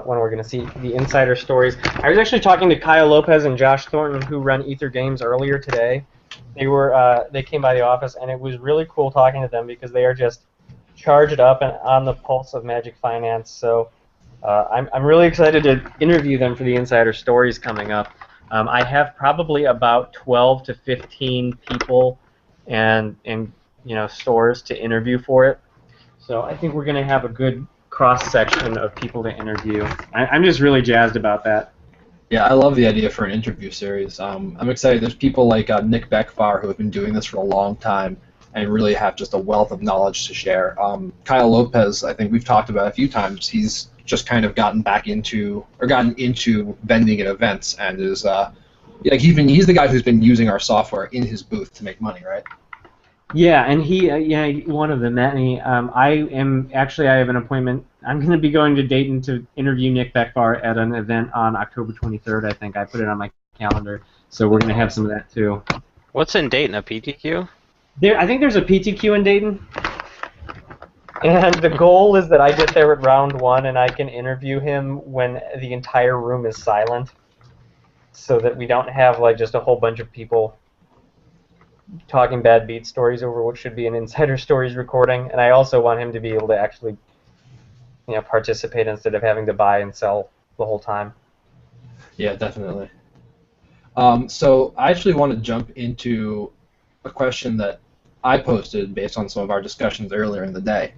when we're going to see the insider stories. I was actually talking to Kyle Lopez and Josh Thornton, who run Ether Games, earlier today. They came by the office, and it was really cool talking to them because they are just charged up and on the pulse of Magic Finance. So I'm really excited to interview them for the insider stories coming up. I have probably about 12 to 15 people and stores to interview for it. So I think we're going to have a good cross-section of people to interview. I'm just really jazzed about that. Yeah, I love the idea for an interview series. I'm excited. There's people like Nick Beckfar who have been doing this for a long time and really have just a wealth of knowledge to share. Kyle Lopez, I think we've talked about a few times. He's just kind of gotten into vending at events and is he's the guy who's been using our software in his booth to make money, right? Yeah, and one of the many. I have an appointment. I'm going to be going to Dayton to interview Nick Beckfar at an event on October 23rd. I think I put it on my calendar, so we're going to have some of that too. What's in Dayton? A PTQ? I think there's a PTQ in Dayton, and the goal is that I get there at round 1 and I can interview him when the entire room is silent, so that we don't have just a whole bunch of people talking bad beat stories over what should be an insider stories recording. And I also want him to be able to actually participate instead of having to buy and sell the whole time. Yeah, definitely. So I actually want to jump into a question that I posted based on some of our discussions earlier in the day.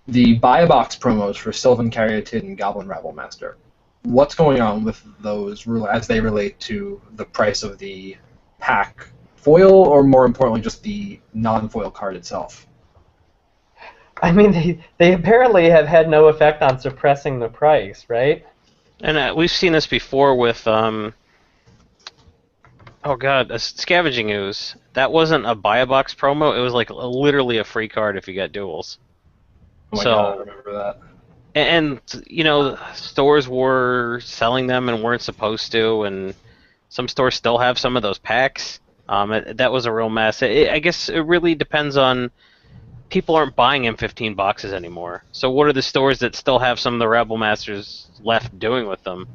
The buy-a-box promos for Sylvan Caryatid and Goblin Rabblemaster. What's going on with those as they relate to the price of the pack foil, or more importantly, just the non-foil card itself? I mean, they apparently have had no effect on suppressing the price, right? And we've seen this before with, a Scavenging Ooze. That wasn't a buy-a-box promo. It was literally a free card if you got duels. Oh my God, I remember that. And stores were selling them and weren't supposed to, and some stores still have some of those packs. That was a real mess. I guess it really depends on, people aren't buying M15 boxes anymore. So what are the stores that still have some of the Rebel Masters left doing with them?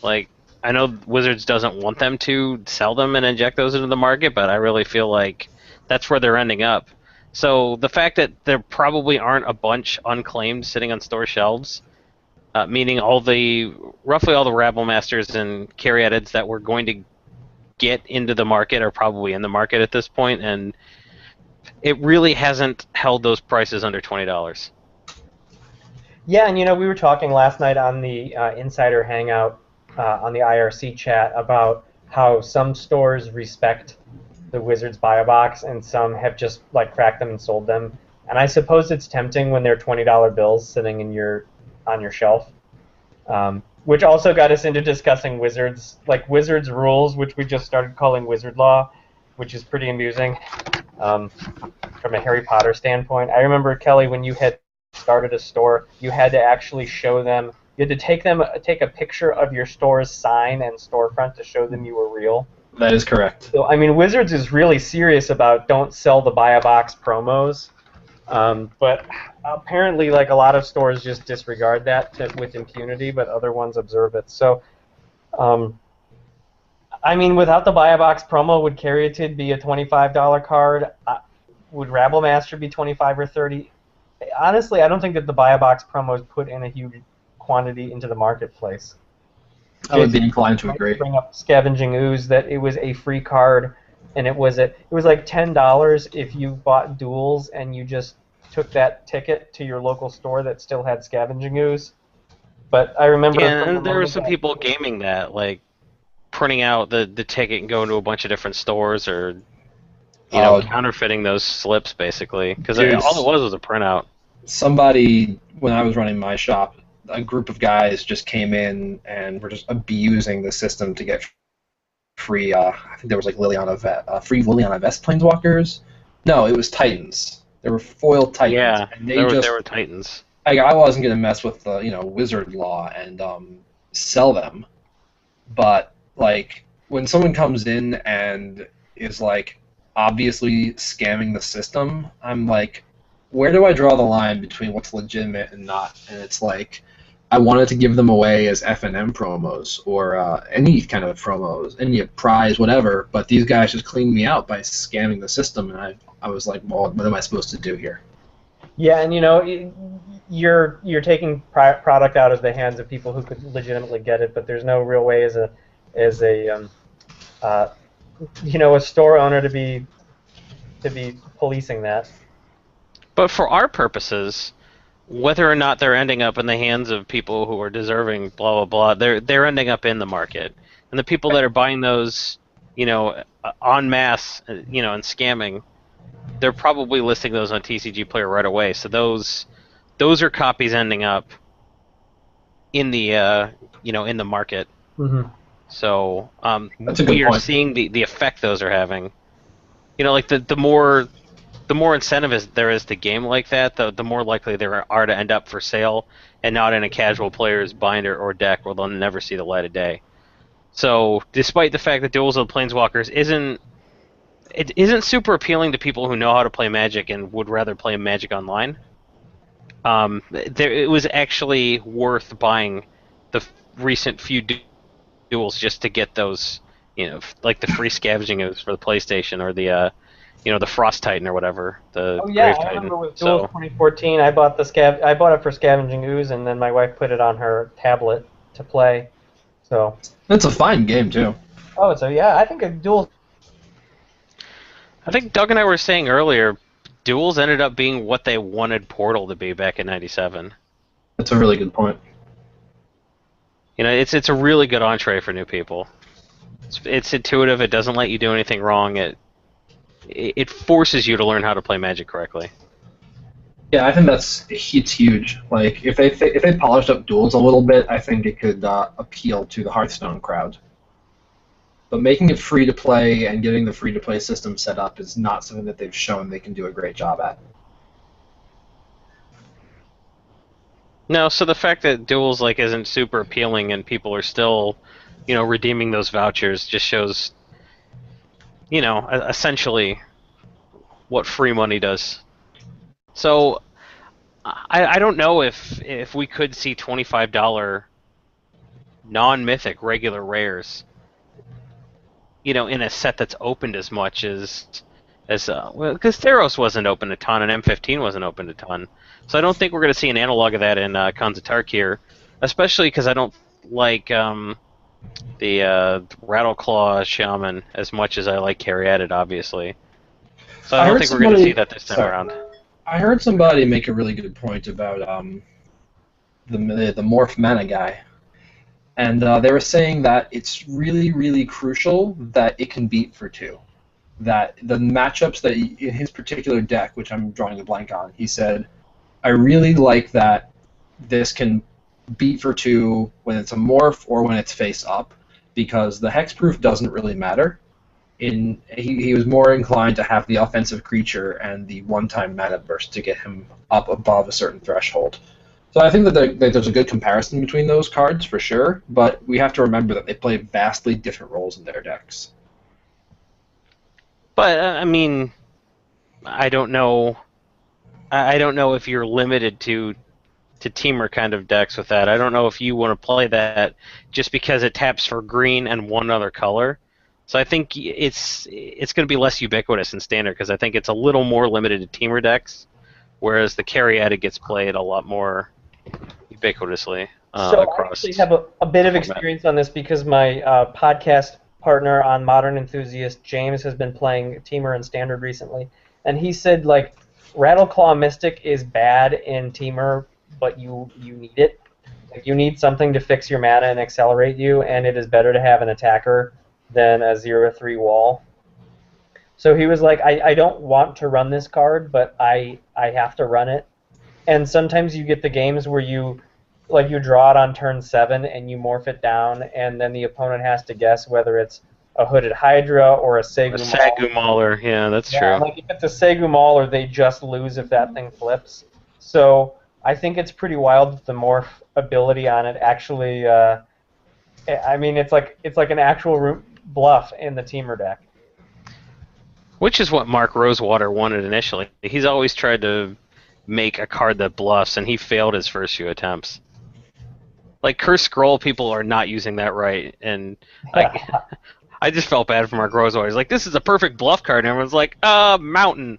I know Wizards doesn't want them to sell them and inject those into the market, but I really feel like that's where they're ending up. So the fact that there probably aren't a bunch unclaimed sitting on store shelves, meaning roughly all the Rabble Masters and Caryatids that we're going to get into the market are probably in the market at this point, and it really hasn't held those prices under $20. Yeah, and we were talking last night on the Insider Hangout on the IRC chat about how some stores respect the Wizards buy-a-box, and some have just cracked them and sold them. And I suppose it's tempting when they're $20 bills sitting on your shelf. Which also got us into discussing Wizards rules, which we just started calling Wizard Law, which is pretty amusing from a Harry Potter standpoint. I remember, Kelly, when you had started a store, you had to actually show them. You had to take a picture of your store's sign and storefront to show them you were real. That is correct. So, I mean, Wizards is really serious about don't sell the buy-a-box promos, but apparently, a lot of stores just disregard that with impunity, but other ones observe it. So, I mean, without the buy-a-box promo, would Caryatid be a $25 card? Would Rabblemaster be $25 or $30? Honestly, I don't think that the buy-a-box promos put in a huge quantity into the marketplace. I would be inclined to agree. Bring up Scavenging Ooze, that it was a free card, and it was like $10 if you bought duels and you just took that ticket to your local store that still had Scavenging Ooze. But I remember. Yeah, and there were some people gaming that, printing out the ticket and going to a bunch of different stores, or counterfeiting those slips basically, because all it was a printout. Somebody, when I was running my shop, a group of guys just came in and were just abusing the system to get free. I think there was free Liliana Vest Planeswalkers. No, it was Titans. There were foil Titans. Yeah, and there were Titans. I wasn't gonna mess with the Wizard Law and sell them, but when someone comes in and is obviously scamming the system, I'm like, where do I draw the line between what's legitimate and not? And it's like, I wanted to give them away as F&M promos or any kind of promos, any prize, whatever, but these guys just cleaned me out by scamming the system, and I was like, well, what am I supposed to do here? Yeah, and you're taking product out of the hands of people who could legitimately get it, but there's no real way as a a store owner to be policing that. But for our purposes, whether or not they're ending up in the hands of people who are deserving, blah blah blah, they're ending up in the market, and the people that are buying those, en masse, and scamming, they're probably listing those on TCG Player right away. So those are copies ending up in the in the market. Mm-hmm. So That's a good we are point. seeing the effect those are having. Like the more incentive there is to game like that, the more likely there are to end up for sale and not in a casual player's binder or deck where they'll never see the light of day. So despite the fact that Duels of the Planeswalkers isn't super appealing to people who know how to play Magic and would rather play Magic online, it was actually worth buying the recent few duels just to get those, like the free scavenging ooze for the PlayStation or the the Frost Titan or whatever, the Oh yeah, Grave I Titan. remember with Duels So 2014, I bought I bought it for Scavenging Ooze, and then my wife put it on her tablet to play. So. It's a fine game, too. Oh, so yeah, I think a Duels. I think Doug and I were saying earlier, duels ended up being what they wanted Portal to be back in '97. That's a really good point. It's a really good entree for new people. It's intuitive. It doesn't let you do anything wrong. It forces you to learn how to play Magic correctly. Yeah, I think it's huge. Like if they polished up duels a little bit, I think it could appeal to the Hearthstone crowd. But making it free to play and getting the free to play system set up is not something that they've shown they can do a great job at. No, so the fact that duels isn't super appealing and people are still, redeeming those vouchers just shows, essentially what free money does. So I don't know if we could see $25 non-mythic regular rares, in a set that's opened as much as because Theros wasn't open a ton and M15 wasn't open a ton. So I don't think we're going to see an analog of that in Khans of Tarkir, especially because I don't like the Rattleclaw Shaman as much as I like Caryatid, obviously. So I don't think we're going to see that this time around. I heard somebody make a really good point about the Morph Mana guy. And they were saying that it's really, really crucial that it can beat for 2. That the matchups that in his particular deck, which I'm drawing a blank on, he said, I really like that this can beat for 2 when it's a morph or when it's face up, because the hexproof doesn't really matter. He was more inclined to have the offensive creature and the one-time mana burst to get him up above a certain threshold. So I think that there's a good comparison between those cards for sure, but we have to remember that they play vastly different roles in their decks. But I mean, I don't know. I don't know if you're limited to teamer kind of decks with that. I don't know if you want to play that just because it taps for green and one other color. So I think it's going to be less ubiquitous in standard because I think it's a little more limited to teamer decks, whereas the Caryatid gets played a lot more ubiquitously So across. I actually have a bit of experience on this because my podcast partner on Modern Enthusiast, James, has been playing Teamer and Standard recently, and he said Rattleclaw Mystic is bad in Teamer, but you need it. You need something to fix your mana and accelerate you, and it is better to have an attacker than a 0/3 wall. So he was like, I don't want to run this card, but I have to run it. And sometimes you get the games where you draw it on turn 7 and you morph it down, and then the opponent has to guess whether it's a Hooded Hydra or a Segu Maul. Segu Mauler, yeah, that's true. Like if it's a Segu Mauler, they just lose if that thing flips. So I think it's pretty wild that the morph ability on it actually. I mean, it's like an actual bluff in the Teamer deck. Which is what Mark Rosewater wanted initially. He's always tried to make a card that bluffs, and he failed his first few attempts. Like Curse Scroll, people are not using that right, and I just felt bad for Mark Rosewater. He's like, this is a perfect bluff card, and everyone's like, mountain.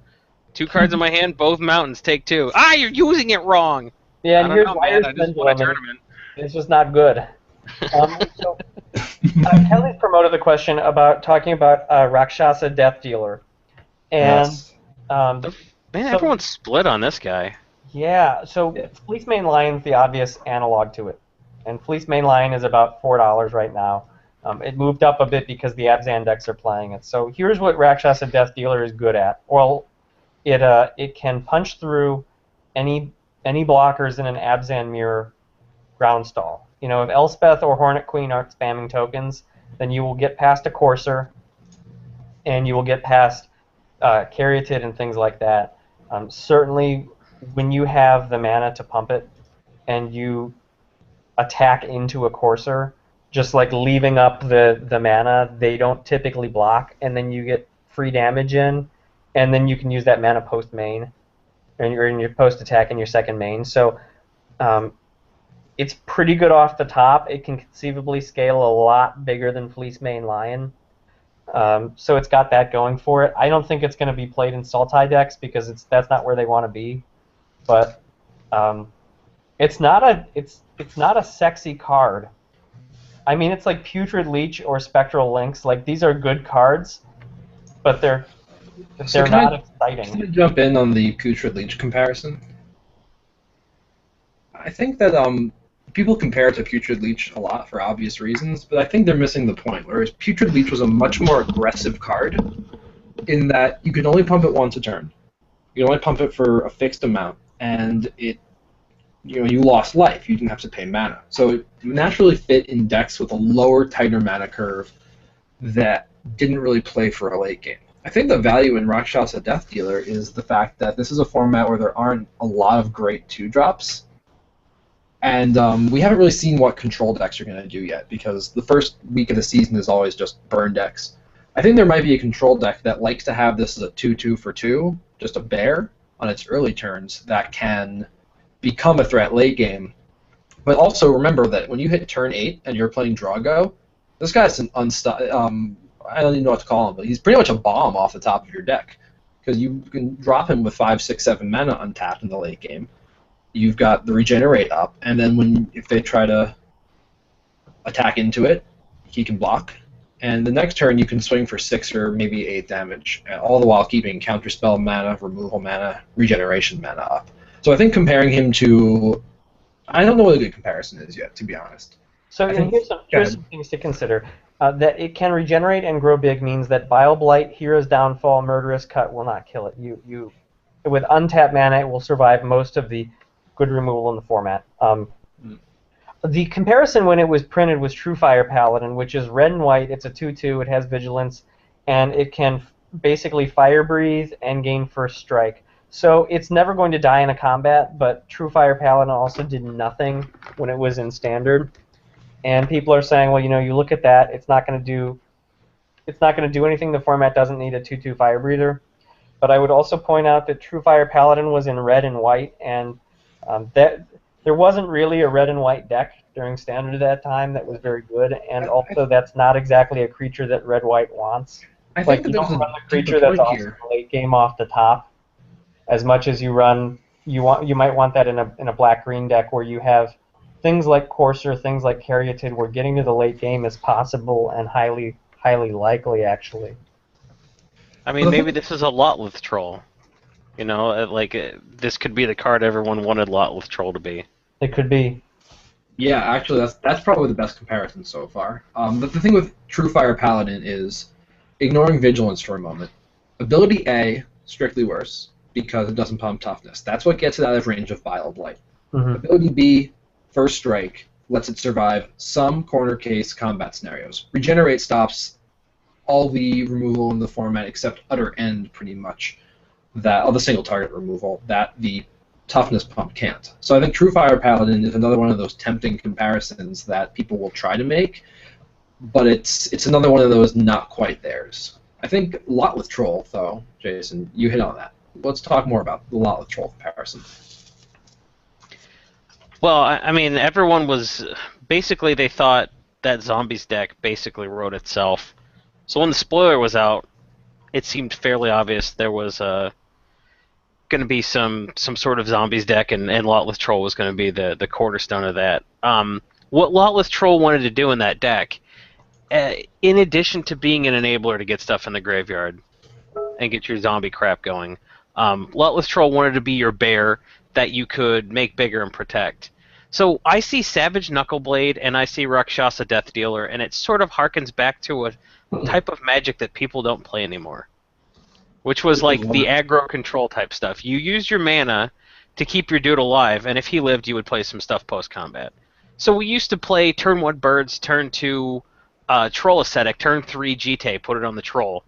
2 cards in my hand, both mountains, take 2. You're using it wrong. Yeah, and I don't here's know, why man. I just won a tournament. It's just not good. So, Kelly's promoted the question about talking about Rakshasa Death Dealer, and Yes. Man, everyone's split on this guy. Yeah, so Fleece Main Lion's the obvious analog to it, and Fleece Main Lion is about $4 right now. It moved up a bit because the Abzan decks are playing it. So here's what Rakshasa Death Dealer is good at. Well, it can punch through any blockers in an Abzan Mirror ground stall. You know, if Elspeth or Hornet Queen aren't spamming tokens, then you will get past a Courser, and you will get past Caryatid and things like that. Certainly, when you have the mana to pump it, and you attack into a Courser, just like leaving up the mana, they don't typically block, and then you get free damage in, and then you can use that mana post main, or in your post attack in your second main. So it's pretty good off the top. It can conceivably scale a lot bigger than Fleece Main Lion. So it's got that going for it. I don't think it's going to be played in Sultai decks because that's not where they want to be. But it's not a sexy card. I mean, it's like Putrid Leech or Spectral Lynx. Like, these are good cards, but they're not exciting. Can I jump in on the Putrid Leech comparison? I think that people compare it to Putrid Leech a lot for obvious reasons, but I think they're missing the point. Whereas Putrid Leech was a much more aggressive card in that you could only pump it once a turn. You could only pump it for a fixed amount, and you lost life. You didn't have to pay mana. So it naturally fit in decks with a lower, tighter mana curve that didn't really play for a late game. I think the value in Rakshasa Death Dealer is the fact that this is a format where there aren't a lot of great 2-drops. And we haven't really seen what control decks are going to do yet, because the first week of the season is always just burn decks. I think there might be a control deck that likes to have this as a 2/2 for 2, just a bear on its early turns that can become a threat late game. But also remember that when you hit turn 8 and you're playing Drago, this guy's an I don't even know what to call him, but he's pretty much a bomb off the top of your deck, because you can drop him with 5, 6, 7 mana untapped in the late game. You've got the regenerate up, and then if they try to attack into it, he can block. And the next turn you can swing for 6 or maybe 8 damage, all the while keeping counterspell mana, removal mana, regeneration mana up. So I think comparing him to, I don't know what a good comparison is yet, to be honest. So here's some things to consider. That it can regenerate and grow big means that Bile Blight, Hero's Downfall, Murderous Cut will not kill it. With untapped mana, it will survive most of the good removal in the format. The comparison when it was printed was True Fire Paladin, which is red and white. It's a 2/2. It has vigilance, and it can basically fire breathe and gain first strike. So it's never going to die in a combat, but True Fire Paladin also did nothing when it was in standard. And people are saying, well, you look at that, it's not going to do anything. The format doesn't need a 2/2 fire breather. But I would also point out that True Fire Paladin was in red and white, and that there wasn't really a red and white deck during standard at that time that was very good, and also that's not exactly a creature that red-white wants. I think you don't run the creature that's awesome late game off the top as much as you might want that in a black-green deck where you have things like Courser, things like Caryatid, where getting to the late game is possible and highly, highly likely, actually. I mean, maybe this is a Lotleth Troll. This could be the card everyone wanted Lotleth Troll to be. It could be. Yeah, actually, that's probably the best comparison so far. But the thing with True Fire Paladin is, ignoring Vigilance for a moment, Ability A, strictly worse, because it doesn't pump Toughness. That's what gets it out of range of Bile Blight. Mm-hmm. Ability B, First Strike, lets it survive some corner case combat scenarios. Regenerate stops all the removal in the format except Utter End, pretty much, all the single target removal, that the Toughness pump can't. So I think True Fire Paladin is another one of those tempting comparisons that people will try to make, but it's another one of those not quite theirs. I think Lotleth Troll, though, Jason, you hit on that. let's talk more about the Lotless Troll comparison. Well, I mean, everyone was basically they thought that Zombies deck basically wrote itself. So when the spoiler was out, it seemed fairly obvious there was going to be some sort of Zombies deck, and Lotless Troll was going to be the cornerstone of that. What Lotless Troll wanted to do in that deck, in addition to being an enabler to get stuff in the graveyard and get your zombie crap going, Lotless Troll wanted to be your bear that you could make bigger and protect. So I see Savage Knuckleblade and I see Rakshasa Death Dealer, and it sort of harkens back to a type of magic that people don't play anymore, which was like the aggro control type stuff. You used your mana to keep your dude alive, and if he lived, you would play some stuff post-combat. So we used to play turn 1 birds, turn 2 troll ascetic, turn 3 GT, put it on the troll.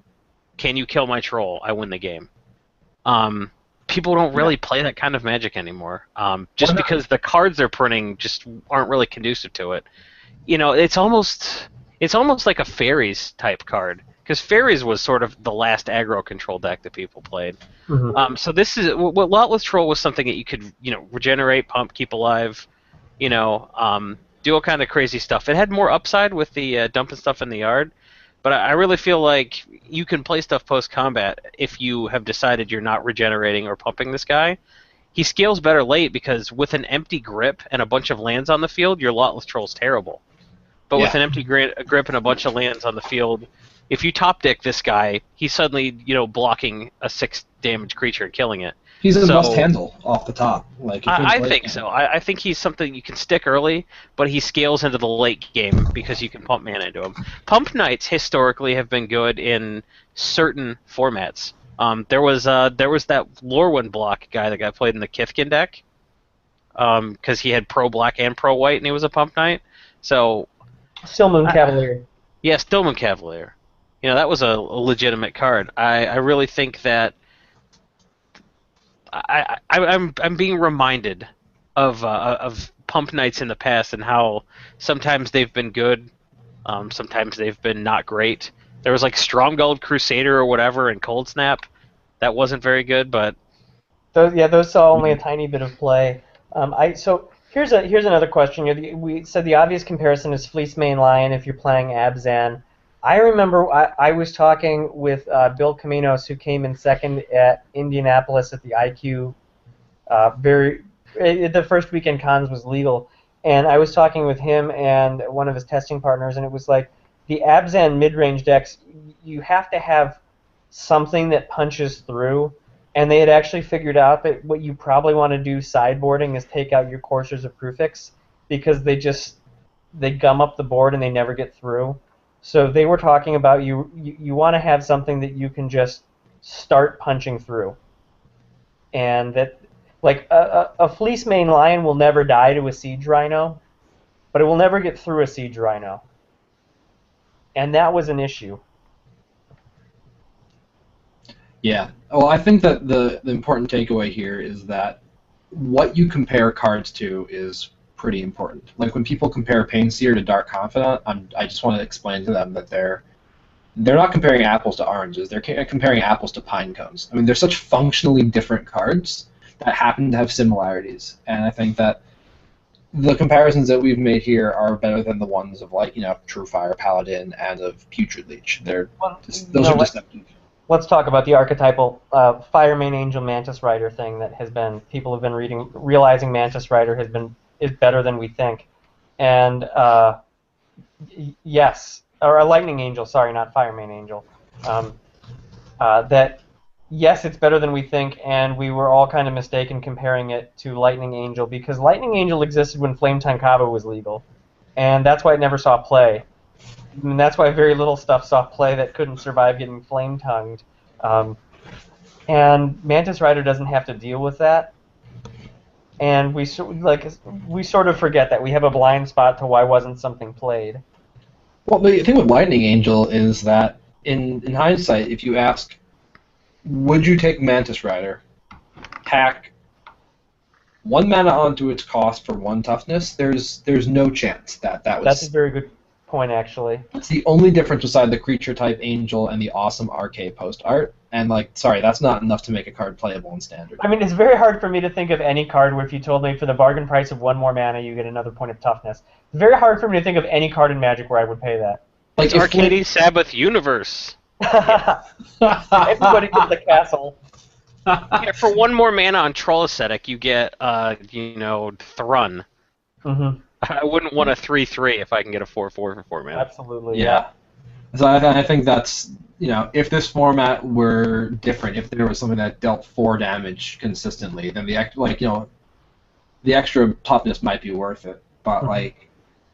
Can you kill my troll? I win the game. People don't really play that kind of magic anymore, just because the cards they're printing just aren't really conducive to it. You know, it's almost like a fairies type card, because fairies was sort of the last aggro control deck that people played. Mm-hmm. So this is what Lotless Troll was, something that you could regenerate, pump, keep alive, do all kind of crazy stuff. It had more upside with the dumping stuff in the yard. But I really feel like you can play stuff post-combat if you have decided you're not regenerating or pumping this guy. He scales better late because with an empty grip and a bunch of lands on the field, your Lotless Troll's terrible. But with an empty grip and a bunch of lands on the field, if you top deck this guy, he's suddenly blocking a 6 damage creature and killing it. He's a must handle off the top. I think so. I think he's something you can stick early, but he scales into the late game because you can pump mana into him. Pump Knights historically have been good in certain formats. There was that Lorwyn block guy that got played in the Kithkin deck, because he had pro black and pro white, and he was a Pump Knight. So Stillmoon Cavalier. Yeah, Stillmoon Cavalier. That was a legitimate card. I really think that I'm being reminded of Pump Knights in the past and how sometimes they've been good, sometimes they've been not great. There was like Stromgulled Crusader or whatever and Cold Snap. That wasn't very good, but those saw only a tiny bit of play. So here's another question. We said the obvious comparison is Fleecemane Lion if you're playing Abzan. I remember I was talking with Bill Caminos, who came in second at Indianapolis at the IQ. The first weekend cons was legal, and I was talking with him and one of his testing partners, and it was like the Abzan mid-range decks, you have to have something that punches through, and they had actually figured out that what you probably want to do sideboarding is take out your Coursers of Prufix, because they gum up the board and they never get through. So they were talking about you want to have something that you can just start punching through. And that, like, a Fleecemane Lion will never die to a Siege Rhino, but it will never get through a Siege Rhino. And that was an issue. Yeah. Well, I think that the important takeaway here is that what you compare cards to is pretty important. Like when people compare Painseer to Dark Confidant, I just want to explain to them that they're not comparing apples to oranges. They're comparing apples to pine cones. I mean, they're such functionally different cards that happen to have similarities, and I think that the comparisons that we've made here are better than the ones of True Fire Paladin and of Putrid Leech. Those are deceptive. Let's talk about the archetypal Firemane Angel Mantis Rider thing that people have been realizing Mantis Rider is better than we think. And yes, or a Lightning Angel, sorry, not Firemane Angel. That yes, it's better than we think, and we were all kind of mistaken comparing it to Lightning Angel, because Lightning Angel existed when Flame Tongue Kava was legal, and that's why it never saw play. And that's why very little stuff saw play that couldn't survive getting flame-tongued. And Mantis Rider doesn't have to deal with that. And we sort of forget that. We have a blind spot to why wasn't something played. Well, the thing with Lightning Angel is that, in hindsight, if you ask, would you take Mantis Rider, hack 1 mana onto its cost for 1 toughness, there's no chance that was... That's a very good point. point, actually. It's the only difference beside the creature type angel and the awesome RK post art. And sorry, that's not enough to make a card playable in standard. I mean, it's very hard for me to think of any card where if you told me for the bargain price of 1 more mana, you get another point of toughness. It's very hard for me to think of any card in Magic where I would pay that. Like Arcades Sabbath Universe. Everybody gets the castle. Yeah, for 1 more mana on Troll Ascetic, you get, Thrun. Mm-hmm. I wouldn't want a 3/3 if I can get a 4/4 for 4 mana. Absolutely, Yeah. So I think that's, if this format were different, if there was something that dealt 4 damage consistently, then the extra toughness might be worth it. But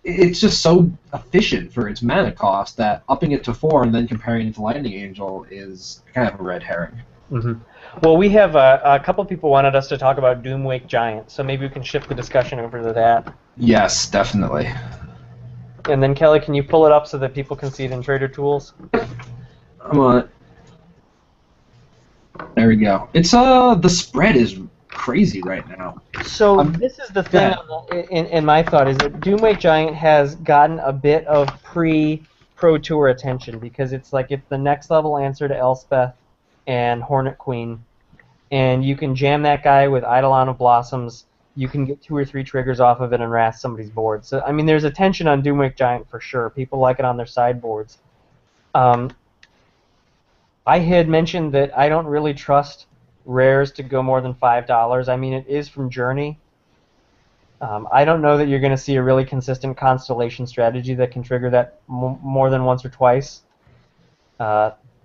it's just so efficient for its mana cost that upping it to 4 and then comparing it to Lightning Angel is kind of a red herring. Mm-hmm. Well, we have a couple people wanted us to talk about Doomwake Giant, so maybe we can shift the discussion over to that. Yes, definitely. And then, Kelly, can you pull it up so that people can see it in Trader Tools? I'm on it. There we go. It's the spread is crazy right now. So this is the thing in my thought, is that Doomwake Giant has gotten a bit of pre-Pro Tour attention because it's the next level answer to Elspeth and Hornet Queen, and you can jam that guy with Eidolon of Blossoms. You can get 2 or 3 triggers off of it and wrath somebody's board. So I mean, there's attention on Doomwake Giant for sure. People like it on their sideboards. I had mentioned that I don't really trust rares to go more than $5. I mean, it is from Journey. I don't know that you're going to see a really consistent Constellation strategy that can trigger that more than once or twice.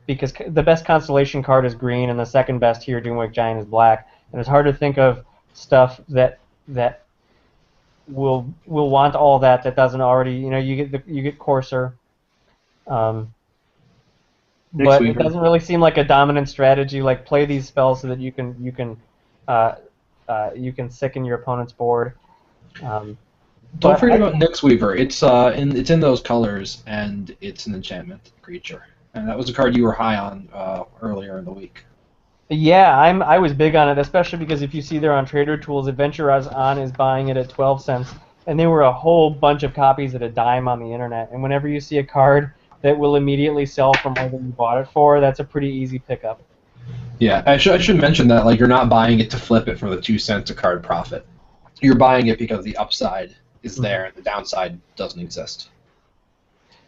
Because the best Constellation card is green, and the second best here, Doomwake Giant, is black. And it's hard to think of stuff that will want all that doesn't already. You get Courser. But it doesn't really seem like a dominant strategy. Like, play these spells so that you can sicken your opponent's board. Don't forget about Nyxweaver. It's in those colors, and it's an enchantment creature. And that was a card you were high on earlier in the week. Yeah, I was big on it, especially because if you see there on Trader Tools, Adventure On is buying it at 12 cents, and there were a whole bunch of copies at a dime on the internet. And whenever you see a card that will immediately sell for more than you bought it for, that's a pretty easy pickup. Yeah, I should mention that you're not buying it to flip it for the 2 cents a card profit. You're buying it because the upside is there and the downside doesn't exist.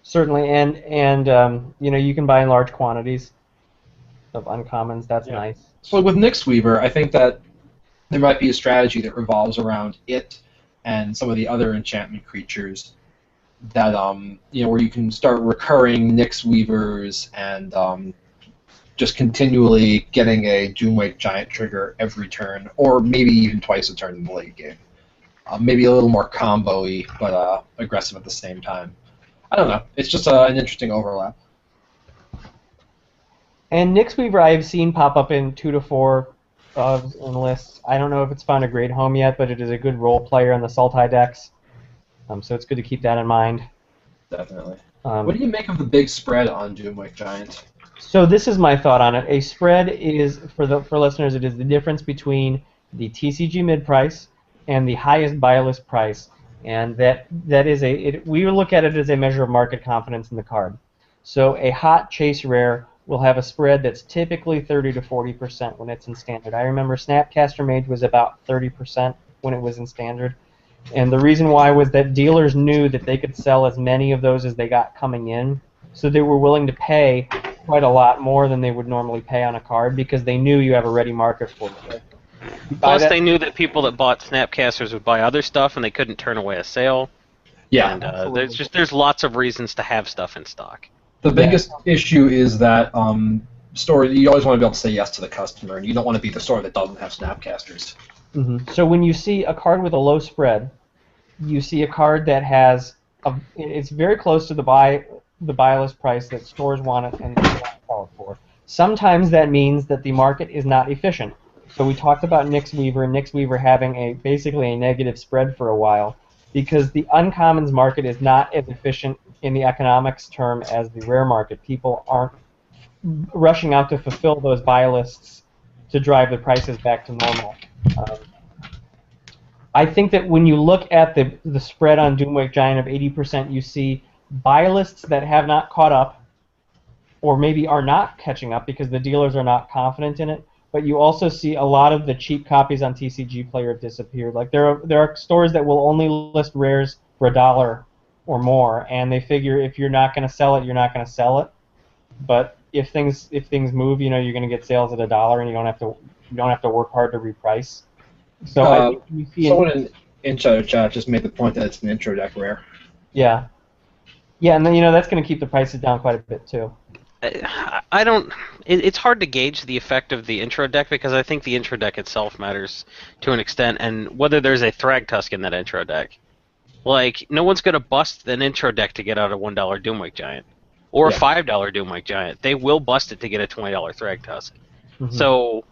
Certainly, and you can buy in large quantities of uncommons. That's nice. So with Nyxweaver, I think that there might be a strategy that revolves around it and some of the other enchantment creatures that where you can start recurring Nyxweavers and just continually getting a Doomwake Giant trigger every turn, or maybe even twice a turn in the late game. Maybe a little more combo-y, but aggressive at the same time. I don't know. It's just an interesting overlap. And Nyxweaver I've seen pop up in 2 to 4 in lists. I don't know if it's found a great home yet, but it is a good role player in the Sultai decks. So it's good to keep that in mind. Definitely. What do you make of the big spread on Doomwake Giant? So this is my thought on it. A spread is, for listeners, it is the difference between the TCG mid price and the highest buy list price. And that is we look at it as a measure of market confidence in the card. So a hot chase rare will have a spread that's typically 30 to 40% when it's in standard. I remember Snapcaster Mage was about 30% when it was in standard. And the reason why was that dealers knew that they could sell as many of those as they got coming in, so they were willing to pay quite a lot more than they would normally pay on a card because they knew you have a ready market for it. Plus, they knew that people that bought Snapcasters would buy other stuff, and they couldn't turn away a sale. Yeah, and there's lots of reasons to have stuff in stock. The biggest issue is that store. You always want to be able to say yes to the customer, and you don't want to be the store that doesn't have Snapcasters. Mm-hmm. So when you see a card with a low spread, you see a card that has it's very close to the buy list price that stores want it and they want to sell it for. Sometimes that means that the market is not efficient. So we talked about Nyxweaver having basically a negative spread for a while because the uncommons market is not as efficient in the economics term as the rare market. People aren't rushing out to fulfill those buy lists to drive the prices back to normal. I think that when you look at the spread on Doomwake Giant of 80%, you see buy lists that have not caught up, or maybe are not catching up because the dealers are not confident in it. But you also see a lot of the cheap copies on TCG Player have disappeared. Like there are stores that will only list rares for $1 or more, and they figure if you're not going to sell it, you're not going to sell it. But if things move, you're going to get sales at $1, and you don't have to work hard to reprice. So I think you see someone in Insider Chat just made the point that it's an intro deck rare. Yeah, and then that's going to keep the prices down quite a bit too. I don't. It's hard to gauge the effect of the intro deck because I think the intro deck itself matters to an extent, and whether there's a Thragtusk in that intro deck. Like, no one's going to bust an intro deck to get out a $1 Doomwake Giant. Or a $5 Doomwake Giant. They will bust it to get a $20 Thragtusk. Mm-hmm. So...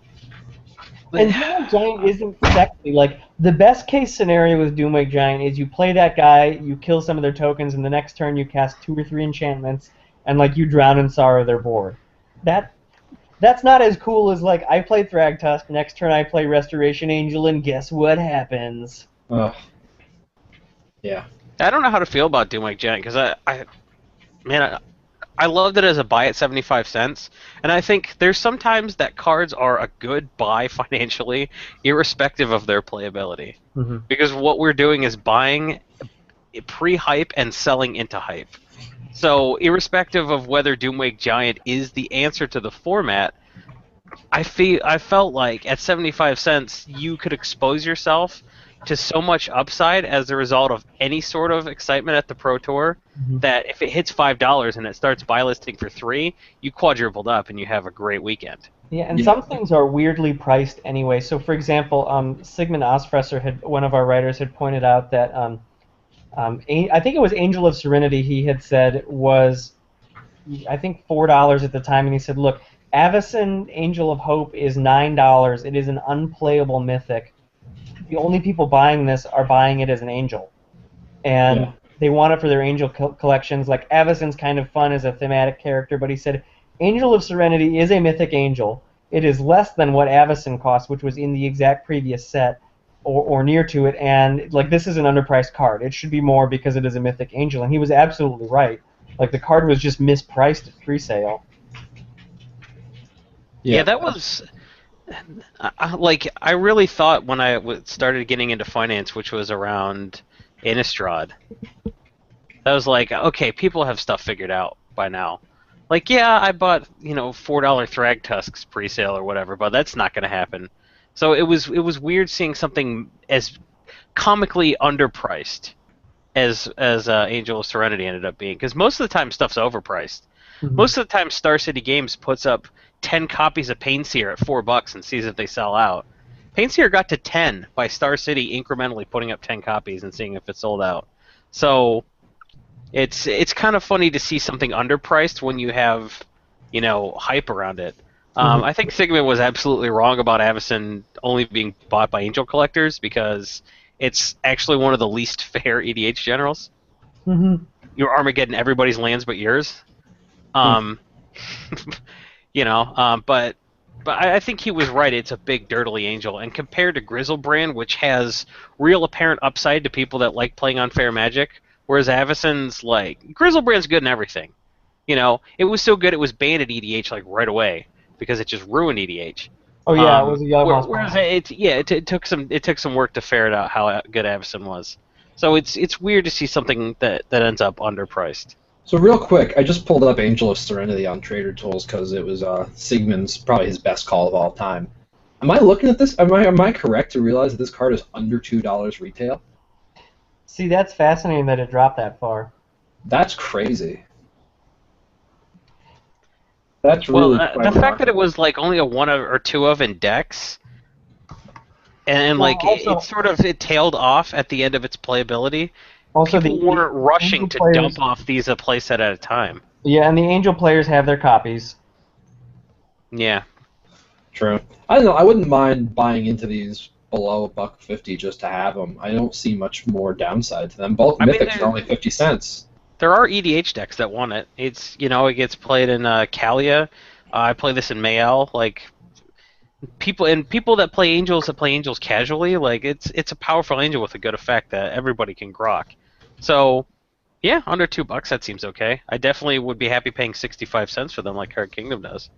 And Doomwake Giant isn't sexy. Like, the best case scenario with Doomwake Giant is you play that guy, you kill some of their tokens, and the next turn you cast 2 or 3 enchantments, and, like, you drown in sorrow their board. That's not as cool as, like, I play Thragtusk, next turn I play Restoration Angel, and guess what happens? Yeah. I don't know how to feel about Doomwake Giant, because I loved it as a buy at 75 cents, and I think there's sometimes that cards are a good buy financially, irrespective of their playability. Mm-hmm. Because what we're doing is buying pre-hype and selling into hype. So, irrespective of whether Doomwake Giant is the answer to the format, I felt like at 75 cents you could expose yourself to so much upside as a result of any sort of excitement at the Pro Tour that if it hits $5 and it starts buy listing for $3, you quadrupled up and you have a great weekend. Yeah, and some things are weirdly priced anyway. So, for example, Sigmund Osfresser, one of our writers, had pointed out that I think it was Angel of Serenity he had said was, I think, $4 at the time, and he said, look, Avacyn Angel of Hope is $9. It is an unplayable mythic. The only people buying this are buying it as an angel. And they want it for their angel collections. Like, Avacyn's kind of fun as a thematic character, but he said, Angel of Serenity is a mythic angel. It is less than what Avacyn cost, which was in the exact previous set, or near to it, and, like, this is an underpriced card. It should be more because it is a mythic angel, and he was absolutely right. Like, the card was just mispriced at pre-sale. Yeah, that was... I really thought when I started getting into finance, which was around Innistrad, I was like, okay, people have stuff figured out by now. Like, yeah, I bought, $4 Thragtusks pre-sale or whatever, but that's not going to happen. So it was weird seeing something as comically underpriced as Angel of Serenity ended up being, because most of the time stuff's overpriced. Mm-hmm. Most of the time Star City Games puts up 10 copies of Painseer at $4 and sees if they sell out. Painseer got to 10 by Star City incrementally putting up 10 copies and seeing if it sold out. So it's kind of funny to see something underpriced when you have, hype around it. I think Sigmund was absolutely wrong about Avacyn only being bought by angel collectors because it's actually one of the least fair EDH generals. Mm-hmm. You're Armageddon everybody's lands but yours. But I think he was right. It's a big, dirtily angel. And compared to Grizzlebrand, which has real apparent upside to people that like playing unfair Magic, whereas Avacyn's like, Grizzlebrand's good in everything. It was so good it was banned at EDH like right away because it just ruined EDH. Oh yeah, it was a yellow mouse. Whereas it took some work to ferret out how good Avacyn was. So it's weird to see something that ends up underpriced. So real quick, I just pulled up Angel of Serenity on Trader Tools because it was Sigmund's probably his best call of all time. Am I looking at this? Am I correct to realize that this card is under $2 retail? See, that's fascinating that it dropped that far. That's crazy. That's really the fact that it was like only a 1 or 2 of in decks, and like it tailed off at the end of its playability. Also, people weren't rushing to dump off these a playset at a time. Yeah, and the angel players have their copies. Yeah. True. I don't know. I wouldn't mind buying into these below $1.50 just to have them. I don't see much more downside to them. Both mythics are only 50 cents. There are EDH decks that want it. It's it gets played in Kalia. I play this in Mayel. Like people that play angels casually. Like it's a powerful angel with a good effect that everybody can grok. So, Yeah, under $2, that seems okay. I definitely would be happy paying 65 cents for them like Card Kingdom does.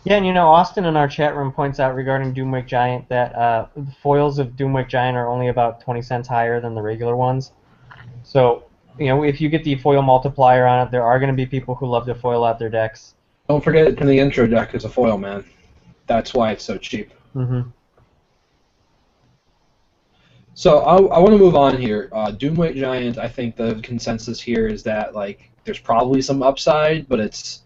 Yeah, and Austin in our chat room points out regarding Doomwake Giant that the foils of Doomwake Giant are only about 20 cents higher than the regular ones. So, if you get the foil multiplier on it, there are going to be people who love to foil out their decks. Don't forget in the intro deck is a foil, man. That's why it's so cheap. Mm-hmm. So I want to move on here. Doomwake Giant, I think the consensus here is that there's probably some upside, but it's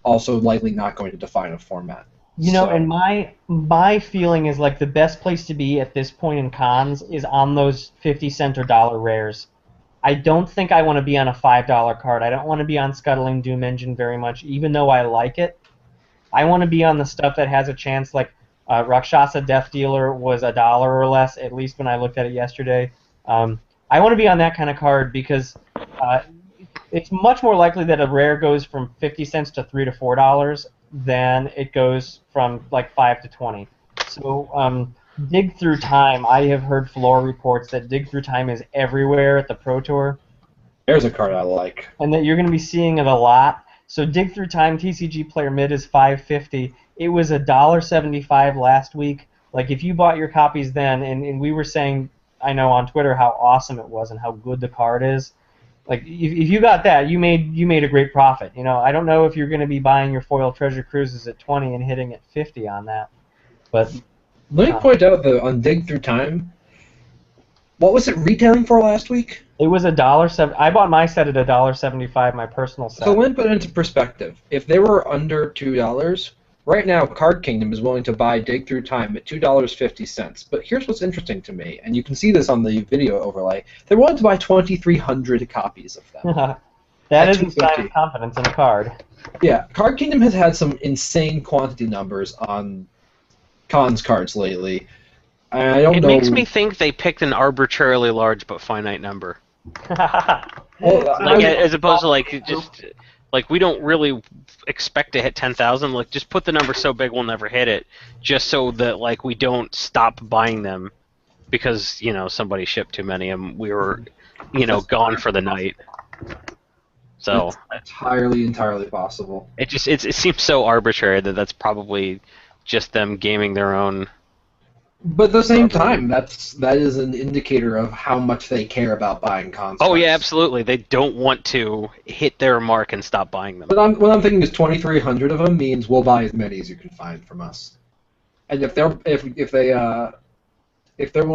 also likely not going to define a format. And my feeling is the best place to be at this point in cons is on those 50-cent or dollar rares. I don't think I want to be on a $5 card. I don't want to be on Scuttling Doom Engine very much, even though I like it. I want to be on the stuff that has a chance, Rakshasa Death Dealer was $1 or less, at least when I looked at it yesterday. I want to be on that kind of card because it's much more likely that a rare goes from 50 cents to $3 to $4 than it goes from 5 to 20. So Dig Through Time, I have heard floor reports that Dig Through Time is everywhere at the Pro Tour. There's a card I like. And that you're going to be seeing it a lot. So Dig Through Time TCG player mid is $5.50. It was $1.75 last week. If you bought your copies then, and we were saying, I know on Twitter how awesome it was and how good the card is. If you got that, you made a great profit. I don't know if you're going to be buying your foil Treasure Cruises at 20 and hitting at 50 on that, but let me point out that on Dig Through Time, what was it retailing for last week? It was $1.7. I bought my set at $1.75, my personal set. So let me put it into perspective. If they were under $2, right now Card Kingdom is willing to buy Dig Through Time at $2.50. But here's what's interesting to me, and you can see this on the video overlay. They're willing to buy 2,300 copies of them. That is a sign of confidence in a card. Yeah, Card Kingdom has had some insane quantity numbers on cons cards lately. I don't know. It makes me think they picked an arbitrarily large but finite number. As opposed to we don't really expect to hit 10,000. Just put the number so big we'll never hit it, just so that we don't stop buying them because somebody shipped too many and we were gone for the night. So that's entirely possible. It seems so arbitrary that's probably just them gaming their own. But at the same time, that is an indicator of how much they care about buying consoles. Oh yeah, absolutely. They don't want to hit their mark and stop buying them. But what I'm thinking is 2,300 of them means we'll buy as many as you can find from us. And if they're willing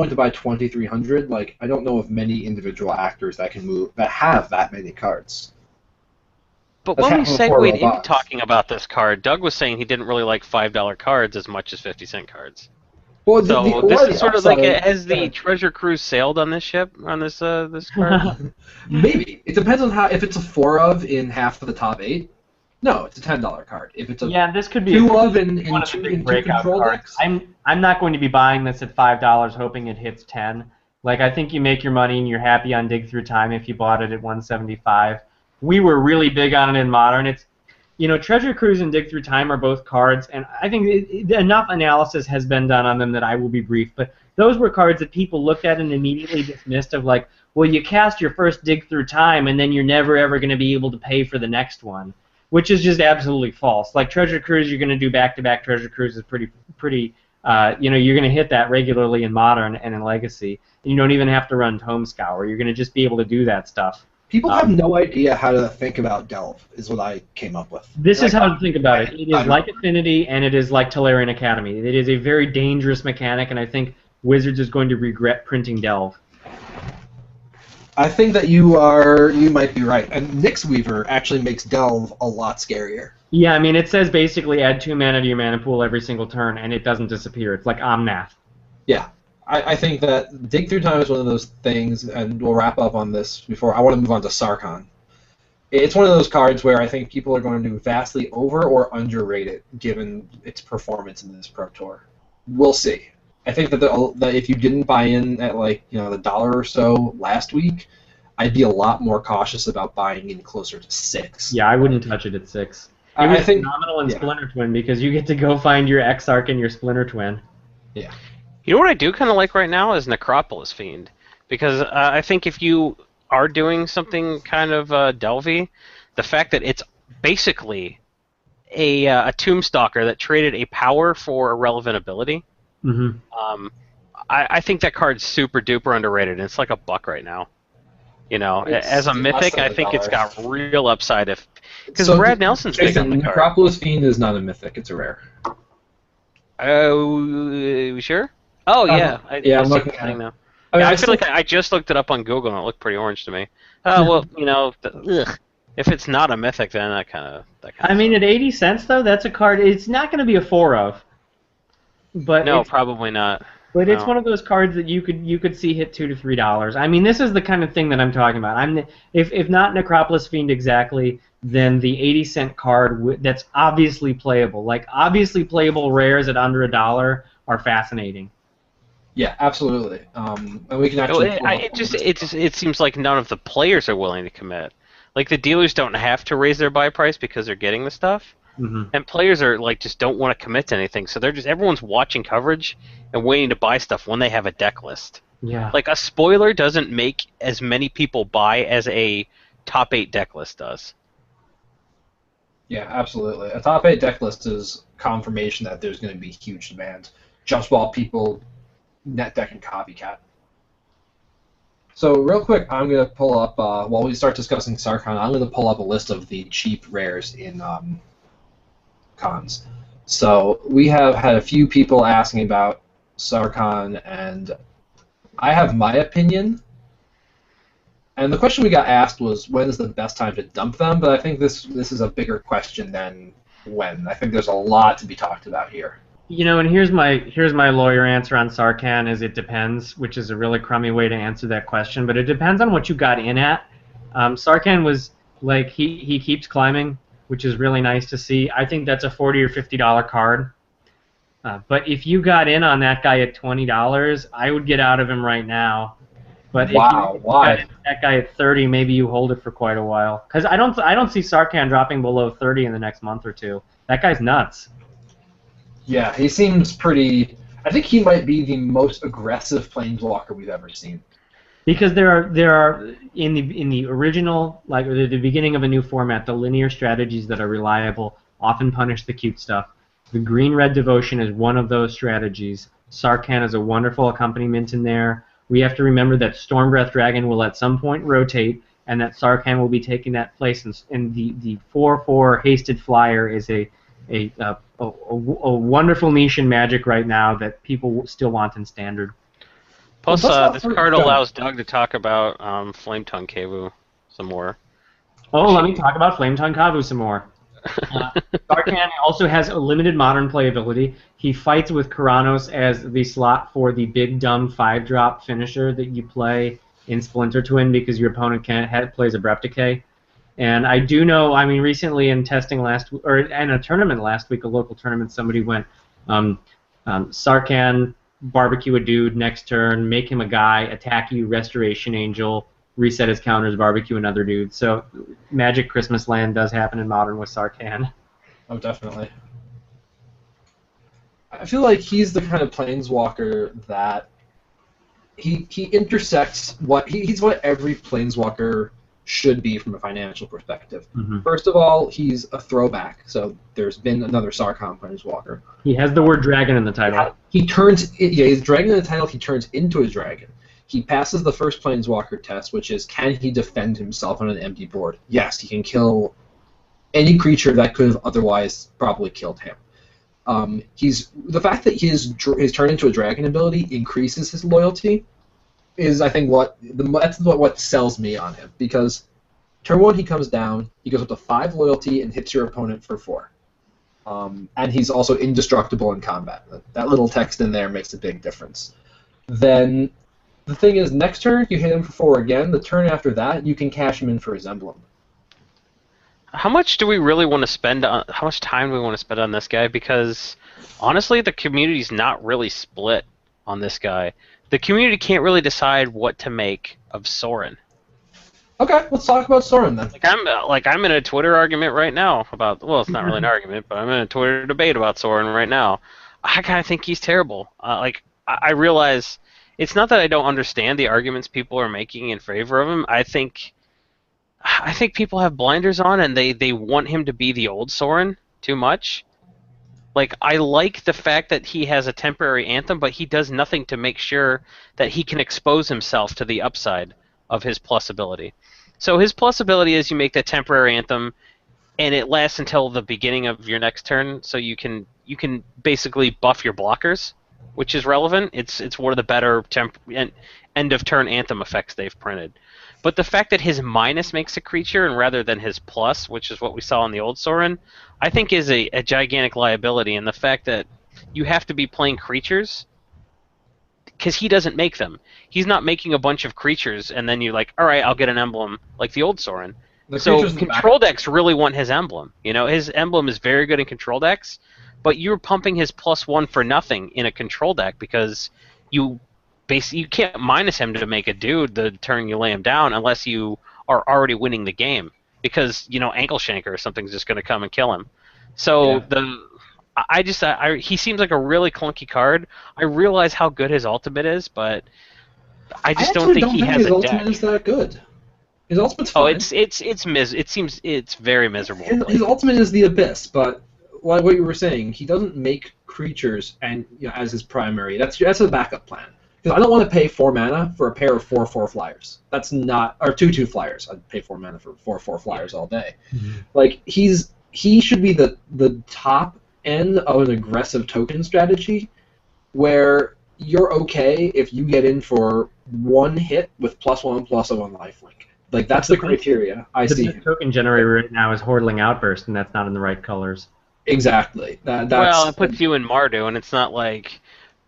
to buy 2,300, I don't know of many individual actors that have that many cards. But when we segued into talking about this card, Doug was saying he didn't really like $5 cards as much as 50-cent cards. Well, so this is sort of has the Treasure Cruise sailed on this ship, on this card? Maybe. It depends on if it's a 4 of in half of the top 8. No, it's a $10 card. If it's this could be 2 of in two control decks. I'm not going to be buying this at $5 hoping it hits 10. I think you make your money and you're happy on Dig Through Time if you bought it at $1.75. We were really big on it in Modern. It's Treasure Cruise and Dig Through Time are both cards, and I think enough analysis has been done on them that I will be brief, but those were cards that people looked at and immediately dismissed of well, you cast your first Dig Through Time, and then you're never ever going to be able to pay for the next one, which is just absolutely false. Treasure Cruise, you're going to do back-to-back Treasure Cruises pretty you're going to hit that regularly in Modern and in Legacy, and you don't even have to run Tome Scour. You're going to just be able to do that stuff. People have no idea how to think about Delve, is what I came up with. This is how to think about it. It is like Affinity, and it is like Tolarian Academy. It is a very dangerous mechanic, and I think Wizards is going to regret printing Delve. I think that you might be right. And Nyx Weaver actually makes Delve a lot scarier. Yeah, I mean, it says basically add 2 mana to your mana pool every single turn, and it doesn't disappear. It's like Omnath. Yeah. I think that Dig Through Time is one of those things, and we'll wrap up on this before I want to move on to Sarkhan. It's one of those cards where I think people are going to vastly over or underrate it, given its performance in this Pro Tour. We'll see. I think that if you didn't buy in at the dollar or so last week, I'd be a lot more cautious about buying in closer to 6. Yeah, I wouldn't touch it at 6. It was phenomenal in Splinter Twin because you get to go find your Exarch and your Splinter Twin. Yeah. You know what I do kind of like right now is Necropolis Fiend, because I think if you are doing something kind of delvy, the fact that it's basically a Tombstalker that traded a power for a relevant ability. Mm-hmm. I think that card's super duper underrated, and it's like $1 right now. You know, as a It's less mythic, than I think it's $1. got real upside because So, Brad Nelson's big on Jason, the card. Necropolis Fiend is not a mythic; it's a rare. Oh, sure. Oh yeah, Yeah, I I'm see looking the at thing it. now. I mean, Yeah, I I feel still, like I just looked it up on Google and it looked pretty orange to me. Well, you know, if it's not a mythic, then that kind of I mean, sucks. at 80 cents though, that's a card. It's not going to be a 4 of, but No, it's probably not. but it's No. one of those cards that you could see hit $2 to $3. I mean, this is the kind of thing that I'm talking about. If not Necropolis Fiend exactly, then the 80-cent card that's obviously playable. Like obviously playable rares at under $1 are fascinating. yeah, absolutely. And we can No, actually pull up it seems like none of the players are willing to commit. Like the dealers don't have to raise their buy price because they're getting the stuff. Mm-hmm. And players are like just don't want to commit to anything, so everyone's watching coverage and waiting to buy stuff when they have a deck list. Yeah. Like a spoiler doesn't make as many people buy as a top 8 deck list does. Yeah, absolutely. A top 8 deck list is confirmation that there's going to be huge demand. Just while people net deck and copycat. So real quick, I'm going to pull up, while we start discussing Sarkhan, I'm going to pull up a list of the cheap rares in cons. So we have had a few people asking about Sarkhan, and I have my opinion. And the question we got asked was, when is the best time to dump them? But I think this is a bigger question than when. I think there's a lot to be talked about here. You know, and here's my lawyer answer on Sarkhan is it depends, which is a really crummy way to answer that question. But it depends on what you got in at. Sarkhan was like he keeps climbing, which is really nice to see. I think that's a $40 or $50 card. But if you got in on that guy at $20, I would get out of him right now. But Wow, if you why? got that guy at 30, maybe you hold it for quite a while. Because I don't see Sarkhan dropping below 30 in the next month or two. That guy's nuts. Yeah, he seems pretty... I think he might be the most aggressive planeswalker we've ever seen. Because there are in the original, like at the beginning of a new format, the linear strategies that are reliable often punish the cute stuff. The green-red devotion is one of those strategies. Sarkhan is a wonderful accompaniment in there. We have to remember that Stormbreath Dragon will at some point rotate, and that Sarkhan will be taking that place. And the 4/4 hasted flyer is a wonderful niche in Magic right now that people still want in Standard. Plus, this card allows Doug to talk about Flametongue Kevu some more. Oh, let me talk about Flametongue Kavu some more. Sarkhan also has a limited modern playability. He fights with Karanos as the slot for the big dumb 5-drop finisher that you play in Splinter Twin because your opponent plays Abrupt Decay. And I do know, I mean, recently in testing in a tournament last week, a local tournament, somebody went Sarkhan, barbecue a dude next turn, make him a guy, attack you, Restoration Angel, reset his counters, barbecue another dude. So Magic Christmas Land does happen in Modern with Sarkhan. Oh, definitely. I feel like he's the kind of planeswalker that he intersects he's what every planeswalker should be from a financial perspective. Mm-hmm. First of all, he's a throwback, so there's been another Sarkhan planeswalker. He has the word dragon in the title. He's dragon in the title, he turns into a dragon. He passes the first planeswalker test, which is, can he defend himself on an empty board? Yes, he can kill any creature that could have otherwise probably killed him. The fact that his turn into a dragon ability increases his loyalty is, I think, that's what sells me on him, because turn 1 he comes down, he goes up to 5 loyalty and hits your opponent for 4. And he's also indestructible in combat. That little text in there makes a big difference. Then the thing is, next turn you hit him for 4 again. The turn after that, you can cash him in for his emblem. How much do we really want to spend on? How much time do we want to spend on this guy? Because honestly, the community's not really split on this guy. The community can't really decide what to make of Sorin. Okay, let's talk about Sorin then. I'm in a Twitter argument right now about. Well, it's not really an argument, but I'm in a Twitter debate about Sorin right now. I kind of think he's terrible. I realize it's not that I don't understand the arguments people are making in favor of him. I think people have blinders on, and they want him to be the old Soren too much. Like, I like the fact that he has a temporary anthem, but he does nothing to make sure that he can expose himself to the upside of his plus ability. So his plus ability is you make that temporary anthem, and it lasts until the beginning of your next turn, so you can basically buff your blockers, which is relevant. It's one of the better end of turn anthem effects they've printed. But the fact that his minus makes a creature, and rather than his plus, which is what we saw in the old Soren, I think is a gigantic liability. And the fact that you have to be playing creatures, because he doesn't make them. He's not making a bunch of creatures, and then you're like, all right, I'll get an emblem like the old Soren. So control decks really want his emblem. You know, his emblem is very good in control decks, but you're pumping his +1 for nothing in a control deck because you can't minus him to make a dude the turn you lay him down unless you are already winning the game, because ankle shanker or something's just going to come and kill him. So he seems like a really clunky card. I realize how good his ultimate is, but I just don't think he has a deck. His ultimate is that good. His ultimate's fine. Oh, it seems it's very miserable. His ultimate is the Abyss, but like what you were saying, he doesn't make creatures and as his primary. That's a backup plan. Because I don't want to pay 4 mana for a pair of 4/4 flyers. That's not, or 2/2 flyers. I'd pay 4 mana for 4/4 flyers all day. Mm-hmm. Like he should be the top end of an aggressive token strategy, where you're okay if you get in for 1 hit with +1/+1 lifelink. Like that's the criteria I see. The token generator right now is Hordling Outburst, and that's not in the right colors. Exactly. Well, it puts you in Mardu, and it's not like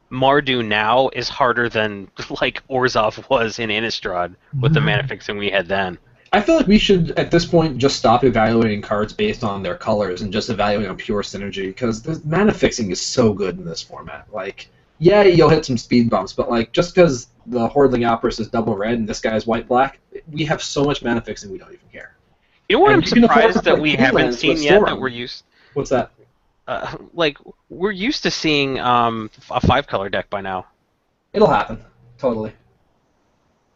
Mardu now is harder than like Orzhov was in Innistrad with the mana fixing we had then. I feel like we should, at this point, just stop evaluating cards based on their colors and just evaluate on pure synergy, because the mana fixing is so good in this format. Like, yeah, you'll hit some speed bumps, but like just because the Hordling Outburst is double red and this guy's white-black, we have so much mana fixing we don't even care. You know what I'm surprised that we haven't seen yet that we're used... What's that? Like, we're used to seeing a 5-color deck by now. It'll happen. Totally.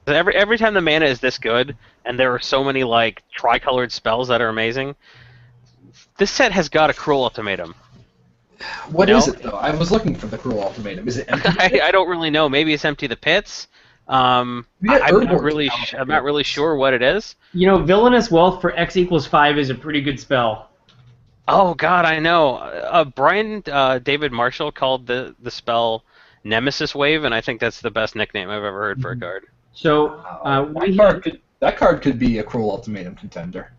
Every time the mana is this good, and there are so many like tricolored spells that are amazing, this set has got a Cruel Ultimatum. What is it, though? I was looking for the Cruel Ultimatum. Is it empty? I don't really know. Maybe it's Empty the Pits. I'm not really sure what it is. Villainous Wealth for X = 5 is a pretty good spell. Oh God, I know. Brian David Marshall called the spell Nemesis Wave, and I think that's the best nickname I've ever heard for a card. So that card could be a Cruel Ultimatum contender.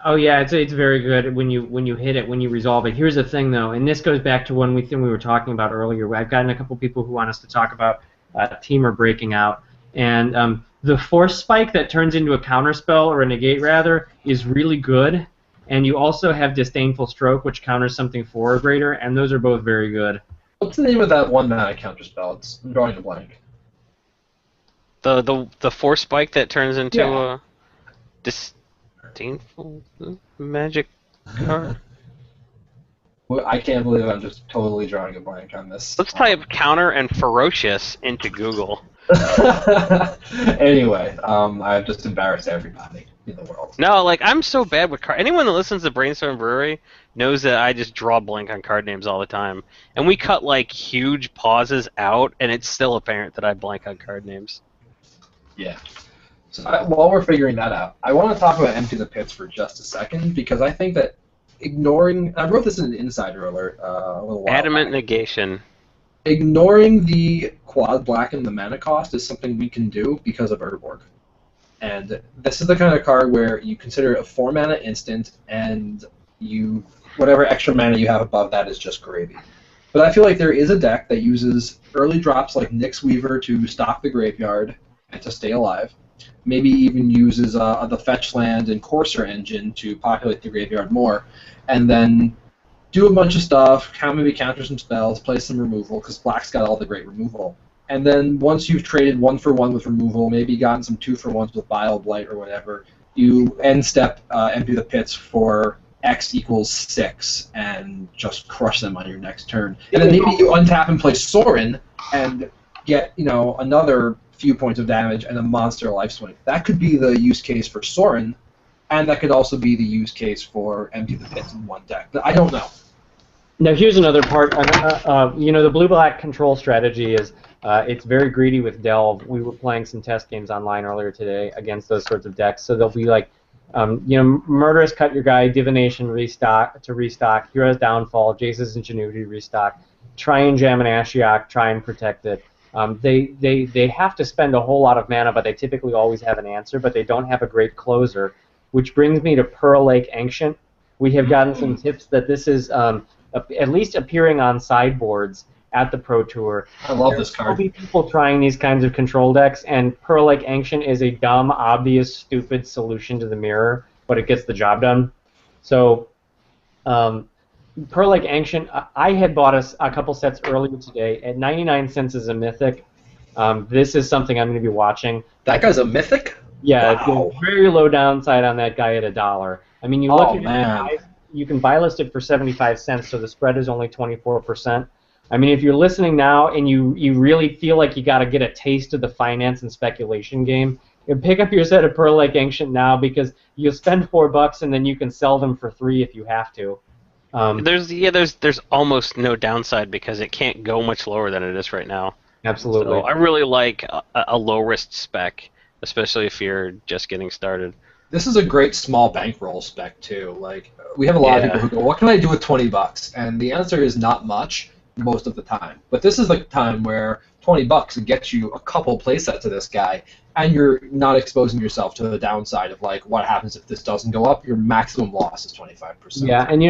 Oh yeah, it's very good when you hit it, when you resolve it. Here's the thing though, and this goes back to one thing we were talking about earlier. I've gotten a couple people who want us to talk about Temur breaking out, and the Force Spike that turns into a counterspell, or a negate rather, is really good. And you also have Disdainful Stroke, which counters something 4 or greater, and those are both very good. What's the name of that 1 mana counterspell? I'm drawing a blank. The Force Spike that turns into a Disdainful Magic card? Well, I can't believe I'm just totally drawing a blank on this. Let's type counter and ferocious into Google. Anyway, I've just embarrassed everybody in the world. No, like, I'm so bad with cards. Anyone that listens to Brainstorm Brewery knows that I just draw blank on card names all the time. And we cut, like, huge pauses out, and it's still apparent that I blank on card names. Yeah. So while we're figuring that out, I want to talk about Empty the Pits for just a second, because I think that ignoring... I wrote this in an Insider Alert a little while Adamant back. negation. Ignoring the quad black and the mana cost is something we can do because of Urborg. And this is the kind of card where you consider it a 4 mana instant, and whatever extra mana you have above that is just gravy. But I feel like there is a deck that uses early drops like Nyx Weaver to stock the graveyard and to stay alive. Maybe even uses the Fetch Land and Courser engine to populate the graveyard more, and then do a bunch of stuff, maybe counter some spells, play some removal, because Black's got all the great removal. And then once you've traded 1-for-1 with removal, maybe gotten some 2-for-1s with Bile Blight or whatever, you end step Empty the Pits for X = 6 and just crush them on your next turn. And then maybe you untap and play Sorin and get another few points of damage and a monster life swing. That could be the use case for Sorin, and that could also be the use case for Empty the Pits in one deck. But I don't know. Now here's another part. The blue-black control strategy is it's very greedy with Delve. We were playing some test games online earlier today against those sorts of decks. So they'll be like, Murderous Cut Your Guy, Divination restock, Hero's Downfall, Jace's Ingenuity restock, try and jam an Ashiok, try and protect it. They have to spend a whole lot of mana, but they typically always have an answer, but they don't have a great closer, which brings me to Pearl Lake Ancient. We have gotten some tips that this is at least appearing on sideboards at the Pro Tour. I love this card. There'll be people trying these kinds of control decks, and Pearl Lake Ancient is a dumb, obvious, stupid solution to the mirror, but it gets the job done. So, Pearl Lake Ancient, I had bought a couple sets earlier today at 99 cents as a mythic. This is something I'm going to be watching. That guy's a mythic? Yeah, wow. Very low downside on that guy at $1. I mean, you look at it, you can buy list it for 75 cents, so the spread is only 24%. I mean, if you're listening now and you really feel like you got to get a taste of the finance and speculation game, pick up your set of Pearl Lake Ancient now, because you'll spend $4 and then you can sell them for $3 if you have to. There's almost no downside because it can't go much lower than it is right now. Absolutely. So I really like a low risk spec, especially if you're just getting started. This is a great small bankroll spec too. Like, we have a lot of people who go, "What can I do with $20?" And the answer is not much most of the time. But this is the time where $20 gets you a couple playsets of this guy, and you're not exposing yourself to the downside of like what happens if this doesn't go up. Your maximum loss is 25%. Yeah, and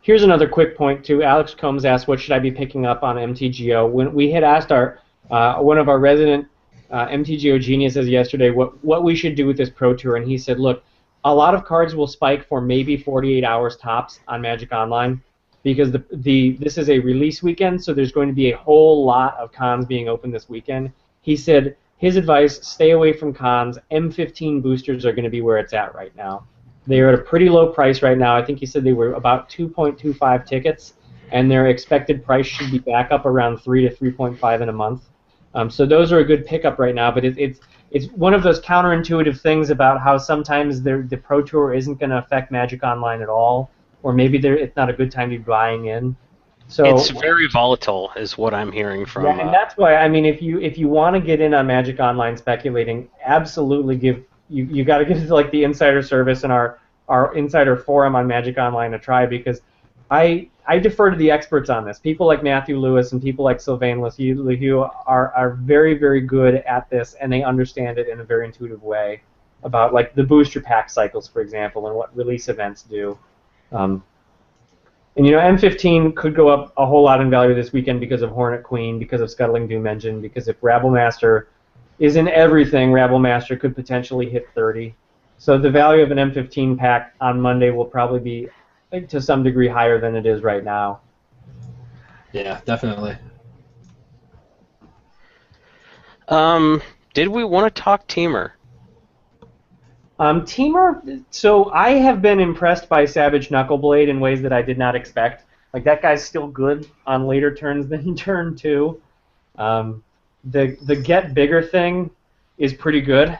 here's another quick point too. Alex Combs asked, "What should I be picking up on MTGO?" When we had asked our one of our resident MTGO geniuses yesterday what we should do with this Pro Tour, and he said, "Look, a lot of cards will spike for maybe 48 hours tops on Magic Online, because this is a release weekend, so there's going to be a whole lot of cons being open this weekend." He said his advice: stay away from cons. M15 boosters are going to be where it's at right now. They are at a pretty low price right now. I think he said they were about 2.25 tickets, and their expected price should be back up around 3 to 3.5 in a month. So those are a good pickup right now, but it's one of those counterintuitive things about how sometimes the Pro Tour isn't going to affect Magic Online at all, or maybe it's not a good time to be buying in. So it's very volatile, is what I'm hearing from. Yeah, and that's why, I mean, if you want to get in on Magic Online speculating, absolutely you got to give like the insider service and our insider forum on Magic Online a try, because I defer to the experts on this. People like Matthew Lewis and people like Sylvain Lehew are very, very good at this, and they understand it in a very intuitive way about like the booster pack cycles, for example, and what release events do. And M15 could go up a whole lot in value this weekend because of Hornet Queen, because of Scuttling Doom Engine, because if Rabblemaster is in everything, Rabblemaster could potentially hit 30. So the value of an M15 pack on Monday will probably be, to some degree, higher than it is right now. Yeah, definitely. Did we want to talk Teamer? Teamer, so I have been impressed by Savage Knuckleblade in ways that I did not expect. Like, that guy's still good on later turns than turn 2. The Get Bigger thing is pretty good.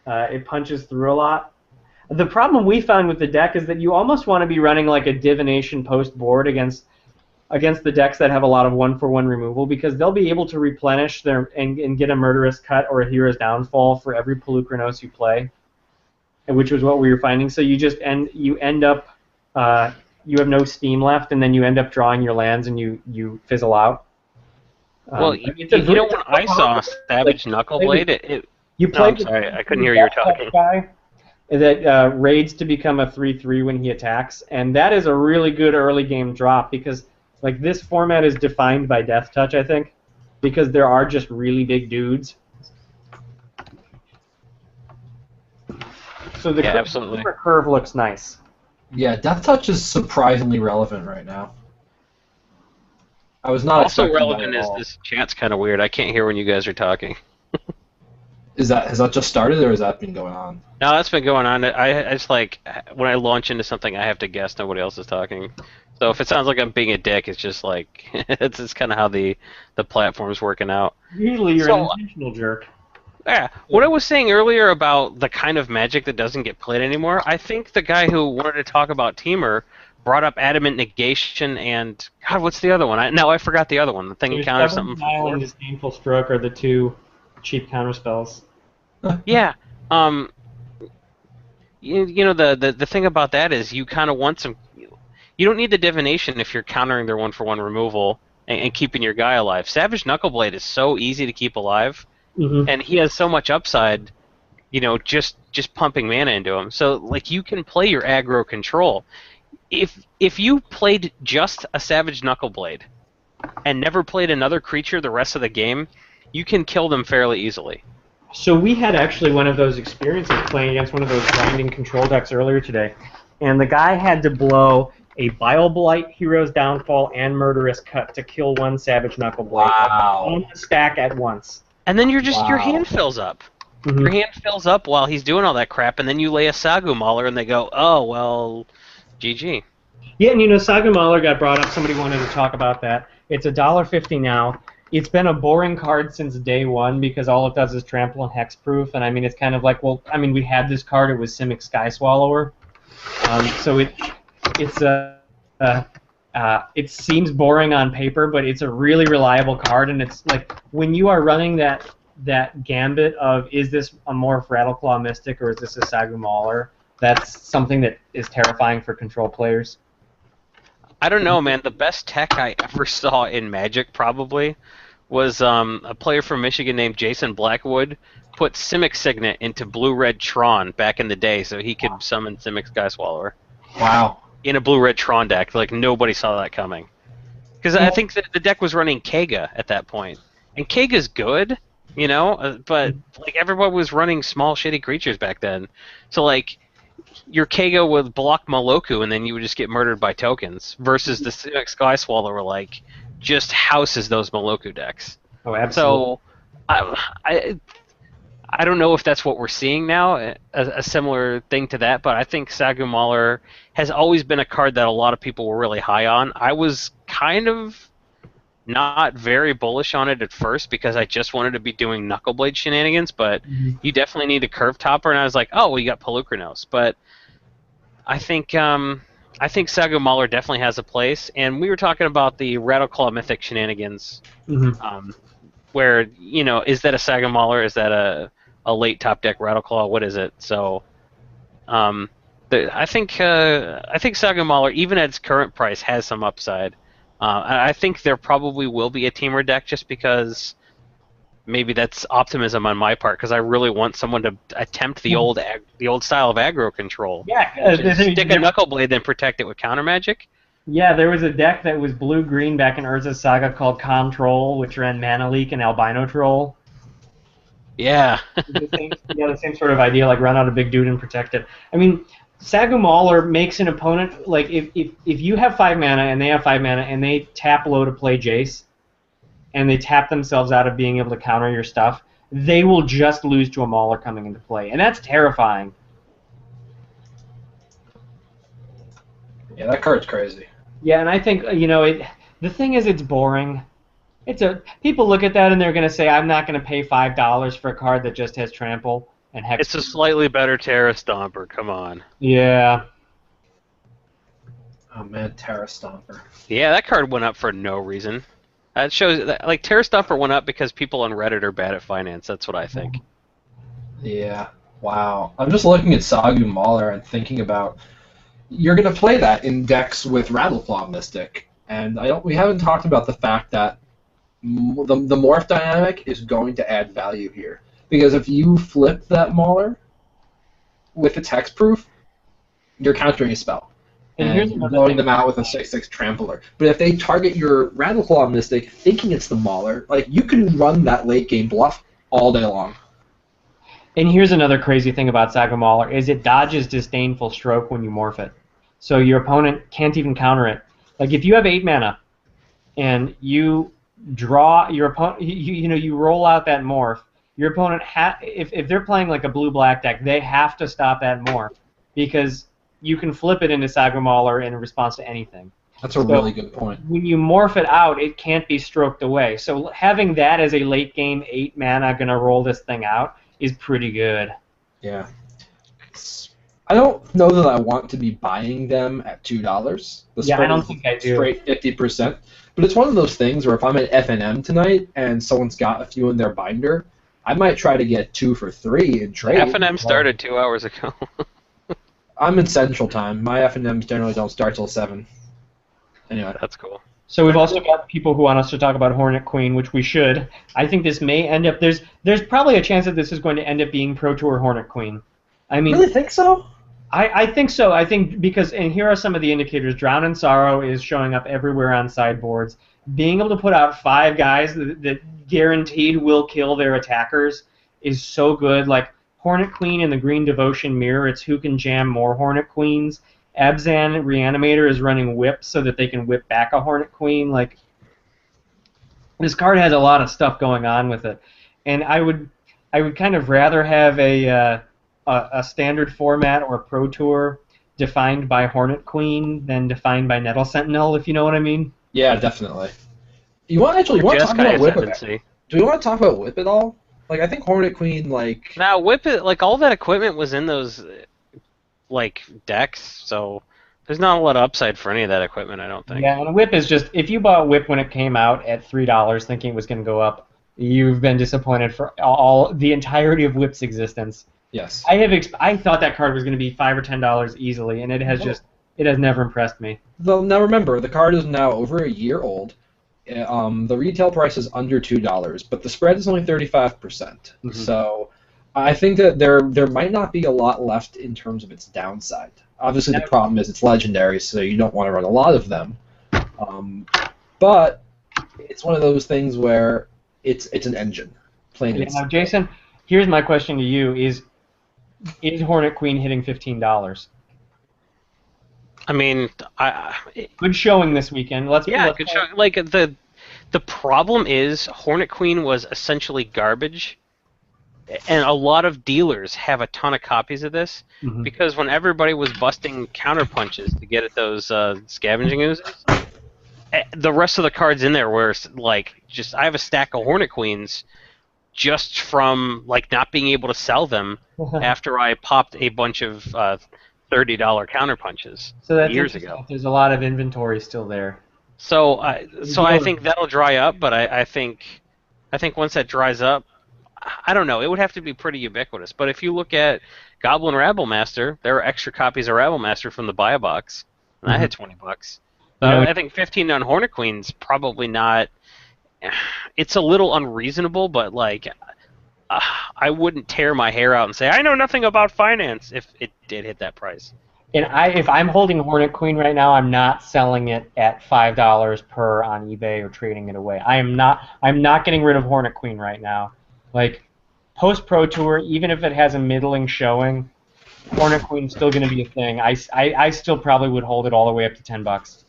It punches through a lot. The problem we found with the deck is that you almost want to be running like a Divination post board against the decks that have a lot of 1-for-1 removal, because they'll be able to replenish and get a Murderous Cut or a Hero's Downfall for every Polukranos you play, which was what we were finding. So you end up you have no steam left, and then you end up drawing your lands and you fizzle out. Well, when I saw Savage Knuckleblade, I'm sorry, I couldn't hear you were talking. Guy that raids to become a 3/3 when he attacks, and that is a really good early game drop, because like this format is defined by Death Touch, I think, because there are just really big dudes. So the curve looks nice. Yeah, Death Touch is surprisingly relevant right now. I was not also expecting relevant that at is all. this chat's kind of weird. I can't hear when you guys are talking. Has that just started, or has that been going on? No, that's been going on. I just like when I launch into something, I have to guess nobody else is talking. So if it sounds like I'm being a dick, it's just like it's kind of how the platform's working out. Usually you're an So intentional jerk. yeah, what I was saying earlier about the kind of Magic that doesn't get played anymore, I think the guy who wanted to talk about Teamer brought up Adamant Negation and God, what's the other one? I forgot the other one. The thing There's encounters Stubborn something from Smile and four. Disdainful Stroke are the two cheap counter spells. Yeah. Um. You know the thing about that is you kind of want some. You don't need the divination if you're countering their 1-for-1 removal and keeping your guy alive. Savage Knuckleblade is so easy to keep alive, Mm-hmm. and he has so much upside. Just pumping mana into him. So like you can play your aggro control. If you played just a Savage Knuckleblade and never played another creature the rest of the game, you can kill them fairly easily. So we had actually one of those experiences playing against one of those grinding control decks earlier today, and the guy had to blow a Bile Blight, Hero's Downfall, and Murderous Cut to kill one Savage Knuckleblade on the stack at once. And then your hand fills up. Mm-hmm. Your hand fills up while he's doing all that crap, and then you lay a Sagu Mauler, and they go, oh, well, GG. Yeah, and Saga Mahler got brought up. Somebody wanted to talk about that. It's $1.50 now. It's been a boring card since day one because all it does is trample and hexproof. And I mean, it's kind of like, we had this card. It was Simic Sky Swallower. So it seems boring on paper, but it's a really reliable card. And it's like when you are running that gambit of is this a Morph Rattleclaw Mystic or is this a Sagu Mauler, that's something that is terrifying for control players. I don't know, man. The best tech I ever saw in Magic probably was a player from Michigan named Jason Blackwood put Simic Signet into Blue-Red Tron back in the day so he could summon Simic Sky Swallower. Wow. In a Blue-Red Tron deck. Like, nobody saw that coming. Because I think that the deck was running Kega at that point. And Kega's good, but like everyone was running small, shitty creatures back then. So, like, your Kega would block Moloku, and then you would just get murdered by tokens. Versus the Simic Sky Swallower, like, just houses those Moloku decks. Oh, absolutely. So, I don't know if that's what we're seeing now, a similar thing to that, but I think Sagu Mauler has always been a card that a lot of people were really high on. I was kind of not very bullish on it at first because I just wanted to be doing Knuckleblade shenanigans, but you definitely need a Curve Topper, and I was like, oh, well, you got Pelucranos. But I think Sagu Mauler definitely has a place, and we were talking about the Rattleclaw Mythic shenanigans, where, is that a Sagu Mauler? Is that a late top deck Rattleclaw? What is it? So I think Sagu Mauler, even at its current price, has some upside. I think there probably will be a Teamer deck just because maybe that's optimism on my part because I really want someone to attempt the old style of aggro control. Yeah, stick a Knuckleblade, then protect it with counter magic. Yeah, there was a deck that was blue-green back in Urza's Saga called Control, which ran Mana Leak and Albino Troll. Yeah. The same sort of idea, like run out a big dude and protect it. I mean, Sagu Mauler makes an opponent, like, if you have 5 mana and they have 5 mana and they tap low to play Jace, and they tap themselves out of being able to counter your stuff, they will just lose to a Mauler coming into play. And that's terrifying. Yeah, that card's crazy. Yeah, and I think, the thing is it's boring. People look at that and they're going to say, I'm not going to pay $5 for a card that just has Trample and Hex. It's a slightly better Terra Stomper, come on. Yeah. Oh man, Terra Stomper. Yeah, that card went up for no reason. That shows that, like, Terra Stomper went up because people on Reddit are bad at finance. That's what I think. Yeah. Wow. I'm just looking at Sagu Mauler and thinking about you're going to play that in decks with Rattleclaw Mystic, and we haven't talked about the fact that the morph dynamic is going to add value here. Because if you flip that Mauler with its hexproof, you're countering a spell. And you're blowing them out with a 6/6 Trampler. But if they target your Rattleclaw Mystic thinking it's the Mauler, like, you can run that late game bluff all day long. And here's another crazy thing about Sagu Mauler, is it dodges Disdainful Stroke when you morph it. So your opponent can't even counter it. Like, if you have 8 mana and you draw your opponent, you roll out that morph, your opponent, if they're playing like a blue-black deck, they have to stop that morph because you can flip it into Sagu Mauler in response to anything. That's a really good point. When you morph it out, it can't be stroked away. So having that as a late game 8 mana gonna roll this thing out is pretty good. Yeah. I don't know that I want to be buying them at $2. I don't think I do. Straight 50%. But it's one of those things where if I'm at FNM tonight and someone's got a few in their binder, I might try to get 2 for 3 and trade. FNM started 2 hours ago. I'm in Central Time. My FNMs generally don't start till 7. Anyway. That's cool. So we've also got people who want us to talk about Hornet Queen, which we should. I think this may end up... There's probably a chance that this is going to end up being Pro Tour Hornet Queen. I mean, really think so? I think so. I think because, and here are some of the indicators. Drown in Sorrow is showing up everywhere on sideboards. Being able to put out 5 guys that guaranteed will kill their attackers is so good. Like Hornet Queen and the Green Devotion Mirror, it's who can jam more Hornet Queens. Abzan Reanimator is running whip so that they can whip back a Hornet Queen. Like, this card has a lot of stuff going on with it, and I would kind of rather have a standard format or Pro Tour defined by Hornet Queen than defined by Nettle Sentinel, if you know what I mean. Yeah, definitely. You want to talk about Whip? Do we want to talk about Whip at all? Like, I think Hornet Queen, like... Now, Whip, like, all that equipment was in those, like, decks, so there's not a lot of upside for any of that equipment, I don't think. Yeah, and Whip is just... If you bought Whip when it came out at $3 thinking it was going to go up, you've been disappointed for the entirety of Whip's existence. Yes. I thought that card was going to be $5 or $10 easily, and it has never impressed me. Though, now remember, the card is now over a year old. The retail price is under $2, but the spread is only 35%. Mm-hmm. So I think that there might not be a lot left in terms of its downside. Obviously, the problem is it's legendary, so you don't want to run a lot of them. But it's one of those things where it's an engine. Plain and now, Jason, here's my question to you: Is Hornet Queen hitting $15? I mean, good showing this weekend. Let's good showing. Like the problem is Hornet Queen was essentially garbage, and a lot of dealers have a ton of copies of this because when everybody was busting counter punches to get at those scavenging oozes, the rest of the cards in there were like just I have a stack of Hornet Queens just from like not being able to sell them after I popped a bunch of $30 counter punches years ago. There's a lot of inventory still there. So I think that'll dry up, but I think once that dries up, I don't know. It would have to be pretty ubiquitous. But if you look at Goblin Rabblemaster, there are extra copies of Rabblemaster from the buy a box, and I had $20. So I think 15 on Hornet Queen's probably not. It's a little unreasonable, but like I wouldn't tear my hair out and say I know nothing about finance if it did hit that price. And if I'm holding Hornet Queen right now, I'm not selling it at $5 per on eBay or trading it away. I'm not getting rid of Hornet Queen right now. Like post Pro Tour, even if it has a middling showing, Hornet Queen's still going to be a thing. I still probably would hold it all the way up to $10.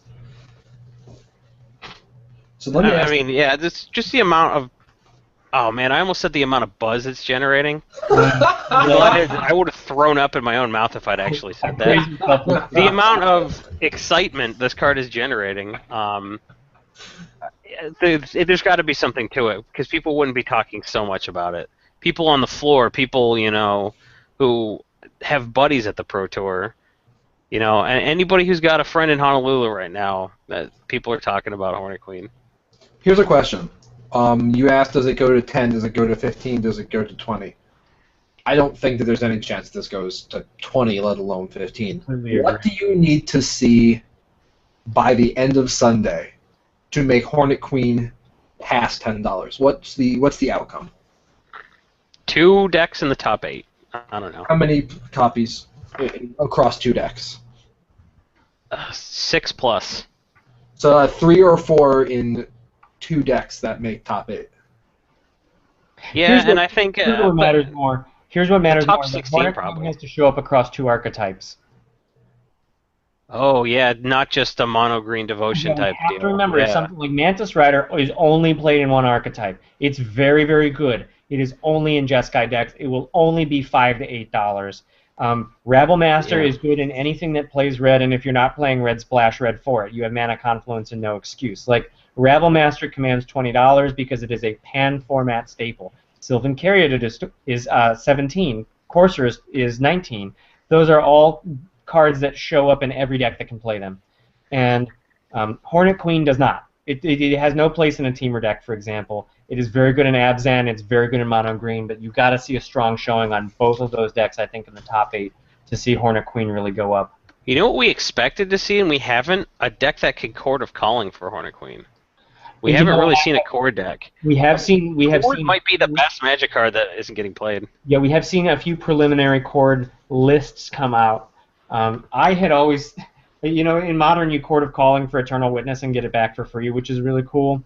So let me ask just the amount of. Oh man, I almost said the amount of buzz it's generating. I would have thrown up in my own mouth if I'd actually said that. The amount of excitement this card is generating, there's got to be something to it because people wouldn't be talking so much about it. People on the floor, people who have buddies at the Pro Tour, and anybody who's got a friend in Honolulu right now, that people are talking about Hornet Queen. Here's a question. You asked, does it go to 10? Does it go to 15? Does it go to 20? I don't think that there's any chance this goes to 20, let alone 15. What do you need to see by the end of Sunday to make Hornet Queen past $10? What's the outcome? 2 decks in the top 8. I don't know. How many copies across 2 decks? 6 plus. So 3 or 4 in 2 decks that make top 8. Yeah, I think here's what matters more. Here's what matters top more. 16 probably has to show up across 2 archetypes. Oh yeah, not just a mono green devotion type deal. You have to remember, yeah. Something like Mantis Rider is only played in 1 archetype. It's very, very good. It is only in Jeskai decks. It will only be $5 to $8. Rabblemaster is good in anything that plays red, and if you're not playing red, splash red for it. You have mana confluence and no excuse. Like, Rabblemaster commands $20 because it is a pan-format staple. Sylvan Caryatid is 17. Courser is 19. Those are all cards that show up in every deck that can play them. And Hornet Queen does not. It has no place in a Teamer deck, for example. It is very good in Abzan, it's very good in Mono Green, but you've got to see a strong showing on both of those decks, I think, in the top 8 to see Hornet Queen really go up. You know what we expected to see, and we haven't? A deck that could Chord of Calling for Hornet Queen. We haven't really seen a core deck. We have seen. Chord might be the best Magic card that isn't getting played. Yeah, we have seen a few preliminary Chord lists come out. I had always, in Modern, you Chord of Calling for Eternal Witness and get it back for free, which is really cool.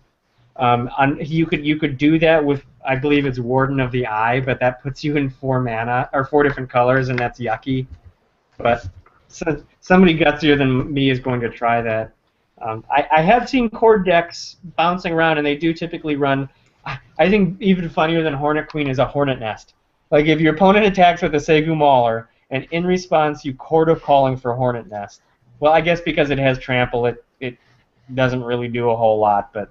You could do that with, I believe it's Warden of the Eye, but that puts you in 4 mana or 4 different colors, and that's yucky. But somebody gutsier than me is going to try that. I have seen Chord decks bouncing around, and they do typically run. I think even funnier than Hornet Queen is a Hornet Nest. Like, if your opponent attacks with a Segu Mauler, and in response you Chord of Calling for Hornet Nest. Well, I guess because it has Trample, it doesn't really do a whole lot, but.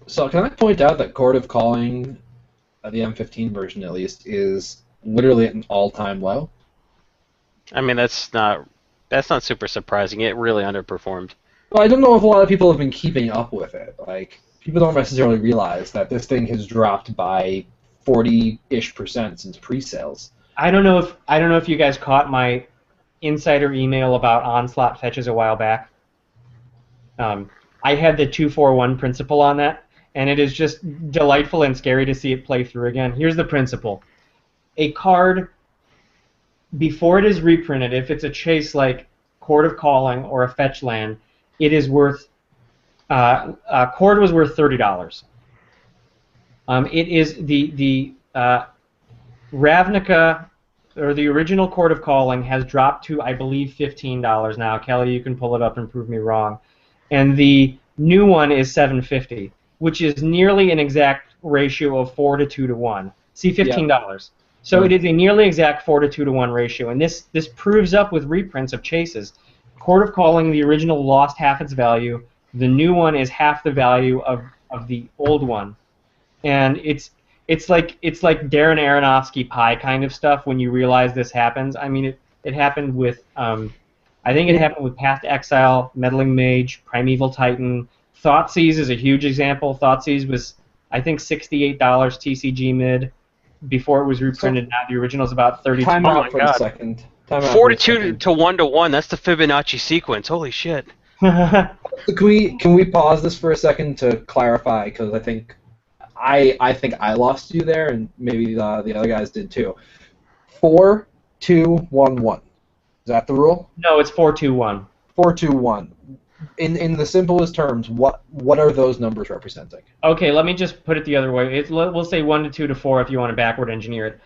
So can I point out that Chord of Calling, the M15 version at least, is literally at an all-time low? I mean, that's not super surprising. It really underperformed. Well, I don't know if a lot of people have been keeping up with it. Like, people don't necessarily realize that this thing has dropped by 40-ish% since pre-sales. I don't know if you guys caught my insider email about Onslaught fetches a while back. I had the 2-4-1 principle on that, and it is just delightful and scary to see it play through again. Here's the principle. A card, before it is reprinted, if it's a chase like Chord of Calling or a fetch land, it is worth, Chord was worth $30. It is the Ravnica, or the original Chord of Calling, has dropped to, I believe, $15 now. Kelly, you can pull it up and prove me wrong. And the new one is $7.50, which is nearly an exact ratio of 4 to 2 to 1. See, $15. Yep. So it is a nearly exact 4 to 2 to 1 ratio, and this proves up with reprints of chases. Chord of Calling, the original, lost half its value. The new one is half the value of the old one, and it's like Darren Aronofsky pie kind of stuff when you realize this happens. I mean, it happened with I think it happened with Path to Exile, Meddling Mage, Primeval Titan. Thoughtseize is a huge example. Thoughtseize was, I think, $68 TCG mid before it was reprinted. Now the original is about $30. Time out for a second. 42 to 1 to 1. That's the Fibonacci sequence. Holy shit. Can we pause this for a second to clarify? Because I think I lost you there, and maybe the other guys did too. 4, 2, 1, 1. Is that the rule? No, it's 4-2-1. 4-2-1. In the simplest terms, what are those numbers representing? Okay, let me just put it the other way. We'll say 1 to 2 to 4 if you want to backward engineer it.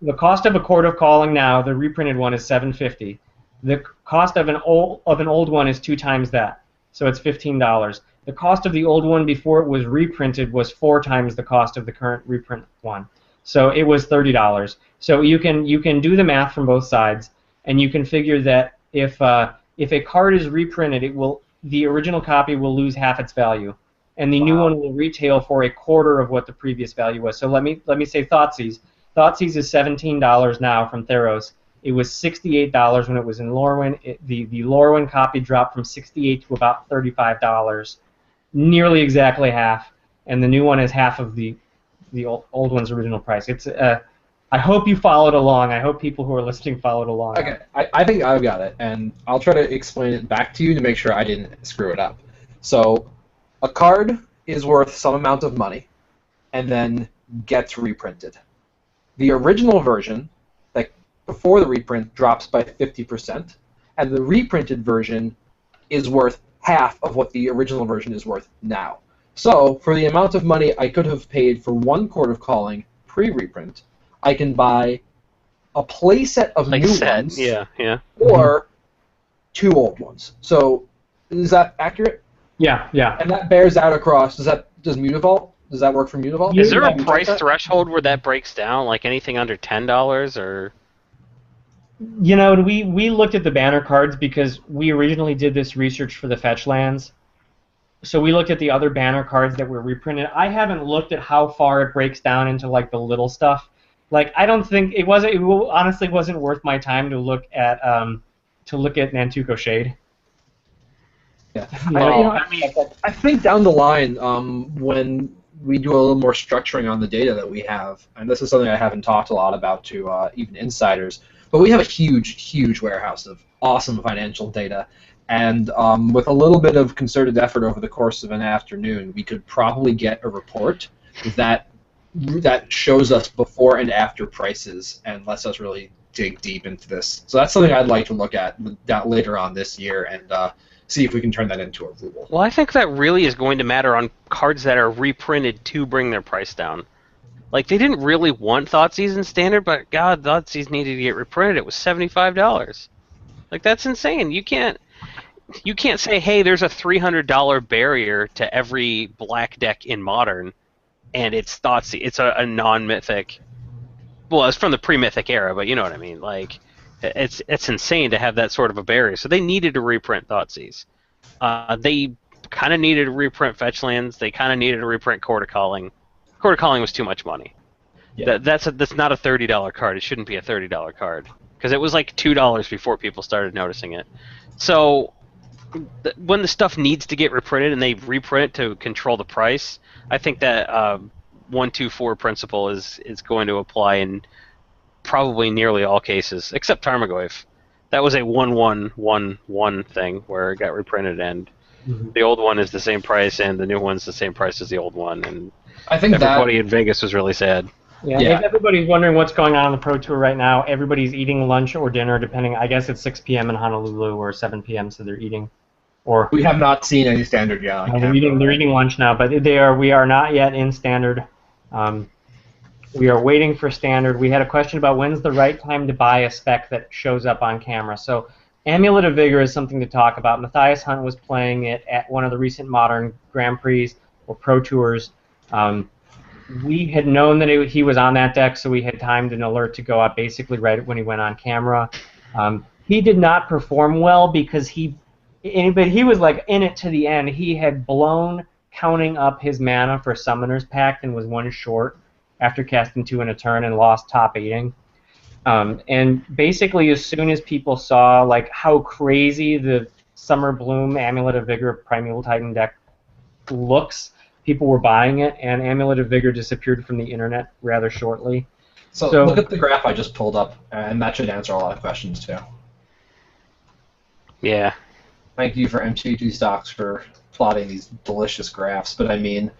The cost of a Chord of Calling now, the reprinted one, is $7.50. The cost of an old one is 2 times that, so it's $15. The cost of the old one before it was reprinted was 4 times the cost of the current reprint one, so it was $30. So you can do the math from both sides, and you can figure that if a card is reprinted, the original copy will lose half its value, and the new one will retail for a quarter of what the previous value was. So let me say Thoughtseize. Thoughtseize is $17 now from Theros. It was $68 when it was in Lorwyn. The Lorwyn copy dropped from $68 to about $35, nearly exactly half, and the new one is half of the old one's original price. It's I hope you followed along. I hope people who are listening followed along. Okay, I think I've got it, and I'll try to explain it back to you to make sure I didn't screw it up. So, a card is worth some amount of money, and then gets reprinted. The original version, like before the reprint, drops by 50%, and the reprinted version is worth half of what the original version is worth now. So, for the amount of money I could have paid for one Chord of Calling pre-reprint, I can buy a playset of new ones, or 2 old ones. So, is that accurate? Yeah. And that bears out across. Does Mutavault? Does that work for Mutavault? Is there a price threshold where that breaks down, like anything under $10 or? You know, we looked at the banner cards because we originally did this research for the fetch lands. So we looked at the other banner cards that were reprinted. I haven't looked at how far it breaks down into like the little stuff. Like I don't think it wasn't. Honestly wasn't worth my time to look at Nantuko Shade. Yeah, You I, you know, know, I mean, I think down the line, when we do a little more structuring on the data that we have, and this is something I haven't talked a lot about to even insiders, but we have a huge, huge warehouse of awesome financial data, and with a little bit of concerted effort over the course of an afternoon, we could probably get a report that shows us before and after prices and lets us really dig deep into this. So that's something I'd like to look at later on this year and see if we can turn that into a rule. Well, I think that really is going to matter on cards that are reprinted to bring their price down. Like, they didn't really want Thoughtseize in Standard, but God, Thoughtseize needed to get reprinted. It was $75. Like, that's insane. You can't say, hey, there's a $300 barrier to every black deck in Modern, and it's Thoughtseize. It's a non-mythic. Well, it's from the pre-mythic era, but you know what I mean. Like, it's insane to have that sort of a barrier. So they needed to reprint Thoughtseize. They kind of needed to reprint Fetchlands. They kind of needed to reprint Court of Calling. Court of Calling was too much money. Yeah. That's not a $30 card. It shouldn't be a $30 card because it was like $2 before people started noticing it. So when the stuff needs to get reprinted and they reprint it to control the price, I think that 1-2-4 principle is going to apply in probably nearly all cases, except Tarmogoyf. That was a 1-1-1-1 thing where it got reprinted, and the old one is the same price, and the new one's the same price as the old one, and I think everybody in Vegas was really sad. Yeah, if everybody's wondering what's going on the Pro Tour right now, everybody's eating lunch or dinner, depending. I guess it's 6 p.m. in Honolulu or 7 p.m., so they're eating. Or we have not seen any Standard yet. they're eating lunch now, but we are not yet in Standard. We are waiting for Standard. We had a question about when's the right time to buy a spec that shows up on camera. So Amulet of Vigor is something to talk about. Matthias Hunt was playing it at one of the recent Modern Grand Prix or Pro Tours. We had known that he was on that deck, so we had timed an alert to go up basically right when he went on camera. He did not perform well because but he was like in it to the end. He had blown counting up his mana for Summoner's Pact and was one short after casting 2 in a turn and lost top 8ing. And basically, as soon as people saw like how crazy the Summer Bloom Amulet of Vigor Primeval Titan deck looks, people were buying it, and Amulet of Vigor disappeared from the internet rather shortly. So look at the graph I just pulled up, and that should answer a lot of questions too. Yeah. Thank you for MTG Stocks for plotting these delicious graphs, but I mean,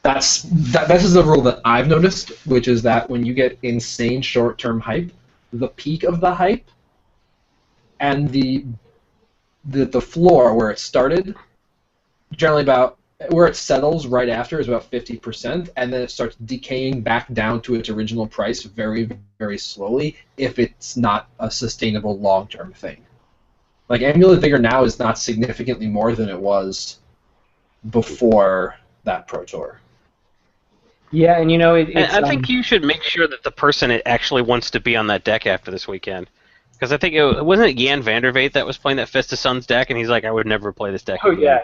this is a rule that I've noticed, which is that when you get insane short-term hype, the peak of the hype and the floor where it started, generally about where it settles right after is about 50%, and then it starts decaying back down to its original price very, very slowly if it's not a sustainable long-term thing. Like Amulet Vigor now is not significantly more than it was before that Pro Tour. Yeah, and you know, I think you should make sure that the person actually wants to be on that deck after this weekend. Because I think wasn't it Jan Vandervate that was playing that Fist of Suns deck, and he's like, I would never play this deck. Oh again.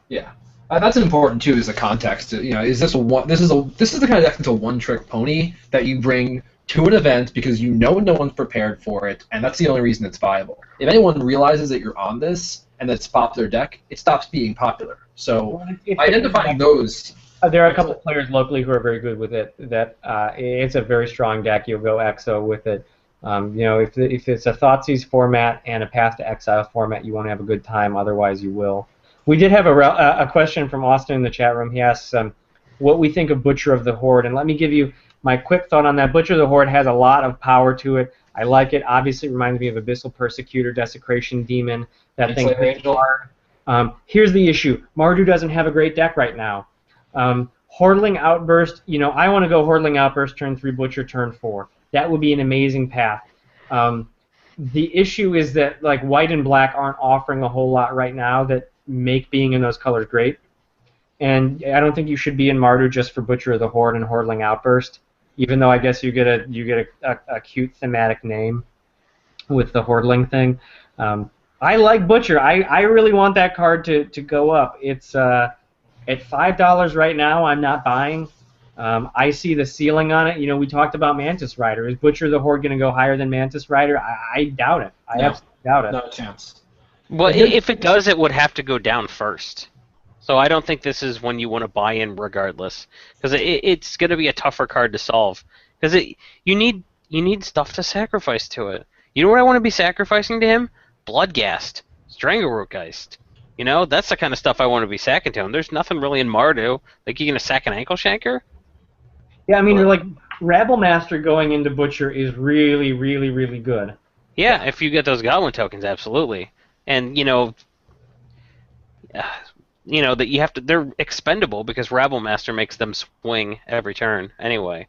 yeah. That's important too, as a context. You know, is this this is the kind of deck that's a one-trick pony that you bring to an event because you know no one's prepared for it, and that's the only reason it's viable. If anyone realizes that you're on this and that it's a popular deck, it stops being popular. So identifying those. There are a couple of players locally who are very good with it. That it's a very strong deck. You'll go EXO with it. You know, if it's a Thoughtseize format and a Path to Exile format, you won't have a good time. Otherwise, you will. We did have a question from Austin in the chat room. He asks what we think of Butcher of the Horde, and let me give you my quick thought on that. Butcher of the Horde has a lot of power to it. I like it. Obviously, it reminds me of Abyssal Persecutor, Desecration Demon. That thing hits hard. Here's the issue: Mardu doesn't have a great deck right now. Hordling Outburst, you know, I want to go Hordling Outburst turn 3, Butcher turn 4. That would be an amazing path. The issue is that like white and black aren't offering a whole lot right now that make being in those colors great. And I don't think you should be in Mardu just for Butcher of the Horde and Hordling Outburst, even though I guess you get a cute thematic name. with the Hordling thing. I like Butcher. I really want that card to go up. It's at $5 right now. I'm not buying. I see the ceiling on it. You know, we talked about Mantis Rider. Is Butcher the Horde going to go higher than Mantis Rider? I doubt it. I absolutely doubt it. Not a chance. Well, if it does, it would have to go down first. So I don't think this is when you want to buy in regardless, because it's going to be a tougher card to solve. Because you need stuff to sacrifice to it. You know what I want to be sacrificing to him? Bloodghast, Stranglerootgeist. You know, that's the kind of stuff I want to be sacking to him. There's nothing really in Mardu. Like, you going to sack an Ankle Shanker? Yeah, I mean, like, Rabble Master going into Butcher is really, really, really good. Yeah, if you get those Goblin tokens, absolutely. And, that you have to. They're expendable because Rabble Master makes them swing every turn anyway.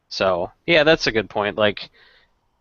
So yeah, that's a good point. Like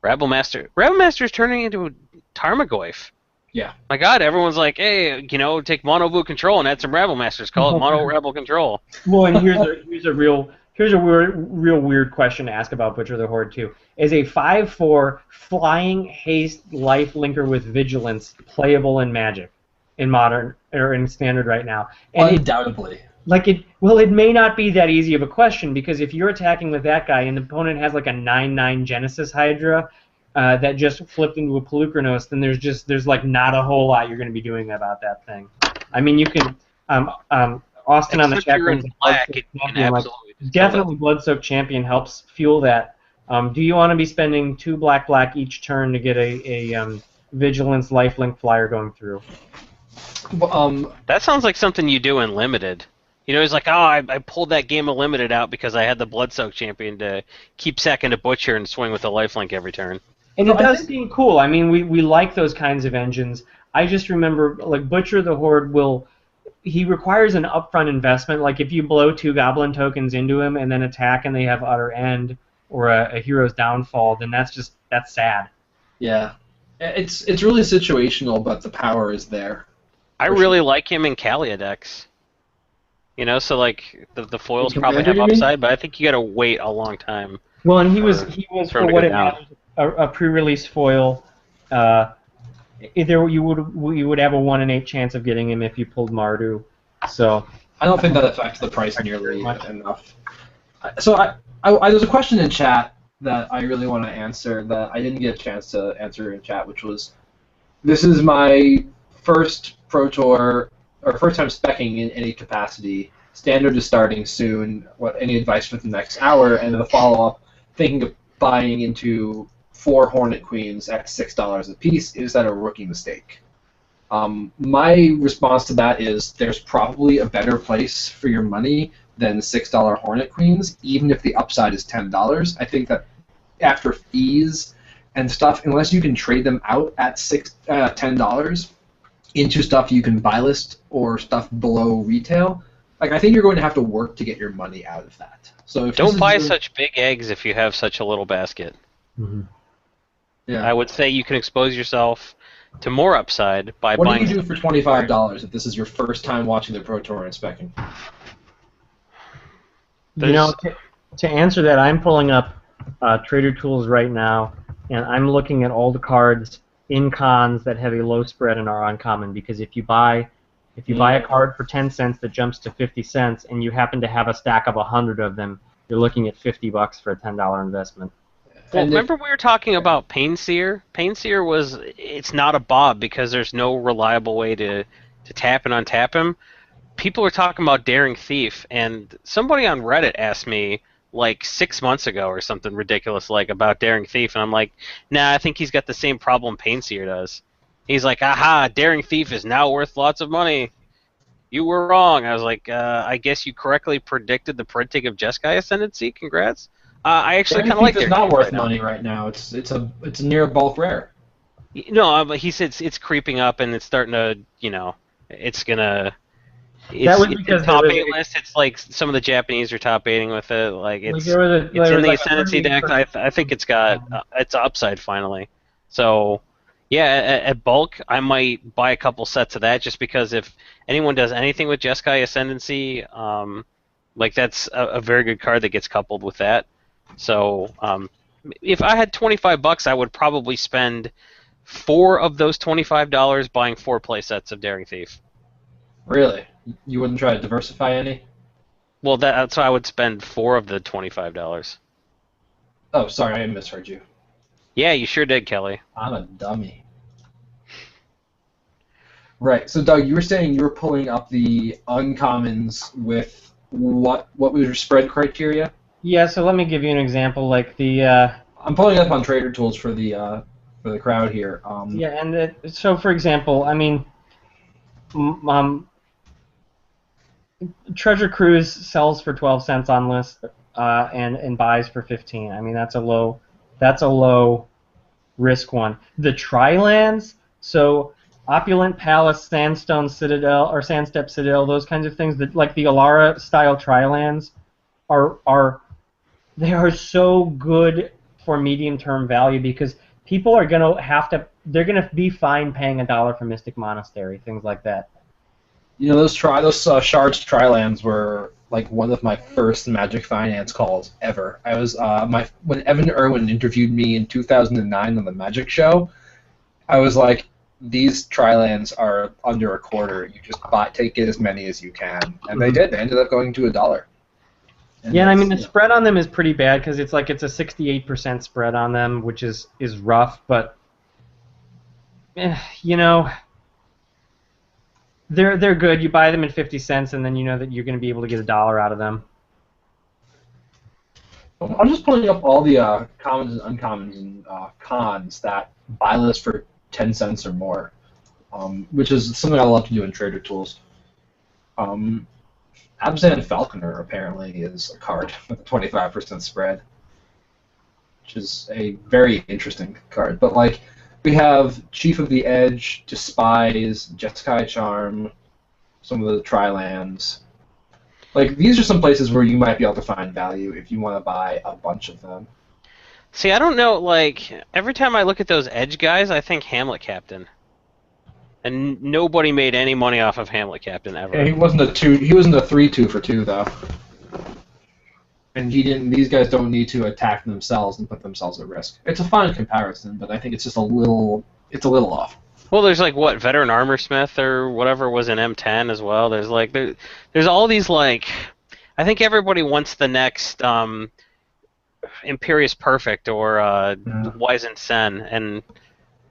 Rabble Master is turning into a Tarmogoyf. Yeah. My God, everyone's like, hey, take Mono Blue Control and add some Rabble Masters. Call it Mono Rabble Control. Well, and here's a real weird question to ask about Butcher the Horde too. Is a 5/4 flying haste life linker with vigilance playable in Magic, in Modern or in Standard right now? And undoubtedly. It may not be that easy of a question, because if you're attacking with that guy and the opponent has like a 9/9 Genesis Hydra that just flipped into a Pelucranos, then there's like not a whole lot you're going to be doing about that thing. I mean, you can Austin on the chat room. Definitely Bloodsoaked Champion helps fuel that. Do you want to be spending 2 black each turn to get a Vigilance lifelink flyer going through? That sounds like something you do in Limited. He's like, I pulled that game of Limited out because I had the Bloodsoaked Champion to keep sacking a Butcher and swing with a lifelink every turn. And it does seem cool. I mean, we like those kinds of engines. I just remember, like, Butcher the Horde he requires an upfront investment. Like, if you blow 2 Goblin tokens into him and then attack and they have Utter End or a Hero's Downfall, then that's sad. Yeah. It's really situational, but the power is there. I really like him in Kalia decks. So like the foils probably have upside, but I think you got to wait a long time. Well, and he was for what it matters, a pre-release foil. Either you would have a 1 in 8 chance of getting him if you pulled Mardu. So I don't think that affects the price nearly enough. So there's a question in chat that I really want to answer that I didn't get a chance to answer in chat, which was, this is my first Pro Tour, or first time speccing in any capacity. Standard is starting soon. Any advice for the next hour? And the follow-up, thinking of buying into 4 Hornet Queens at $6 a piece. Is that a rookie mistake? My response to that is there's probably a better place for your money than $6 Hornet Queens, even if the upside is $10. I think that after fees and stuff, unless you can trade them out at $10 into stuff you can buy list or stuff below retail, like, I think you're going to have to work to get your money out of that. So don't buy such big eggs if you have such a little basket. Mm-hmm. Yeah. I would say you can expose yourself to more upside by buying. What do you do for $25 if this is your first time watching the Pro Tour and speccing? To answer that, I'm pulling up Trader Tools right now, and I'm looking at all the cards in cons that have a low spread and are uncommon, because if you buy a card for 10 cents that jumps to 50 cents and you happen to have a stack of 100 of them, you're looking at $50 for a $10 investment. Well, remember we were talking about Painseer? Painseer it's not a Bob because there's no reliable way to tap and untap him. People are talking about Daring Thief, and somebody on Reddit asked me like 6 months ago or something ridiculous like about Daring Thief, and I'm like, nah, I think he's got the same problem Painseer does. He's like, aha, Daring Thief is now worth lots of money. You were wrong. I was like, I guess you correctly predicted the printing of Jeskai Ascendancy. Congrats. I actually kind of like Daring Thief. It's not worth money right now. It's a near bulk rare. No, but he said it's creeping up and it's starting to, it's gonna. It's top 8 list. It's like some of the Japanese are top 8ing with it. Like it's in the Ascendancy deck. I think it's got it's upside finally. So yeah, at bulk, I might buy a couple sets of that just because if anyone does anything with Jeskai Ascendancy, like that's a very good card that gets coupled with that. So if I had $25, I would probably spend 4 of those $25 buying 4 playsets of Daring Thief. Really? You wouldn't try to diversify any? Well, that's why I would spend 4 of the $25. Oh, sorry, I misheard you. Yeah, you sure did, Kelly. I'm a dummy. Right. So, Doug, you were saying you were pulling up the uncommons with what was your spread criteria? Yeah, so let me give you an example. Like the I'm pulling it up on Trader Tools for the crowd here. yeah, and so for example, I mean, Treasure Cruise sells for 12 cents on list, and buys for 15. I mean, that's a low risk one. The Tri-Lands, so Opulent Palace, Sandstone Citadel, or Sandstep Citadel, those kinds of things, that like the Alara style Tri-Lands they are so good for medium-term value because people are they're gonna be fine paying $1 for Mystic Monastery, things like that. You know, those Shards Tri-Lands were like one of my first MTGFinance calls ever. I was when Evan Irwin interviewed me in 2009 on the Magic Show, I was like, these Tri-Lands are under $0.25. You just take it as many as you can, and they did. They ended up going to $1. Yeah, and I mean the spread on them is pretty bad because it's a 68% spread on them, which is rough. But you know, they're good. You buy them at 50 cents, and then you know that you're going to be able to get $1 out of them. I'm just pulling up all the commons and uncommons and cons that buy list for 10 cents or more, which is something I love to do in Trader Tools. Abzan Falconer apparently is a card with a 25% spread, which is a very interesting card. But like, we have Chief of the Edge, Despise, Jeskai Charm, some of the Tri-Lands. Like, these are some places where you might be able to find value if you want to buy a bunch of them. See, I don't know, like, every time I look at those Edge guys, I think Hamlet Captain. And nobody made any money off of Hamlet Captain ever. Yeah, he wasn't a 3-2 for 2 though. And he didn't. These guys don't need to attack themselves and put themselves at risk. It's a fine comparison, but I think it's just a little off. Well, there's like what Veteran Armorsmith or whatever was in M10 as well. There's like there's all these like, I think everybody wants the next Imperious Perfect or Wizened Sen, and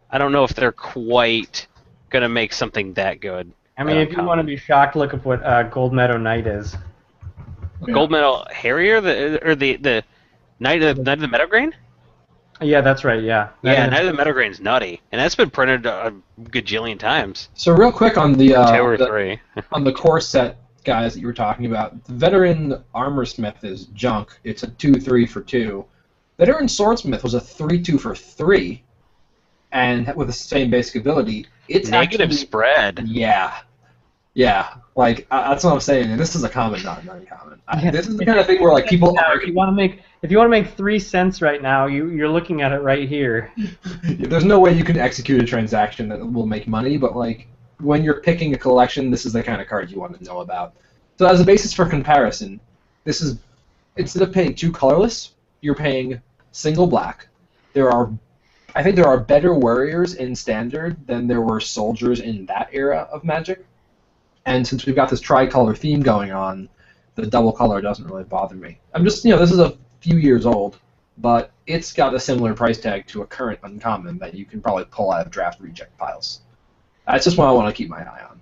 I don't know if they're quite gonna make something that good. I mean, if you want to be shocked, look up what Gold Meadow Knight is. Yeah. Gold Meadow Harrier, the Knight of the Meadowgrain? Yeah, that's right. Yeah. Knight of the Meadowgrain's nutty, and that's been printed a gajillion times. So real quick on the 2 or 3 on the core set guys that you were talking about, the Veteran Armorsmith is junk. It's a 2-3 for 2. Veteran Swordsmith was a 3-2 for 3, and with the same basic ability. It's negative actually, spread. Yeah. Like that's what I'm saying. And this is a common, not an uncommon. This is the kind of thing where like people. If you want to make 3 cents right now, you're looking at it right here. There's no way you can execute a transaction that will make money, but like when you're picking a collection, this is the kind of card you want to know about. So as a basis for comparison, this is instead of paying 2 colorless, you're paying single black. I think there are better warriors in Standard than there were soldiers in that era of Magic. And since we've got this tricolor theme going on, the double color doesn't really bother me. I'm just, this is a few years old, but it's got a similar price tag to a current uncommon that you can probably pull out of draft reject piles. That's just what I want to keep my eye on.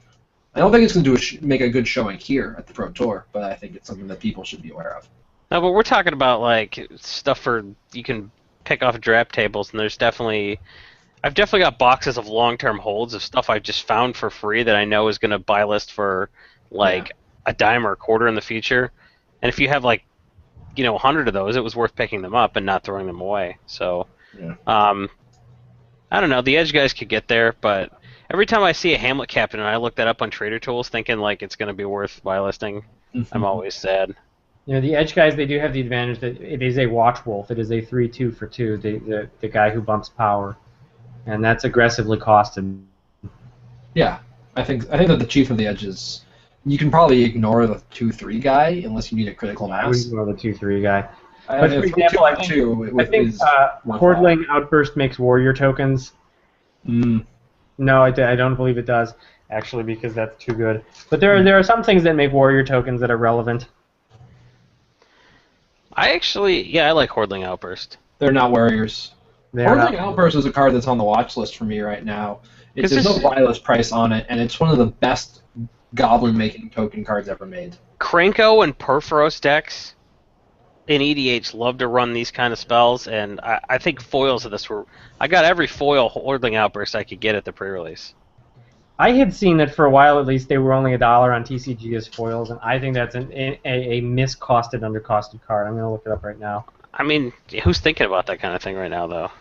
I don't think it's going to make a good showing here at the Pro Tour, but I think it's something that people should be aware of. No, but we're talking about like stuff for you can pick off draft tables, and I've definitely got boxes of long-term holds of stuff I just found for free that I know is going to buy list for like a dime or a quarter in the future. And if you have like 100 of those, it was worth picking them up and not throwing them away. So I don't know, the Edge guys could get there, but every time I see a Hamlet Captain and I look that up on Trader Tools thinking like it's going to be worth buy listing, I'm always sad. The Edge guys, they do have the advantage that it is a Watch Wolf. It is a 3-2 for 2, the guy who bumps power. And that's aggressively costed. Yeah, I think that the Chief of the Edge is... You can probably ignore the 2-3 guy unless you need a critical mass. I would ignore the 2-3 guy. But for example, I think Horde Hordling Outburst makes warrior tokens. No, I don't believe it does, actually, because that's too good. But there are some things that make warrior tokens that are relevant. I like Hordling Outburst. They're not warriors. Hordling Outburst is a card that's on the watch list for me right now. There's no buy list price on it, and it's one of the best goblin-making token cards ever made. Krenko and Perforos decks in EDH love to run these kind of spells, and I think foils of this were... I got every foil Hordling Outburst I could get at the pre-release. I had seen that for a while, at least, they were only $1 on TCG as foils, and I think that's a miscosted, undercosted card. I'm going to look it up right now. I mean, who's thinking about that kind of thing right now, though?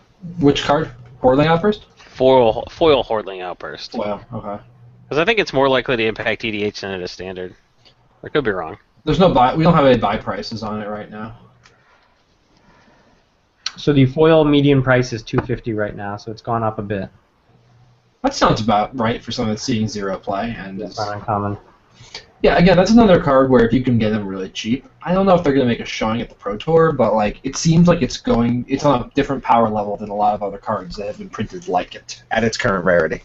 Which card? Hordling Outburst? Foil Hordling Outburst. Wow, okay. Because I think it's more likely to impact EDH than it is standard. I could be wrong. There's no buy. We don't have any buy prices on it right now. So the foil median price is $250 right now, so it's gone up a bit. That sounds about right for someone that's seeing zero play. And that's not uncommon. Yeah, again, that's another card where if you can get them really cheap, I don't know if they're going to make a showing at the Pro Tour, but like it seems like it's on a different power level than a lot of other cards that have been printed like it at its current rarity.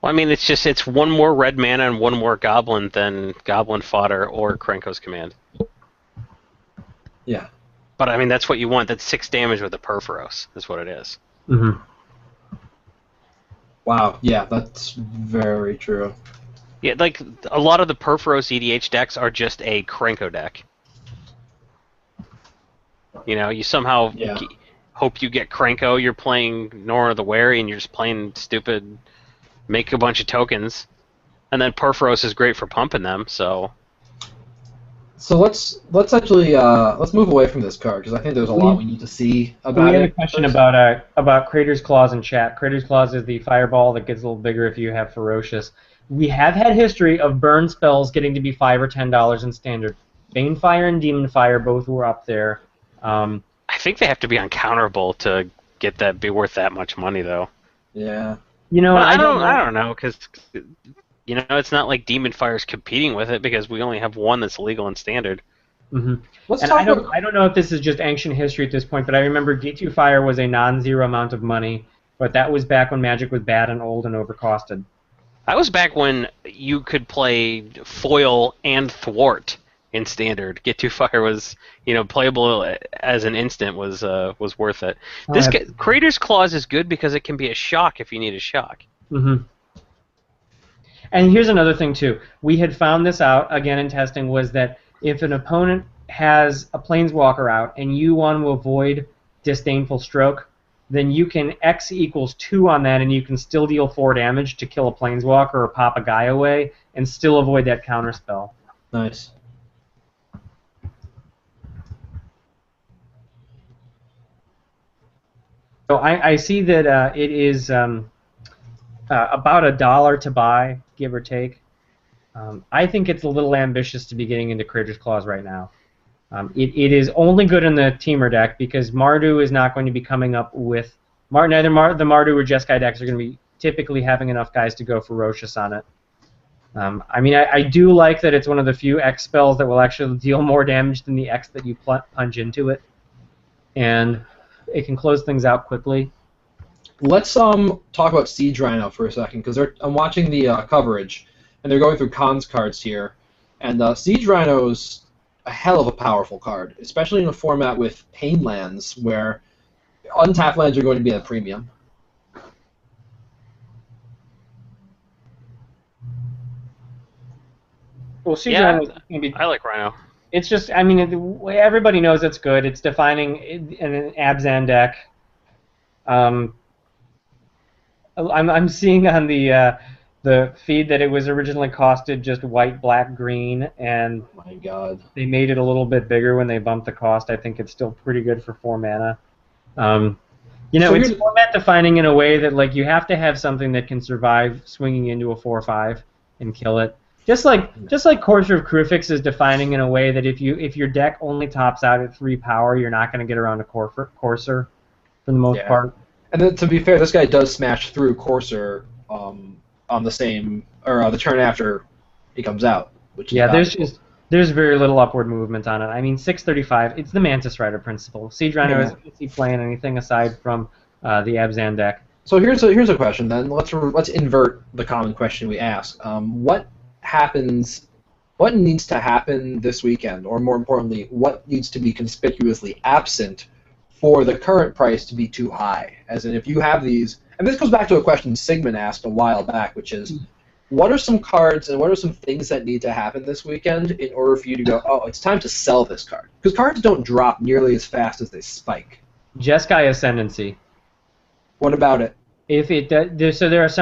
Well, I mean, it's one more red mana and one more goblin than Goblin Fodder or Krenko's Command. Yeah. But I mean, that's what you want. That's 6 damage with a Perforos. That's what it is. Mm-hmm. Wow. Yeah, that's very true. Yeah, like a lot of the Perforos EDH decks are just a Krenko deck. You know, you somehow hope you get Krenko. You're playing Nora the Wary, and you're just playing stupid. Make a bunch of tokens, and then Perforos is great for pumping them. So let's actually let's move away from this card because I think there's a lot we need to see about it. We had a question about Crater's Claws in chat. Crater's Claws is the fireball that gets a little bigger if you have Ferocious. We have had history of burn spells getting to be $5 or $10 in standard. Banefire and Demon Fire both were up there. I think they have to be uncounterable to get that be worth that much money, though. Yeah. You know, I don't know, because you know it's not like Demon Fire's competing with it because we only have one that's legal in standard. Mm-hmm. I don't know if this is just ancient history at this point, but I remember D2 Fire was a non-zero amount of money, but that was back when Magic was bad and old and overcosted. That was back when you could play foil and thwart in standard. Get 2 Fire was, playable as an instant was worth it. Crater's Claws is good because it can be a shock if you need a shock. Mm-hmm. And here's another thing too. We had found this out again in testing was that if an opponent has a Planeswalker out and you want to avoid Disdainful Stroke, then you can X equals 2 on that, and you can still deal 4 damage to kill a Planeswalker or pop a guy away, and still avoid that counterspell. Nice. So I see that it is about $1 to buy, give or take. I think it's a little ambitious to be getting into Crater's Claws right now. It is only good in the Teamer deck because Mardu is not going to be coming up with... Neither the Mardu or Jeskai decks are going to be typically having enough guys to go Ferocious on it. I mean, I do like that it's one of the few X spells that will actually deal more damage than the X that you punch into it. And it can close things out quickly. Let's talk about Siege Rhino for a second, because I'm watching the coverage, and they're going through cons cards here, and Siege Rhino's a hell of a powerful card, especially in a format with Pain lands, where untapped lands are going to be at a premium. Well, Siege Rhino is going to be... I like Rhino. It's just, I mean, everybody knows it's good. It's defining an Abzan deck. I'm seeing on the feed that it was originally costed just white, black, green, and my God, they made it a little bit bigger when they bumped the cost. I think it's still pretty good for 4 mana. It's format defining in a way that like you have to have something that can survive swinging into a 4/5 and kill it. Just like Courser of Crucifix is defining in a way that if your deck only tops out at 3 power, you're not going to get around a Courser for the most part. And then, to be fair, this guy does smash through Courser on the same the turn after he comes out. Which is there's very little upward movement on it. I mean, 635, it's the Mantis Rider principle. Siege Rhino isn't playing anything aside from the Abzan deck. So here's a question then. Let's invert the common question we ask. What needs to happen this weekend, or more importantly, what needs to be conspicuously absent for the current price to be too high? As in, if you have these, and this goes back to a question Sigmund asked a while back, which is, what are some cards and what are some things that need to happen this weekend in order for you to go, oh, it's time to sell this card? Because cards don't drop nearly as fast as they spike. Jeskai Ascendancy. What about it? If it does, so there's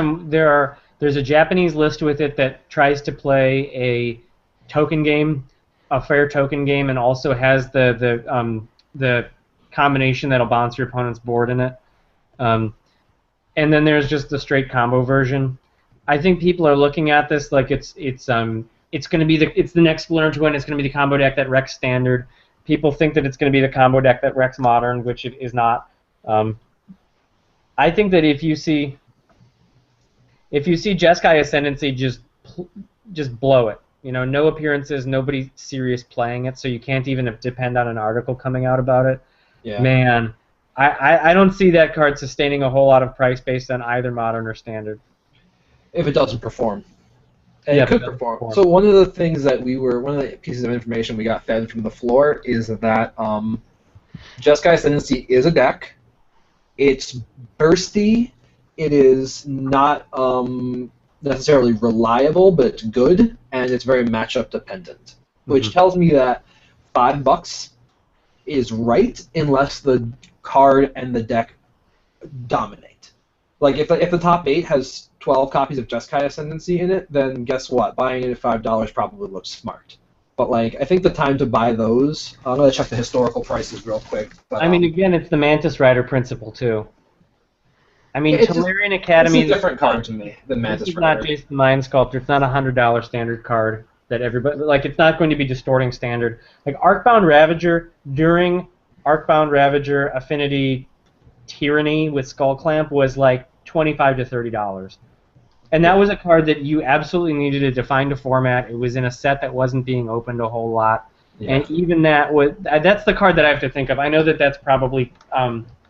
a Japanese list with it that tries to play a token game, a fair token game, and also has the combination that'll bounce your opponent's board in it. And then there's just the straight combo version. I think people are looking at this like it's going to be the next Learn to Win. It's going to be the combo deck that wrecks Standard. People think that it's going to be the combo deck that wrecks Modern, which it is not. I think that if you see Jeskai Ascendancy, just blow it. You know, no appearances, nobody serious playing it, so you can't even depend on an article coming out about it. Yeah. Man, I don't see that card sustaining a whole lot of price based on either Modern or Standard. If it doesn't perform. And Yeah, it could perform. So one of the things that one of the pieces of information we got fed from the floor is that Jeskai Ascendancy is a deck. It's bursty. It is not necessarily reliable, but it's good, and it's very matchup dependent, which tells me that $5 is right unless the card and the deck dominate. Like if the top 8 has 12 copies of Jeskai Ascendancy in it, then guess what? Buying it at $5 probably looks smart. But like, I think the time to buy those. I'm gonna check the historical prices real quick. But, I mean, again, it's the Mantis Rider principle too. I mean, Tolarian Academy is a different card to me than Mantis Rider. It's Rider. not just the Mind Sculptor. It's not a $100 Standard card that everybody like. It's not going to be distorting Standard. Like Arcbound Ravager during Arcbound Ravager Affinity Tyranny with Skull Clamp was like $25 to $30. And that was a card that you absolutely needed to define a format. It was in a set that wasn't being opened a whole lot. Yeah. And even that's the card that I have to think of. I know that that's probably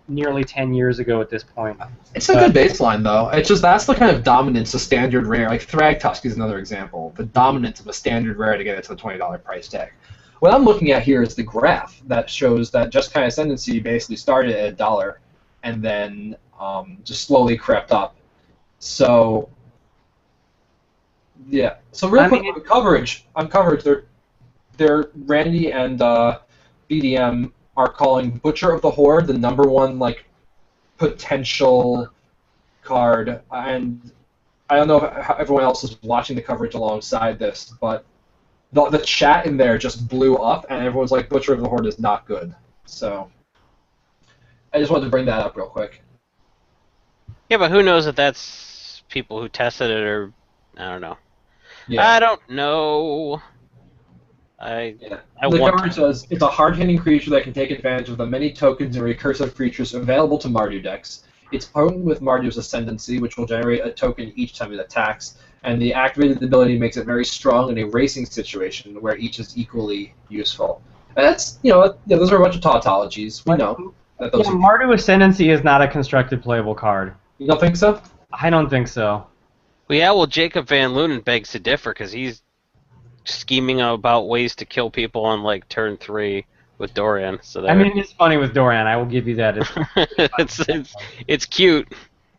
nearly 10 years ago at this point. It's a good baseline, though. It's just that's the kind of dominance of Standard Rare. Like Thragtusk is another example. The dominance of a Standard Rare to get it to the $20 price tag. What I'm looking at here is the graph that shows that Jeskai Ascendancy basically started at $1 and then just slowly crept up. So... yeah. So real quick on coverage, they're Randy and BDM are calling Butcher of the Horde the #1 like potential card, and I don't know if everyone else is watching the coverage alongside this, but the chat in there just blew up, and everyone's like, Butcher of the Horde is not good. So I just wanted to bring that up real quick. Yeah, but who knows if that's people who tested it or I don't know. Yeah. I don't know. The coverage says it's a hard-hitting creature that can take advantage of the many tokens and recursive creatures available to Mardu decks. It's potent with Mardu's Ascendancy, which will generate a token each time it attacks, and the activated ability makes it very strong in a racing situation where each is equally useful. And that's, those are a bunch of tautologies. We know that those. Mardu Ascendancy is not a constructed playable card. You don't think so? I don't think so. Well, yeah, well, Jacob Van Lunen begs to differ because he's scheming about ways to kill people on like turn 3 with Doran. So I mean, it's funny with Doran. I will give you that. It's cute.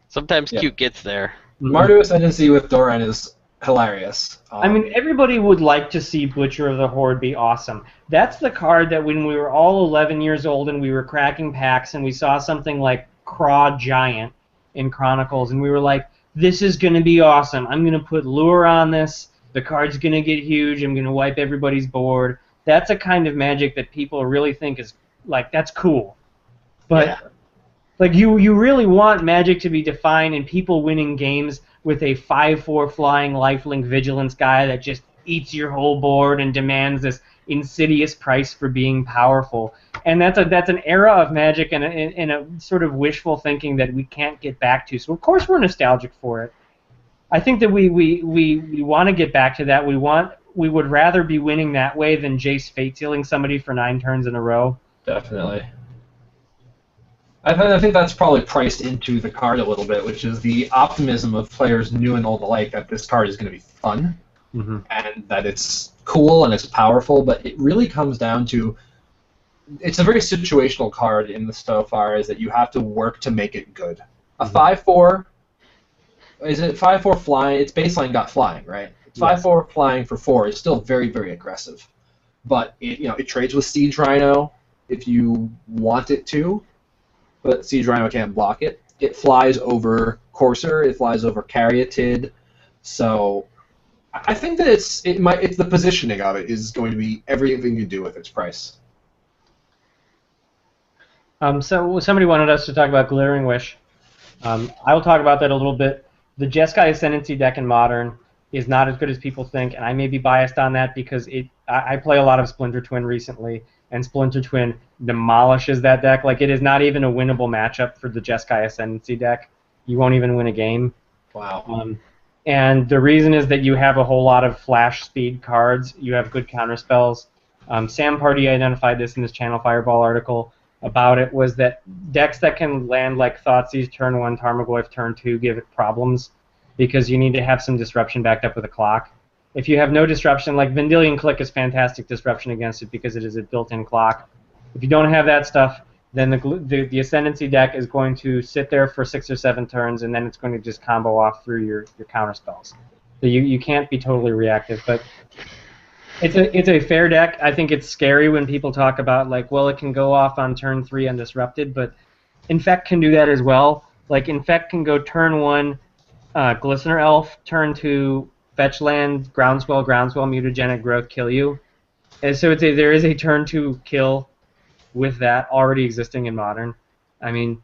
Sometimes cute gets there. Mardu Ascendancy with Doran is hilarious. I mean, everybody would like to see Butcher of the Horde be awesome. That's the card that when we were all 11 years old and we were cracking packs and we saw something like Craw Giant in Chronicles and we were like, this is going to be awesome. I'm going to put lure on this. The card's going to get huge. I'm going to wipe everybody's board. That's a kind of Magic that people really think is, like, that's cool. But, like, you really want Magic to be defined and people winning games with a 5/4 flying lifelink vigilance guy that just eats your whole board and demands this insidious price for being powerful. And that's an era of Magic and a sort of wishful thinking that we can't get back to. So of course we're nostalgic for it. I think that we want to get back to that. We want we would rather be winning that way than Jace fate sealing somebody for 9 turns in a row. Definitely. I think that's probably priced into the card a little bit, which is the optimism of players new and old alike that this card is going to be fun and that it's cool and it's powerful, but it really comes down to it's a very situational card in the so far as that you have to work to make it good. A 5/4, is it 5/4 flying? Its baseline got flying, right? It's 5/4 flying for 4 is still very, very aggressive, but it trades with Siege Rhino if you want it to. But Siege Rhino can't block it. It flies over Courser. It flies over Caryatid. So I think that it's the positioning of it is going to be everything you do with its price. So somebody wanted us to talk about Glittering Wish. I will talk about that a little bit. The Jeskai Ascendancy deck in Modern is not as good as people think, and I may be biased on that because I play a lot of Splinter Twin recently, and Splinter Twin demolishes that deck. Like, it is not even a winnable matchup for the Jeskai Ascendancy deck. You won't even win a game. Wow. And the reason is that you have a whole lot of flash speed cards. You have good counterspells. Sam Party identified this in his Channel Fireball article about it, was that decks that can land like Thoughtseize turn 1, Tarmogoyf turn 2 give it problems because you need to have some disruption backed up with a clock. If you have no disruption, like Vendilion Click is fantastic disruption against it because it is a built-in clock. If you don't have that stuff, then the Ascendancy deck is going to sit there for 6 or 7 turns, and then it's going to just combo off through your counter spells. So you can't be totally reactive, but it's a fair deck. I think it's scary when people talk about, like, well, it can go off on turn 3 undisrupted, but Infect can do that as well. Like, Infect can go turn 1, Glistener Elf, turn 2, fetch land, Groundswell, Mutagenic Growth, kill you. And so there is a turn 2 kill with that already existing in Modern. I mean,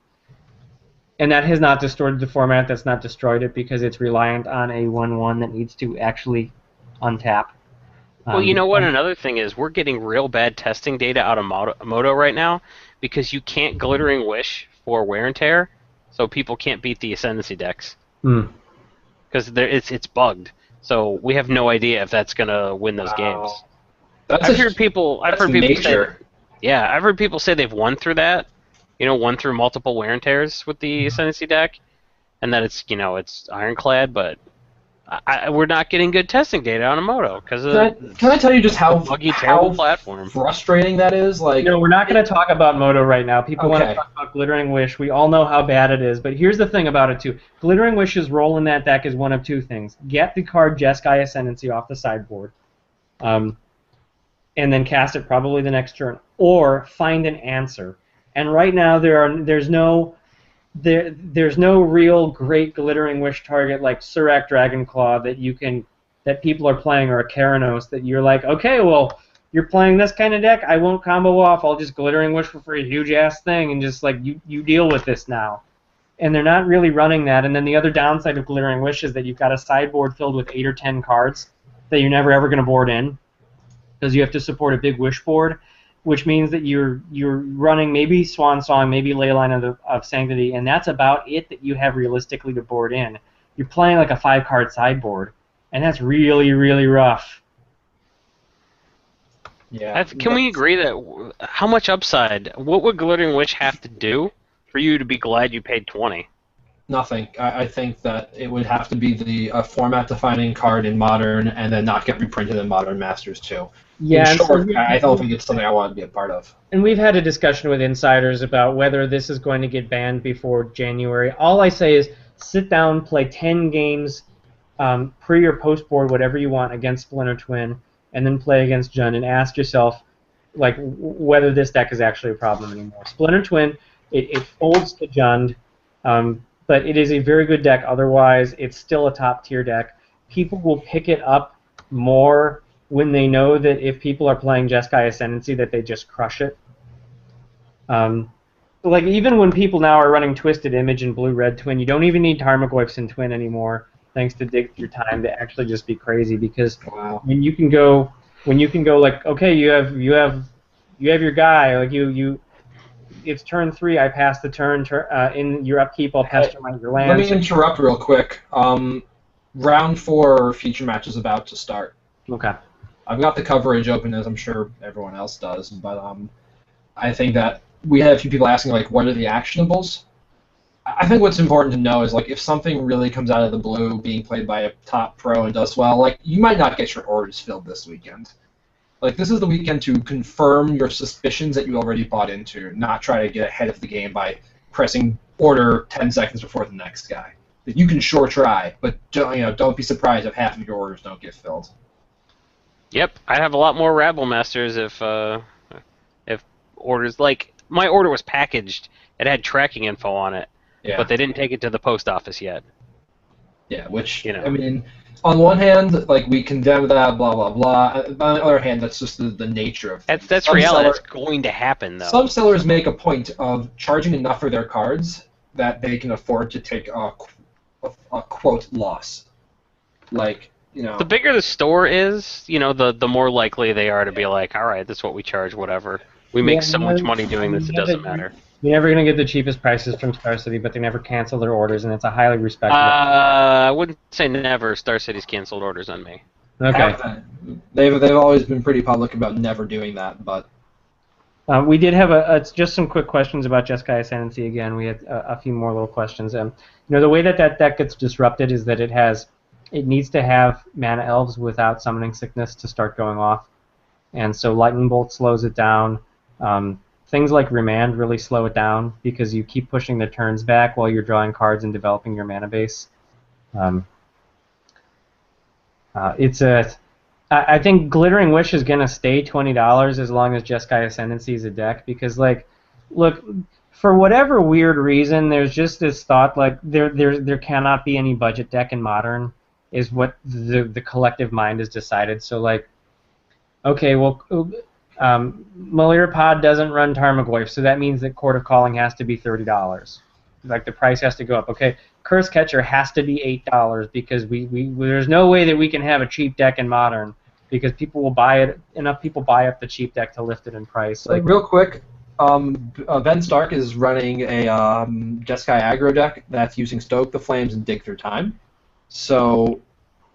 and that has not distorted the format, that's not destroyed it, because it's reliant on a 1/1 that needs to actually untap. Well, you know what? Another thing is we're getting real bad testing data out of Moto right now because you can't Glittering Wish for Wear and Tear, so people can't beat the Ascendancy decks because it's bugged. So we have no idea if that's gonna win those games. I've heard people say, I've heard people say they've won through that, won through multiple Wear and Tears with the Ascendancy deck, and that it's ironclad, but we're not getting good testing data on a Moto because can I tell you just how buggy, terrible platform, frustrating that is? Like, we're not going to talk about Moto right now. People want to talk about Glittering Wish. We all know how bad it is, but here's the thing about it too. Glittering Wish's role in that deck is one of two things: get the card Jeskai Ascendancy off the sideboard, and then cast it probably the next turn, or find an answer. And right now there's no real great Glittering Wish target like Surak Dragonclaw that people are playing, or a Keranos that you're like, okay, well, you're playing this kind of deck, I won't combo off, I'll just Glittering Wish for a huge ass thing and just like you deal with this now. And they're not really running that. And then the other downside of Glittering Wish is that you've got a sideboard filled with 8 or 10 cards that you're never ever going to board in because you have to support a big Wish board, which means that you're running maybe Swan Song, maybe Leyline of Sanctity, and that's about it that you have realistically to board in. You're playing like a 5-card sideboard, and that's really, really rough. Yeah. Can we agree that how much upside? What would Glittering Wish have to do for you to be glad you paid $20? Nothing. I think that it would have to be the format-defining card in Modern, and then not get reprinted in Modern Masters too. Yeah, in short, I don't think it's something I want to be a part of. And we've had a discussion with insiders about whether this is going to get banned before January. All I say is sit down, play 10 games, pre or post board, whatever you want, against Splinter Twin, and then play against Jund, and ask yourself like whether this deck is actually a problem anymore. Splinter Twin, it folds to Jund, but it is a very good deck. Otherwise, it's still a top tier deck. People will pick it up more when they know that if people are playing Jeskai Ascendancy, that they just crush it. Like, even when people now are running Twisted Image and Blue-Red Twin, you don't even need Tarmogoyfs in Twin anymore, thanks to Dig Through Time, to actually just be crazy. Because when you can go like, okay, you have your guy, like it's turn 3, I pass the turn, in your upkeep, I'll pester your lands. Let me interrupt real quick. Round 4 feature match is about to start. Okay. I've got the coverage open as I'm sure everyone else does, but I think that we had a few people asking like, what are the actionables? I think what's important to know is like if something really comes out of the blue, being played by a top pro and does well, like you might not get your orders filled this weekend. Like this is the weekend to confirm your suspicions that you already bought into, not try to get ahead of the game by pressing order 10 seconds before the next guy. You can sure try, but don't be surprised if half of your orders don't get filled. Yep, I'd have a lot more Rabble Masters if orders like my order was packaged. It had tracking info on it, but they didn't take it to the post office yet. Yeah, which I mean, on one hand, like we condemn that, blah blah blah. On the other hand, that's just the nature of things. That's reality. That's going to happen, though. Some sellers make a point of charging enough for their cards that they can afford to take a quote loss. Like, the bigger the store is, the more likely they are to be like, all right, that's what we charge, whatever. We make so much money doing this, it doesn't matter. You're never going to get the cheapest prices from Star City, but they never cancel their orders, and it's a highly respected. I wouldn't say never. Star City's canceled orders on me. Okay. They've always been pretty public about never doing that, but. We did have just some quick questions about Jeskai Ascendancy again. We had a few more little questions. The way that deck gets disrupted is that it needs to have mana elves without summoning sickness to start going off, and so Lightning Bolt slows it down. Things like Remand really slow it down because you keep pushing the turns back while you're drawing cards and developing your mana base. I think Glittering Wish is going to stay $20 as long as Jeskai Ascendancy is a deck because, like, look, for whatever weird reason, there's just this thought like there cannot be any budget deck in Modern is what the collective mind has decided. So, like, okay, well, Malirapod doesn't run Tarmogoyf, so that means that Court of Calling has to be $30. Like, the price has to go up. Okay, Curse Catcher has to be $8 because there's no way that we can have a cheap deck in Modern because people will buy it. Enough people buy up the cheap deck to lift it in price. Like real quick, Ben Stark is running a Jeskai aggro deck that's using Stoke the Flames and Dig Through Time. So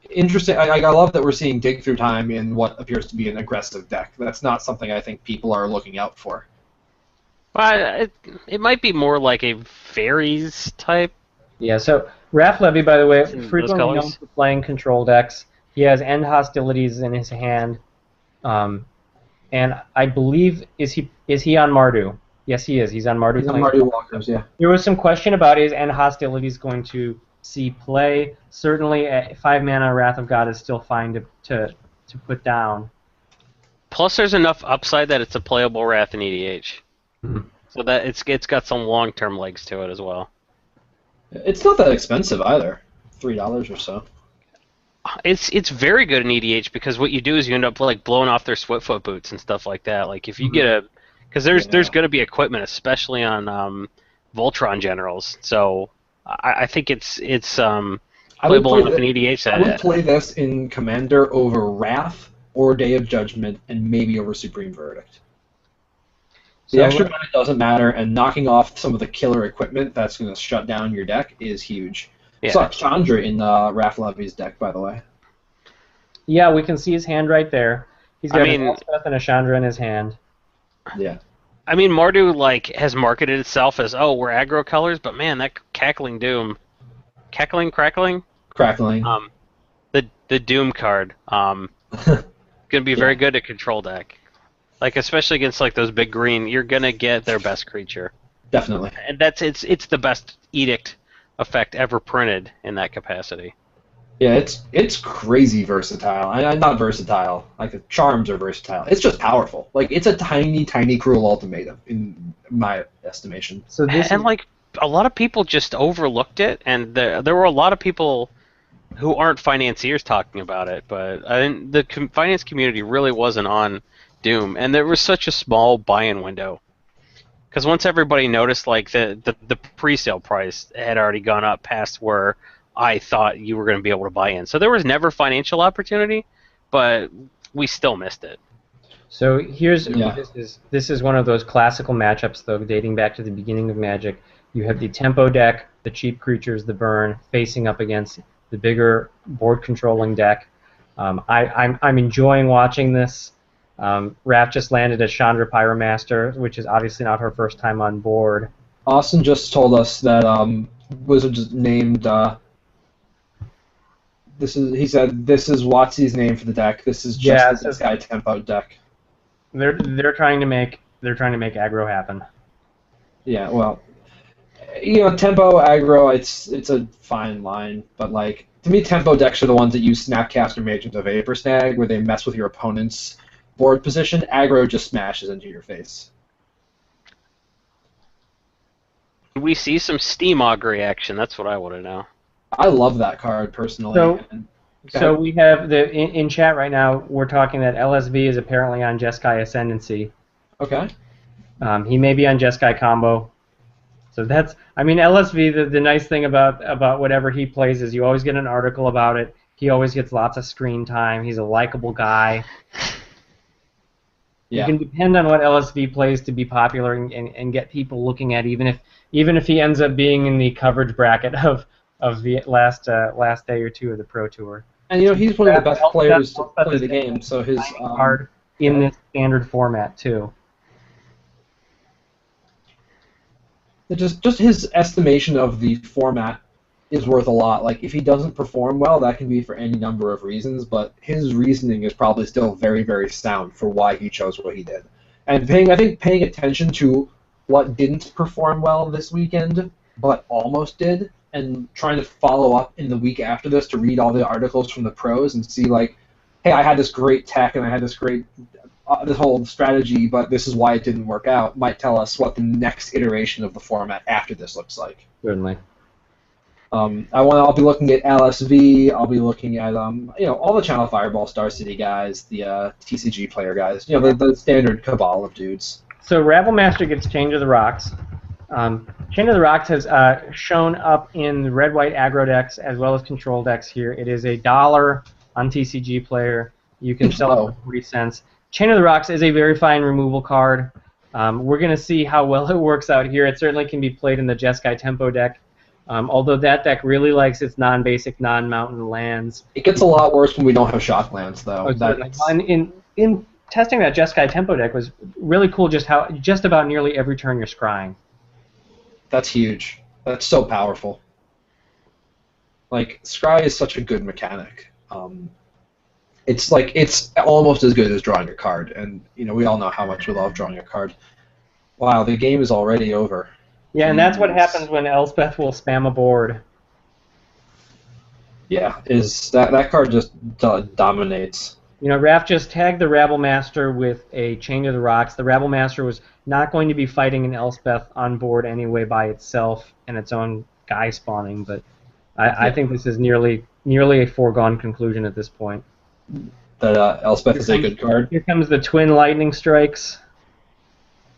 interesting. I love that we're seeing Dig Through Time in what appears to be an aggressive deck. That's not something I think people are looking out for. Well, it might be more like a fairies type. Yeah, so Raph Levy, by the way, frequently known for playing control decks. He has End Hostilities in his hand, and I believe is he on Mardu? Yes, he is. He's on Mardu. He's on Mardu Walkers, yeah. There was some question about is End Hostilities going to see play. Certainly, 5 mana Wrath of God is still fine to put down. Plus, there's enough upside that it's a playable Wrath in EDH. Mm-hmm. So that it's got some long-term legs to it as well. It's not that expensive either, $3 or so. It's very good in EDH because what you do is you end up like blowing off their Swiftfoot boots and stuff like that. Like if you get because there's going to be equipment, especially on Voltron generals. So I think it's playable enough in EDH. I would play this in Commander over Wrath or Day of Judgment and maybe over Supreme Verdict. The extra mana doesn't matter, and knocking off some of the killer equipment that's going to shut down your deck is huge. Yeah. Saw Chandra in Raph Levy's deck, by the way. Yeah, we can see his hand right there. He's got an Elspeth and a Chandra in his hand. Yeah. I mean, Mardu has marketed itself as, we're aggro colors, but man, that Cackling Doom, Crackling. The Doom card, gonna be very good at control deck. Like especially against like those big green, you're gonna get their best creature. Definitely. And it's the best edict effect ever printed in that capacity. Yeah, it's crazy versatile. Not versatile. Like the charms are versatile. It's just powerful. Like it's a tiny, tiny cruel ultimatum in my estimation. So like a lot of people just overlooked it, and there were a lot of people who aren't financiers talking about it. But I think the finance community really wasn't on Doom, and there was such a small buy-in window. Because once everybody noticed, like the pre-sale price had already gone up past where I thought you were going to be able to buy in. So there was never financial opportunity, but we still missed it. So this is one of those classical matchups, though, dating back to the beginning of Magic. You have the tempo deck, the cheap creatures, the burn, facing up against the bigger board-controlling deck. I'm enjoying watching this. Raph just landed a Chandra Pyromaster, which is obviously not her first time on board. Austin just told us that Wizards named he said this is Watsy's name for the deck. This is just Yeah, the Sky Tempo deck. they're trying to make aggro happen. Yeah, well, tempo aggro, it's a fine line, but like to me, tempo decks are the ones that use Snapcaster Mage into Vapor Snag, where they mess with your opponent's board position. Aggro just smashes into your face. We see some Steam Augury action. That's what I want to know. I love that card personally. So we have in chat right now. We're talking that LSV is apparently on Jeskai Ascendancy. Okay. He may be on Jeskai Combo. So LSV. The nice thing about whatever he plays is you always get an article about it. He always gets lots of screen time. He's a likable guy. Yeah. You can depend on what LSV plays to be popular and get people looking at, even if he ends up being in the coverage bracket of the last day or two of the Pro Tour. And he's one of the best players to play the game, so his card in this standard format too. Just his estimation of the format is worth a lot. Like, if he doesn't perform well, that can be for any number of reasons, but his reasoning is probably still very, very sound for why he chose what he did. And I think paying attention to what didn't perform well this weekend, but almost did, and trying to follow up in the week after this to read all the articles from the pros and see, like, hey, I had this great tech and I had this great this whole strategy, but this is why it didn't work out, might tell us what the next iteration of the format after this looks like. Certainly. I'll be looking at LSV. I'll be looking at all the Channel Fireball, Star City guys, the TCG player guys. The standard cabal of dudes. So Rabblemaster gets Chain to the Rocks. Chain to the Rocks has shown up in the red-white aggro decks as well as control decks here. It is $1 on TCG Player. You can sell it for 40 cents. Chain of the Rocks is a very fine removal card. We're going to see how well it works out here. It certainly can be played in the Jeskai Tempo deck, although that deck really likes its non-basic, non-mountain lands. It gets a lot worse when we don't have shock lands, though. In testing that Jeskai Tempo deck was really cool just about nearly every turn you're scrying. That's huge. That's so powerful. Like, scry is such a good mechanic. It's almost as good as drawing a card, and we all know how much we love drawing a card. Wow, the game is already over. Yeah, and that's what happens when Elspeth will spam a board. Yeah, that card just dominates. Raph just tagged the Rabblemaster with a Chain to the Rocks. The Rabblemaster was not going to be fighting an Elspeth on board anyway by itself and its own guy spawning, but I think this is nearly a foregone conclusion at this point. That Elspeth is a good card. Here comes the Twin Lightning Strikes.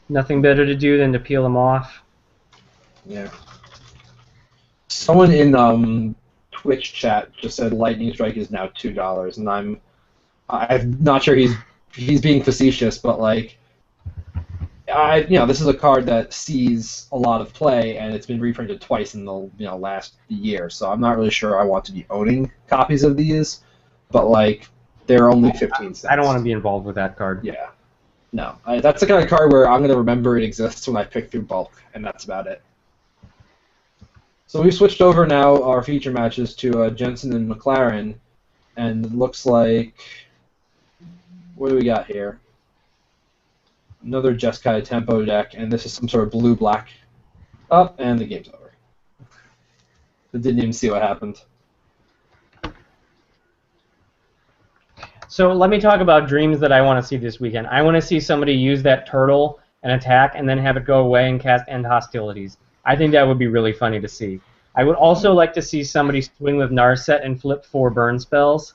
Nothing better to do than to peel them off. Yeah. Someone in Twitch chat just said Lightning Strike is now $2, and I'm not sure he's being facetious, but like, this is a card that sees a lot of play, and it's been reprinted twice in the last year, so I'm not really sure I want to be owning copies of these, but like, they're only 15 cents. I don't want to be involved with that card. Yeah. No. That's the kind of card where I'm going to remember it exists when I pick through bulk, and that's about it. So we've switched over now our feature matches to Jensen and McLaren, and it looks like... What do we got here? Another Jeskai Tempo deck, and this is some sort of blue-black. Oh, and the game's over. I didn't even see what happened. So let me talk about dreams that I want to see this weekend. I want to see somebody use that turtle and attack and then have it go away and cast End Hostilities. I think that would be really funny to see. I would also like to see somebody swing with Narset and flip 4 burn spells.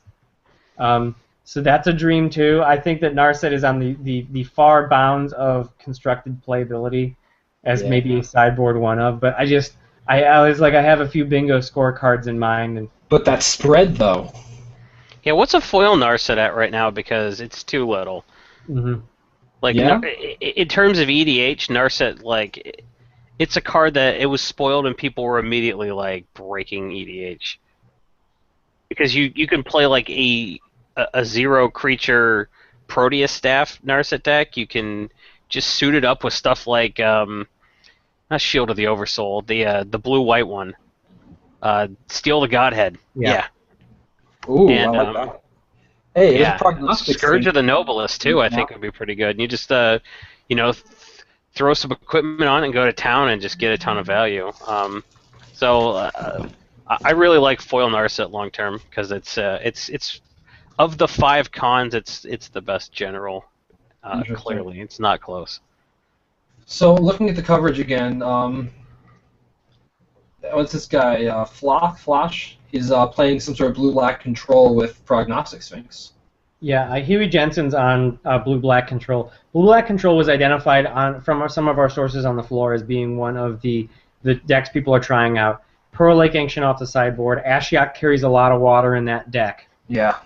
So that's a dream too. I think that Narset is on the far bounds of constructed playability as maybe a sideboard one of, but I was like, I have a few bingo scorecards in mind. But that spread though. Yeah, what's a foil Narset at right now? Because it's too little. Mm-hmm. Like, in terms of EDH, Narset, like, it's a card that it was spoiled and people were immediately like breaking EDH because you can play like a a 0 creature Proteus staff Narset deck, you can just suit it up with stuff like not Shield of the Oversoul, the blue-white one, Steal the Godhead. Yeah. Ooh, And I like that. Hey, there's a yeah, prognostic Scourge thing. of the Noblest too. I think would be pretty good. And you just you know, throw some equipment on and go to town and just get a ton of value. I really like foil Narset long term because it's of the 5 cons, it's the best general. Clearly, it's not close. So looking at the coverage again, what's this guy? Flash. He's playing some sort of blue-black control with Prognostic Sphinx. Yeah, Huey Jensen's on blue-black control. Blue-black control was identified from some of our sources on the floor as being one of the decks people are trying out. Pearl Lake Ancient off the sideboard. Ashiok carries a lot of water in that deck. Yeah.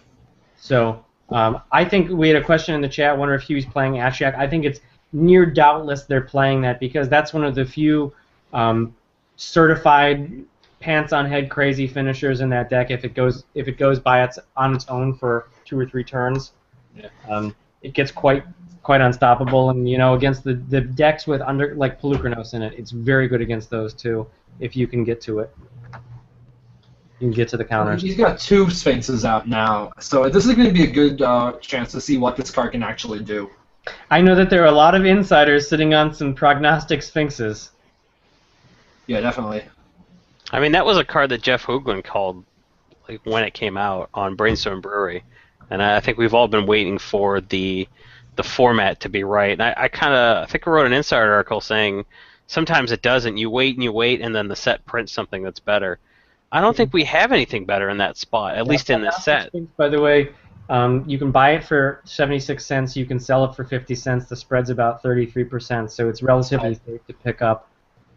So I think we had a question in the chat. Wonder if Huey's playing Ashiok. I think it's near doubtless they're playing that because that's one of the few certified pants on head crazy finishers in that deck. If it goes by on its own for 2 or 3 turns, it gets quite unstoppable. And against the decks with like Pelucranos in it, it's very good against those too. If you can get to it, you can get to the counters. He's got 2 Sphinxes out now, so this is going to be a good chance to see what this card can actually do. I know that there are a lot of insiders sitting on some prognostic Sphinxes. Yeah, definitely. I mean, that was a card that Jeff Hoogland called like when it came out on Brainstorm Brewery, and I think we've all been waiting for the format to be right. And I think I wrote an Insider article saying sometimes it doesn't. You wait and you wait, and then the set prints something that's better. I don't think we have anything better in that spot, at least in this set. By the way, you can buy it for 76 cents. You can sell it for 50 cents. The spread's about 33%, so it's relatively safe to pick up.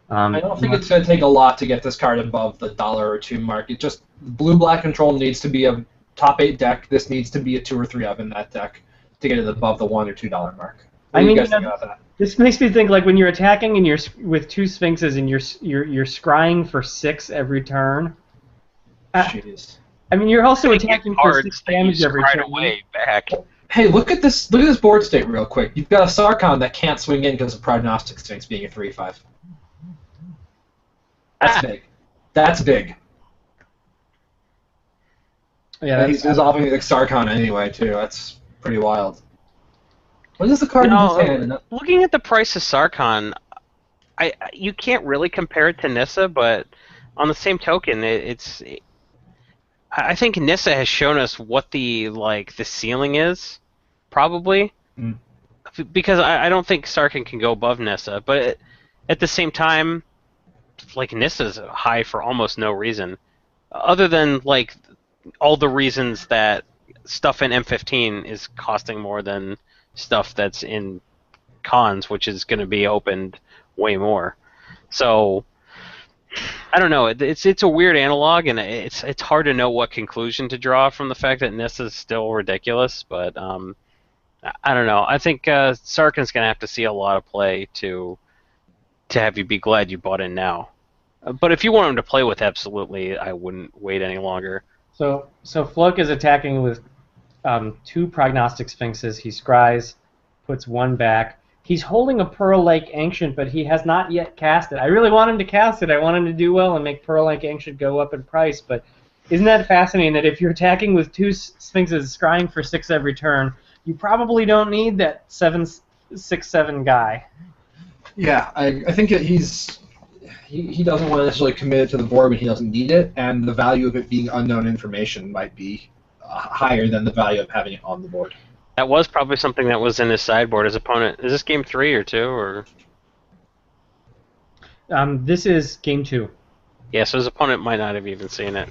I don't think it's going to take a lot to get this card above the $1 or $2 mark. It just blue-black control needs to be a top 8 deck. This needs to be a 2 or 3 of in that deck to get it above the $1 or $2 mark. What do you guys think about that? This makes me think like when you're attacking and you're with 2 Sphinxes and you're scrying for 6 every turn. Jeez. I mean, you're also attacking for 6 damage every turn. Away back. Hey, look at this! Look at this board state real quick. You've got a Sarkhan that can't swing in because of Prognostic Sphinx being a 3/5. That's big. That's big. Yeah, he's resolving the Sarkhan anyway too. That's pretty wild. What is the card in his hand? Looking at the price of Sarkhan, you can't really compare it to Nissa, but on the same token, I think Nissa has shown us what the ceiling is, probably, because I don't think Sarkhan can go above Nissa. But at the same time, Nissa's high for almost no reason, other than all the reasons that stuff in M15 is costing more than stuff that's in cons, which is going to be opened way more. So I don't know. It's a weird analog, and it's hard to know what conclusion to draw from the fact that Nissa's still ridiculous. But I don't know. I think Sarkhan's going to have to see a lot of play to have you be glad you bought in now. But if you want him to play with, absolutely, I wouldn't wait any longer. So Flook is attacking with 2 Prognostic Sphinxes. He scries, puts 1 back. He's holding a Pearl Lake Ancient, but he has not yet cast it. I really want him to cast it. I want him to do well and make Pearl Lake Ancient go up in price. But isn't that fascinating that if you're attacking with 2 Sphinxes scrying for 6 every turn, you probably don't need that 7/6/7 guy. Yeah, I think that he doesn't want to necessarily commit it to the board when he doesn't need it, and the value of it being unknown information might be higher than the value of having it on the board. That was probably something that was in his sideboard. His opponent, is this game 3 or 2 or? This is game 2. Yeah, so his opponent might not have even seen it.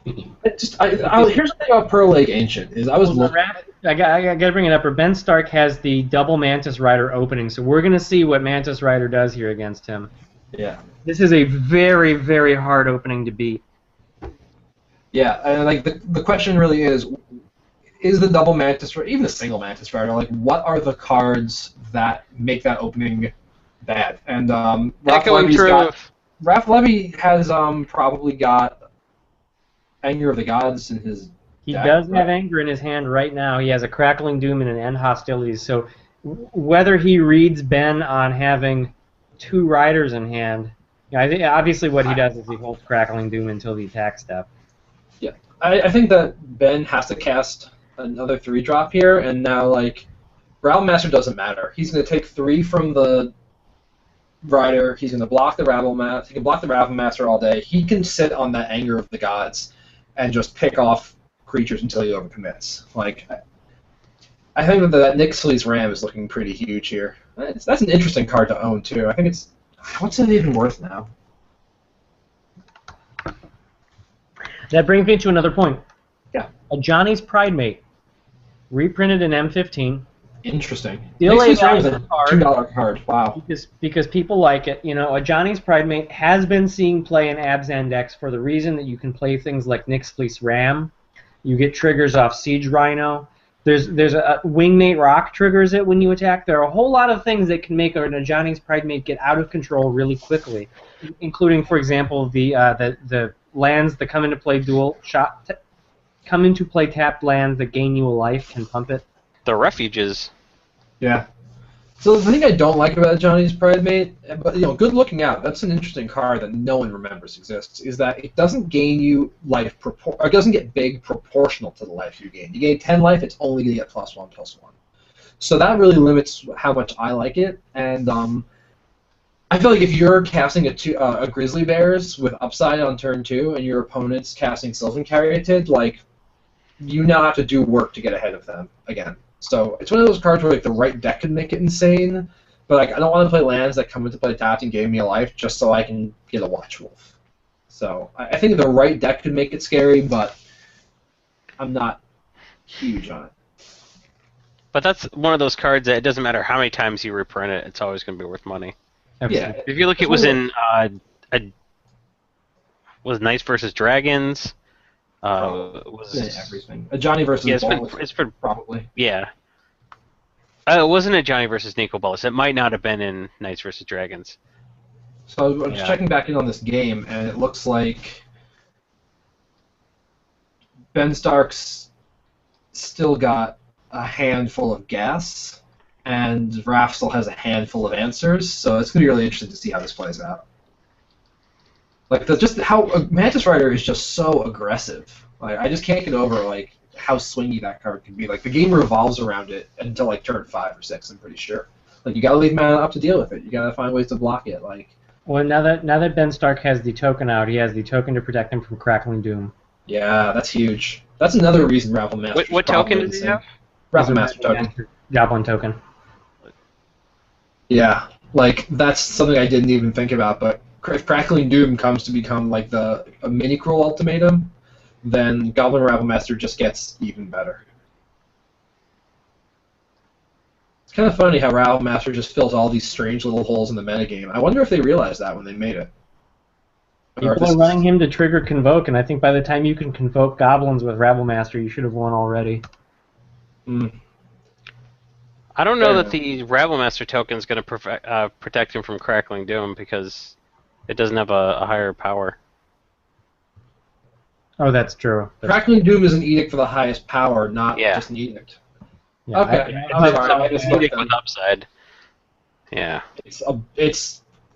Here's the thing about Pearl Lake Ancient is I got to bring it up. Ben Stark has the double Mantis Rider opening, so we're gonna see what Mantis Rider does here against him. Yeah. This is a very, very hard opening to beat. Yeah, and the question really is the double Mantis Rider, even the single Mantis Rider, what are the cards that make that opening bad? And Raph Levy has probably got Anger of the Gods in his He Yeah, does right. have anger in his hand right now. He has a Crackling Doom and an End Hostilities. So whether he reads Ben on having 2 riders in hand, I think obviously what he does is he holds Crackling Doom until the attack step. Yeah, I think that Ben has to cast another 3-drop here, and now like Rattle Master doesn't matter. He's going to take 3 from the Rider. He's going to block the Rabble Master. He can block the Rabble Master all day. He can sit on that Anger of the Gods and just pick off creatures until he overcommits. Like, I think that Nixley's Ram is looking pretty huge here. That's an interesting card to own too. I think it's what's it even worth now? That brings me to another point. Yeah. A Johnny's Pride Mate, reprinted in M15. Interesting. Still Nixley's Ram is a a $2 card. Wow. Because people like it. You know, a Johnny's Pride Mate has been seeing play in Abzan decks for the reason that you can play things like Nyx Fleece Ram. You get triggers off Siege Rhino. There's a Wingmate Rock triggers it when you attack. There are a whole lot of things that can make a Johnny's Pride Mate get out of control really quickly, including, for example, the lands that come into play come into play tapped lands that gain you a life can pump it. The refuges. Yeah. So the thing I don't like about Johnny's Pride Mate, but good looking out. That's an interesting card that no one remembers exists. Is that it doesn't gain you life or it doesn't get big proportional to the life you gain. You gain 10 life, it's only going to get +1/+1. So that really limits how much I like it. And I feel like if you're casting a Grizzly Bears with upside on turn 2, and your opponent's casting Sylvan Caryatid, like you now have to do work to get ahead of them again. So it's one of those cards where like the right deck can make it insane, but like I don't want to play lands that come into play tapped and gave me a life just so I can get a Watch Wolf. So I think the right deck could make it scary, but I'm not huge on it. But that's one of those cards that it doesn't matter how many times you reprint it, it's always going to be worth money. Yeah. If you look, it was in was Knights versus Dragons. Everything. A Johnny versus it's been probably. Yeah. It wasn't a Johnny versus Nico Bolas. It might not have been in Knights versus Dragons. So I'm just checking back in on this game, and it looks like Ben Stark's still got a handful of gas, and Raph still has a handful of answers. So it's going to be really interesting to see how this plays out. Like just how Mantis Rider is just so aggressive. Like I just can't get over like how swingy that card can be. Like the game revolves around it until like turn 5 or 6. I'm pretty sure. Like you gotta leave mana up to deal with it. You gotta find ways to block it. Like. Well, now that Ben Stark has the token out, he has the token to protect him from Crackling Doom. Yeah, that's huge. That's another reason Raffle Master. What token does he have? Raffle Master token. Goblin token. Yeah, like that's something I didn't even think about, but if Crackling Doom comes to become like a mini cruel ultimatum, then Goblin Rabble Master just gets even better. It's kind of funny how Rabble Master just fills all these strange little holes in the metagame. I wonder if they realized that when they made it. People are running him to trigger Convoke, and I think by the time you can Convoke Goblins with Rabble Master, you should have won already. I don't know that the Rabble Master token is going to protect him from Crackling Doom because it doesn't have a higher power. Oh, that's true. Crackling Doom is an edict for the highest power, not just an edict. Yeah, okay. I'm sorry. It's edict with upside. Yeah. It's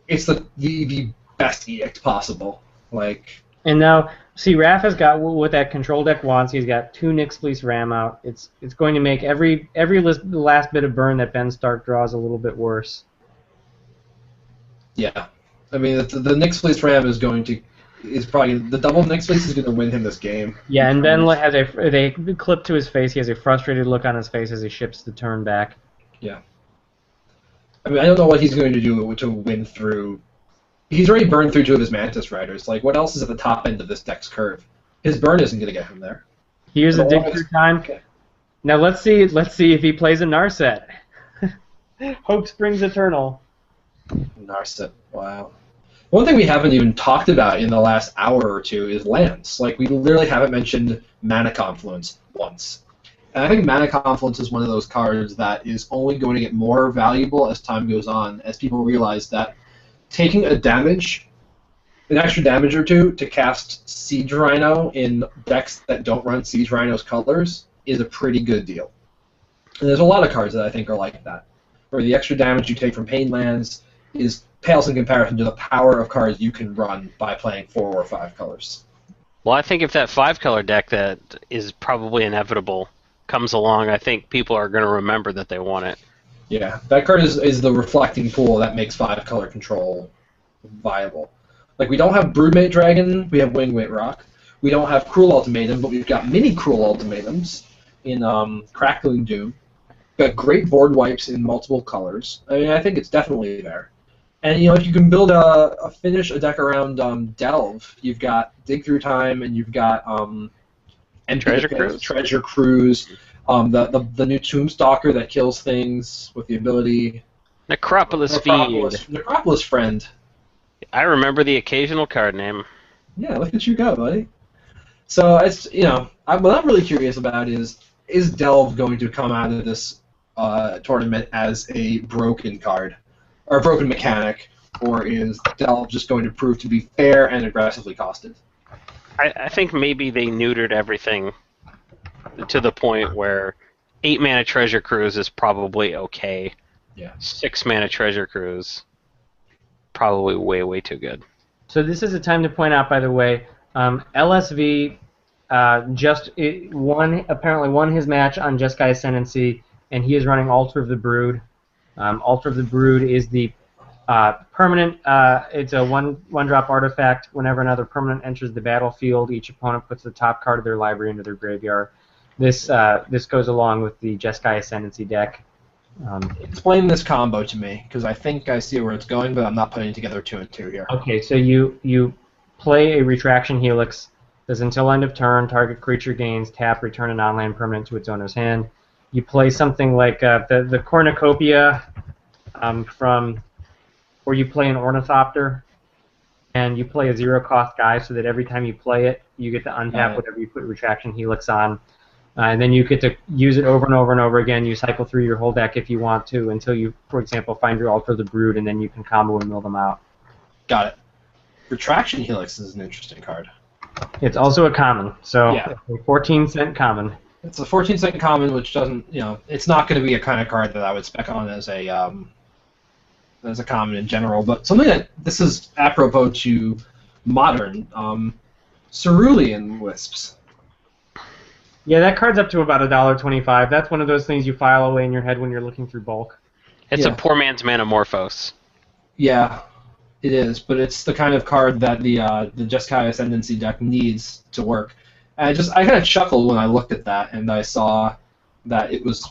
the best edict possible. Like. And now, see, Raph has got what that control deck wants. He's got 2 Nyx Fleece Ram out. It's going to make every last bit of burn that Ben Stark draws a little bit worse. Yeah. I mean, the Nyx Fleece Ram is probably the double Nyx Fleece is going to win him this game. Yeah, and Ben has a clip to his face. He has a frustrated look on his face as he ships the turn back. Yeah. I mean, I don't know what he's going to do to win through. He's already burned through 2 of his Mantis Riders. Like, what else is at the top end of this deck's curve? His burn isn't going to get him there. Here's a dig through time. Okay. Now let's see if he plays a Narset. Hope springs eternal. Narset, wow. One thing we haven't even talked about in the last hour or 2 is lands. Like, we literally haven't mentioned Mana Confluence once. And I think Mana Confluence is one of those cards that is only going to get more valuable as time goes on, as people realize that taking a damage an extra damage or two to cast Siege Rhino in decks that don't run Siege Rhino's colors is a pretty good deal. And there's a lot of cards that I think are like that, where the extra damage you take from Pain Lands pales in comparison to the power of cards you can run by playing 4 or 5 colors. Well, I think if that 5-color deck that is probably inevitable comes along, I think people are going to remember that they want it. Yeah, that card is the reflecting pool that makes 5-color control viable. Like, we don't have Broodmate Dragon, we have Wingweight Rock. We don't have Cruel Ultimatum, but we've got mini Cruel Ultimatums in Crackling Doom. We've got great board wipes in multiple colors. I mean, I think it's definitely there. And, if you can build finish a deck around Delve, you've got Dig Through Time, and you've got Treasure Cruise, the new Tombstalker that kills things with the ability... Necropolis Feed. Necropolis Friend. I remember the occasional card name. Yeah, look at you go, buddy. So, it's, what I'm really curious about is Delve going to come out of this tournament as a broken card? Or a broken mechanic, or is Delve just going to prove to be fair and aggressively costed? I think maybe they neutered everything to the point where 8-mana Treasure Cruise is probably okay. Yeah. 6-mana Treasure Cruise, probably way, way too good. So this is a time to point out, by the way, LSV apparently won his match on Jeskai Ascendancy, and he is running Altar of the Brood. Altar of the Brood is the permanent. It's a one-drop artifact. Whenever another permanent enters the battlefield, each opponent puts the top card of their library into their graveyard. This goes along with the Jeskai Ascendancy deck. Explain this combo to me, because I think I see where it's going, but I'm not putting together 2 and 2 here. Okay, so you play a Retraction Helix. Says until end of turn, target creature gains tap, return a non-land permanent to its owner's hand. You play something like the Cornucopia or you play an Ornithopter, and you play a 0-cost guy so that every time you play it, you get to untap whatever you put Retraction Helix on. And then you get to use it over and over and over again. You cycle through your whole deck if you want to until you, for example, find your Altar of the Brood, and then you can combo and mill them out. Got it. Retraction Helix is an interesting card. It's also a common, so yeah. A 14-cent common. It's a 14-cent common, which doesn't, it's not going to be a kind of card that I would spec on as a common in general. But something this is apropos to modern, Cerulean Wisps. Yeah, that card's up to about $1.25. That's one of those things you file away in your head when you're looking through bulk. It's a poor man's Manamorphose. Yeah, it is, but it's the kind of card that the Jeskai Ascendancy deck needs to work. And I kind of chuckled when I looked at that and I saw that it was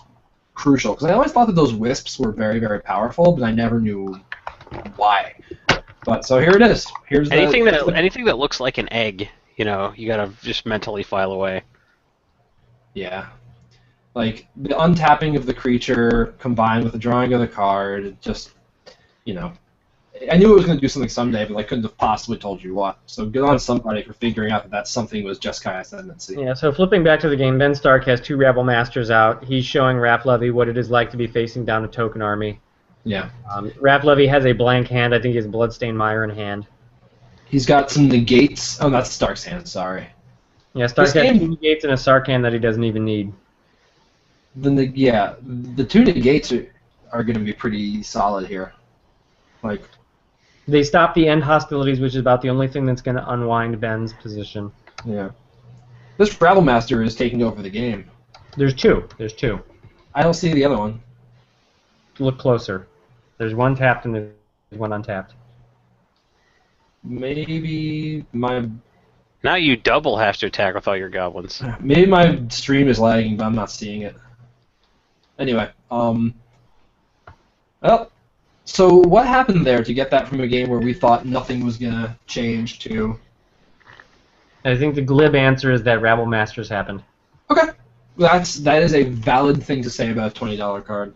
crucial, because I always thought that those Wisps were very, very powerful, but I never knew why. But so here it is. Here's anything that looks like an egg. You gotta just mentally file away. Yeah. Like, the untapping of the creature combined with the drawing of the card, just, I knew it was going to do something someday, but I couldn't have possibly told you what. So good on somebody for figuring out that something was Jeskai Ascendancy. Yeah, so flipping back to the game, Ben Stark has 2 Rabble Masters out. He's showing Raph Levy what it is like to be facing down a token army. Yeah. Raph Levy has a blank hand. I think he has Bloodstained Mire in hand. He's got some negates. Oh, that's Stark's hand, sorry. Yeah, Stark has 2 negates and a Sarkhan that he doesn't even need. The 2 negates are going to be pretty solid here. Like, they stop the end hostilities, which is about the only thing that's going to unwind Ben's position. Yeah. This Rabble Master is taking over the game. There's 2. There's 2. I don't see the other one. Look closer. There's 1 tapped and there's 1 untapped. Maybe my... Now you double have to attack with all your goblins. Maybe my stream is lagging, but I'm not seeing it. Anyway, well, so what happened there to get that from a game where we thought nothing was going to change to... I think the glib answer is that Rabble Masters happened. Okay. That is a valid thing to say about a $20 card.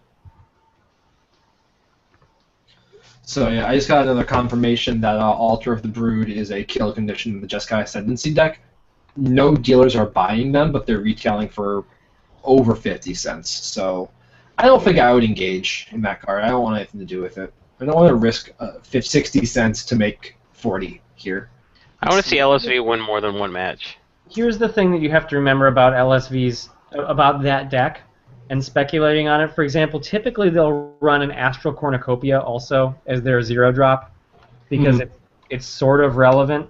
So yeah, I just got another confirmation that Altar of the Brood is a kill condition in the Jeskai Ascendancy deck. No dealers are buying them, but they're retailing for over 50 cents. So I don't think I would engage in that card. I don't want anything to do with it. I don't want to risk 60 cents to make 40 here. I want to see LSV win more than one match. Here's the thing that you have to remember about LSV's, about that deck, and speculating on it. For example, typically they'll run an Astral Cornucopia also as their 0-drop, because it's sort of relevant.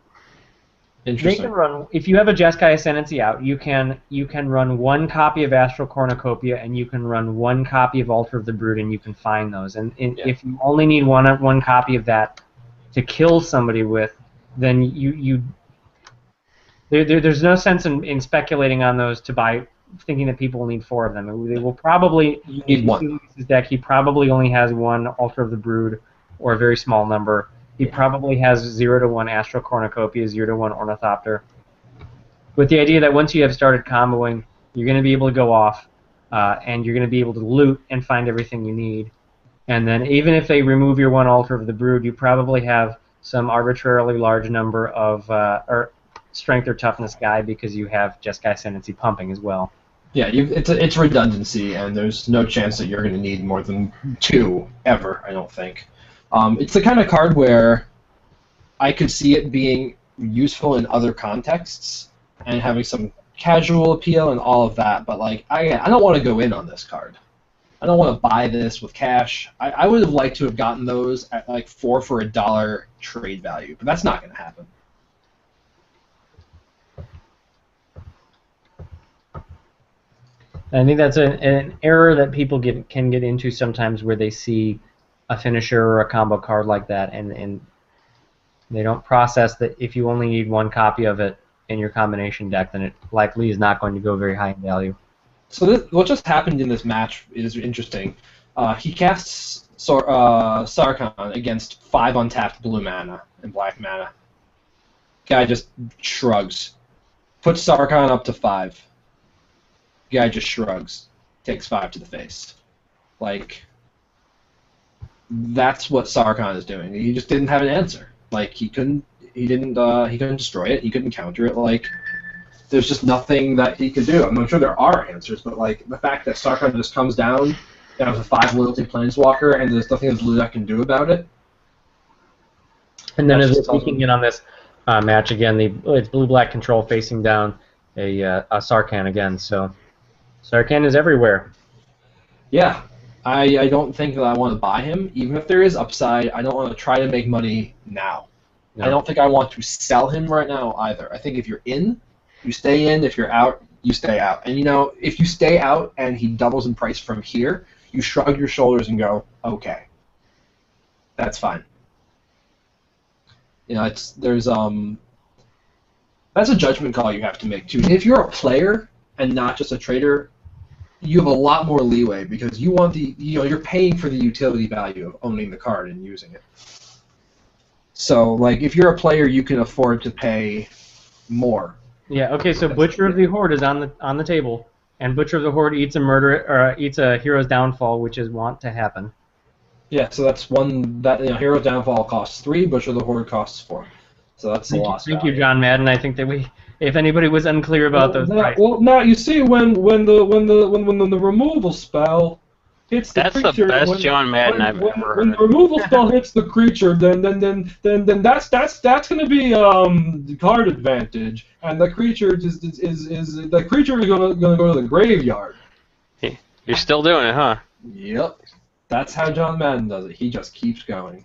Interesting. They can run, if you have a Jeskai Ascendancy out, you can run one copy of Astral Cornucopia and you can run one copy of Altar of the Brood, and you can find those. And if you only need one copy of that to kill somebody with, then there's no sense in speculating on those to buy, thinking that people will need 4 of them. They will probably need one. His deck, he probably only has one Altar of the Brood, or a very small number. He probably has 0 to 1 Astral Cornucopia, 0 to 1 Ornithopter. With the idea that once you have started comboing, you're going to be able to go off, and you're going to be able to loot and find everything you need. And then even if they remove your one Altar of the Brood, you probably have some arbitrarily large number of or strength or toughness guy, because you have Jeskai Ascendancy pumping as well. Yeah, it's redundancy, and there's no chance that you're going to need more than 2 ever, I don't think. It's the kind of card where I could see it being useful in other contexts and having some casual appeal and all of that, but like I don't want to go in on this card. I don't want to buy this with cash. I would have liked to have gotten those at like 4 for $1 trade value, but that's not going to happen. I think that's an error that people can get into sometimes, where they see a finisher or a combo card like that, and they don't process that if you only need one copy of it in your combination deck, then it likely is not going to go very high in value. So what just happened in this match is interesting. He casts Sarkhan against 5 untapped blue mana and black mana. Guy just shrugs. Puts Sarkhan up to 5. Guy just shrugs. Takes 5 to the face. Like, that's what Sarkhan is doing. He just didn't have an answer. Like, he couldn't destroy it. He couldn't counter it. Like, there's just nothing that he could do. I'm sure there are answers, but like the fact that Sarkhan just comes down with a 5 loyalty planeswalker, and there's nothing that blue deck can do about it. And then as we're peeking in on this match again, it's blue-black control facing down a Sarkhan again. So Sarkhan is everywhere. Yeah. I don't think that I want to buy him, even if there is upside. I don't want to try to make money now. No. I don't think I want to sell him right now either. I think if you're in, you stay in. If you're out, you stay out. And you know, if you stay out and he doubles in price from here, you shrug your shoulders and go, okay, that's fine. You know, that's a judgment call you have to make too. If you're a player and not just a trader, you have a lot more leeway, because you want you're paying for the utility value of owning the card and using it. So, like, if you're a player, you can afford to pay more. Yeah. Okay. So Butcher of the Horde is on the table, and Butcher of the Horde eats a Hero's Downfall, which is wont to happen. Yeah. So that's one that Hero's Downfall costs 3, Butcher of the Horde costs 4. So that's the loss. Thank you, John Madden. I think that if anybody was unclear about those prices. Well, now you see when the removal spell hits the creature. That's the best John Madden I've ever heard. When the removal spell hits the creature, then that's going to be card advantage, and the creature is the creature is going to go to the graveyard. You're still doing it, huh? Yep. That's how John Madden does it. He just keeps going.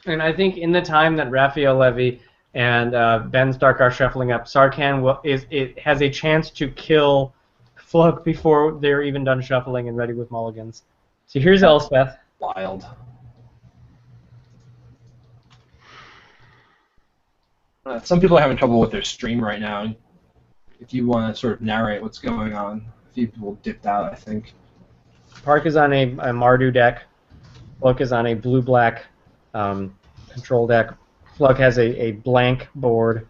And I think in the time that Raphael Levy and Ben Stark are shuffling up, Sarkhan has a chance to kill Flook before they're even done shuffling and ready with mulligans. So here's Elspeth. Wild. Some people are having trouble with their stream right now. If you want to sort of narrate what's going on, a few people dipped out, I think. Park is on a Mardu deck. Flook is on a blue-black control deck. Flook has a blank board,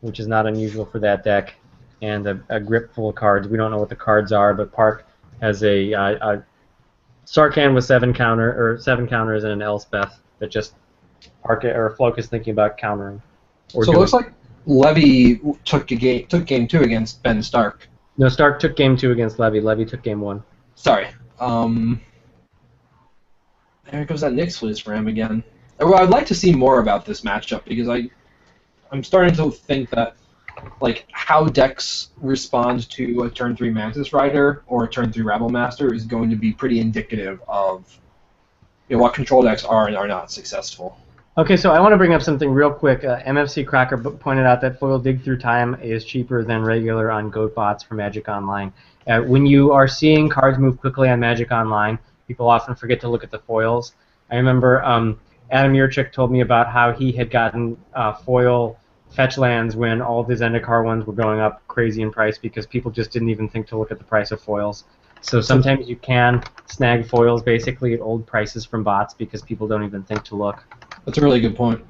which is not unusual for that deck, and a grip full of cards. We don't know what the cards are, but Park has a Sarkhan with 7 counters and an Elspeth that just Flook is thinking about countering. So it looks like Levy took game 2 against Ben Stark. No, Stark took game 2 against Levy. Levy took game 1. Sorry. There goes that Nyx Fleece for him again. Well, I'd like to see more about this matchup because I'm starting to think that like how decks respond to a turn 3 Mantis Rider or a turn 3 Rabble Master is going to be pretty indicative of what control decks are and are not successful. Okay, so I want to bring up something real quick. MFC Cracker pointed out that foil dig through time is cheaper than regular on GoatBots for Magic Online. When you are seeing cards move quickly on Magic Online, people often forget to look at the foils. I remember Adam Yurchik told me about how he had gotten foil fetch lands when all of the Zendikar ones were going up crazy in price because people just didn't even think to look at the price of foils. So sometimes you can snag foils basically at old prices from bots because people don't even think to look. That's a really good point.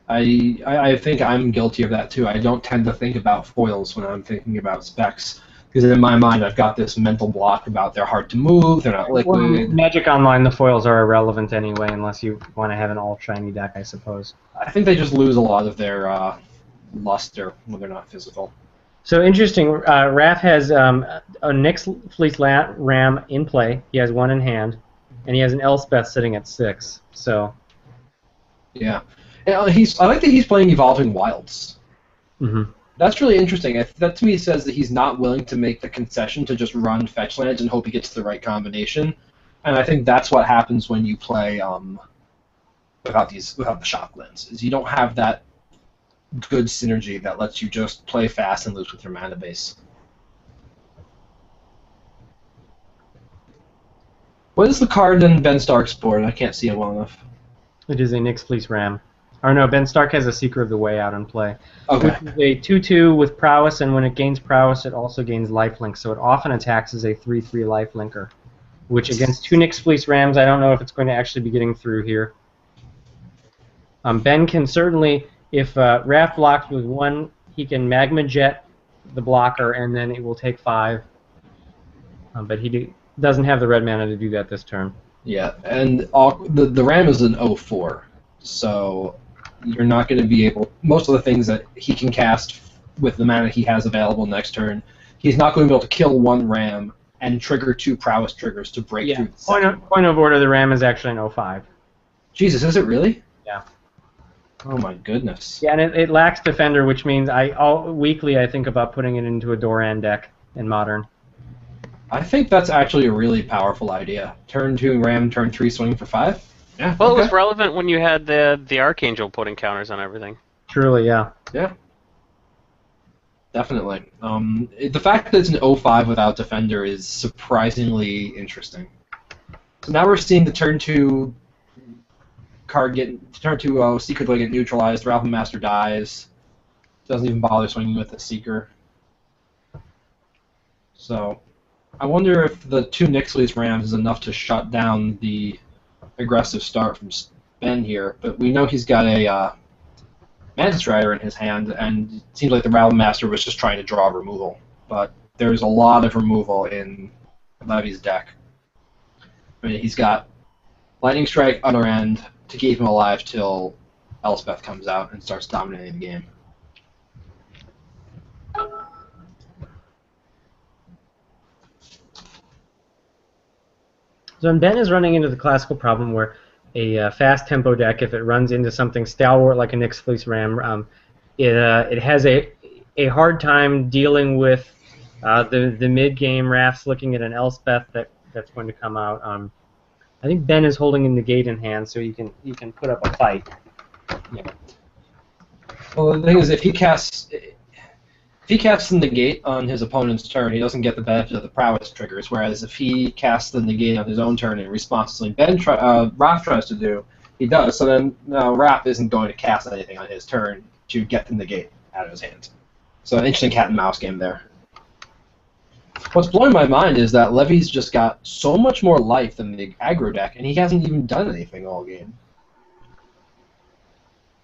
I think I'm guilty of that too. I don't tend to think about foils when I'm thinking about specs because in my mind I've got this mental block about they're hard to move, they're not liquid. Well, Magic Online, the foils are irrelevant anyway unless you want to have an all-shiny deck, I suppose. I think they just lose a lot of their luster when they're not physical. So interesting, Raph has a Nyx Fleece Ram in play, he has one in hand, and he has an Elspeth sitting at 6, so... Yeah. I like that he's playing Evolving Wilds. Mm-hmm. That's really interesting. That to me says that he's not willing to make the concession to just run fetch lands and hope he gets the right combination. And I think that's what happens when you play without the shock lands. Is you don't have that good synergy that lets you just play fast and lose with your mana base. What is the card in Ben Stark's board? I can't see it well enough. It is a Nyx Fleece Ram. Or no, Ben Stark has a Seeker of the Way out in play. Okay. Which is a 2/2 with prowess, and when it gains prowess, it also gains lifelink, so it often attacks as a 3/3 lifelinker. Which against 2 Nyx Fleece Rams, I don't know if it's going to actually be getting through here. Ben can certainly, if Raph blocks with 1, he can Magma Jet the blocker, and then it will take 5. But he doesn't have the red mana to do that this turn. Yeah, and the Ram is an 0/4, so you're not going to be able... Most of the things that he can cast with the mana he has available next turn, he's not going to be able to kill 1 Ram and trigger 2 prowess triggers to break through the point of order, the Ram is actually an 0/5. Jesus, is it really? Yeah. Oh my goodness. Yeah, and it lacks Defender, which means weekly I think about putting it into a Doran deck in Modern. I think that's actually a really powerful idea. Turn 2 Ram, turn 3 swing for 5? Yeah. Well, it was relevant when you had the Archangel putting counters on everything. Truly, yeah. Yeah. Definitely. The fact that it's an 0/5 without Defender is surprisingly interesting. So now we're seeing the turn 2 card Seeker get neutralized. Rabble Master dies. Doesn't even bother swinging with the Seeker. So I wonder if the 2 Nyx Fleece Rams is enough to shut down the aggressive start from Ben here, but we know he's got a Mantis Rider in his hand, and it seems like the Rabble Master was just trying to draw removal. But there's a lot of removal in Levy's deck. I mean, he's got Lightning Strike, Other End to keep him alive till Elspeth comes out and starts dominating the game. So Ben is running into the classical problem where a fast tempo deck, if it runs into something stalwart like a Nyx Fleece Ram, it has a hard time dealing with the mid game Rafts looking at an Elspeth that's going to come out. I think Ben is holding in the gate in hand, so you can put up a fight. Yeah. Well, the thing is, if he casts the negate on his opponent's turn, he doesn't get the benefit of the prowess triggers. Whereas if he casts the negate on his own turn in response to something Raph tries to do, he does. So then Raph isn't going to cast anything on his turn to get the negate out of his hand. So an interesting cat and mouse game there. What's blowing my mind is that Levy's just got so much more life than the aggro deck, and he hasn't even done anything all game.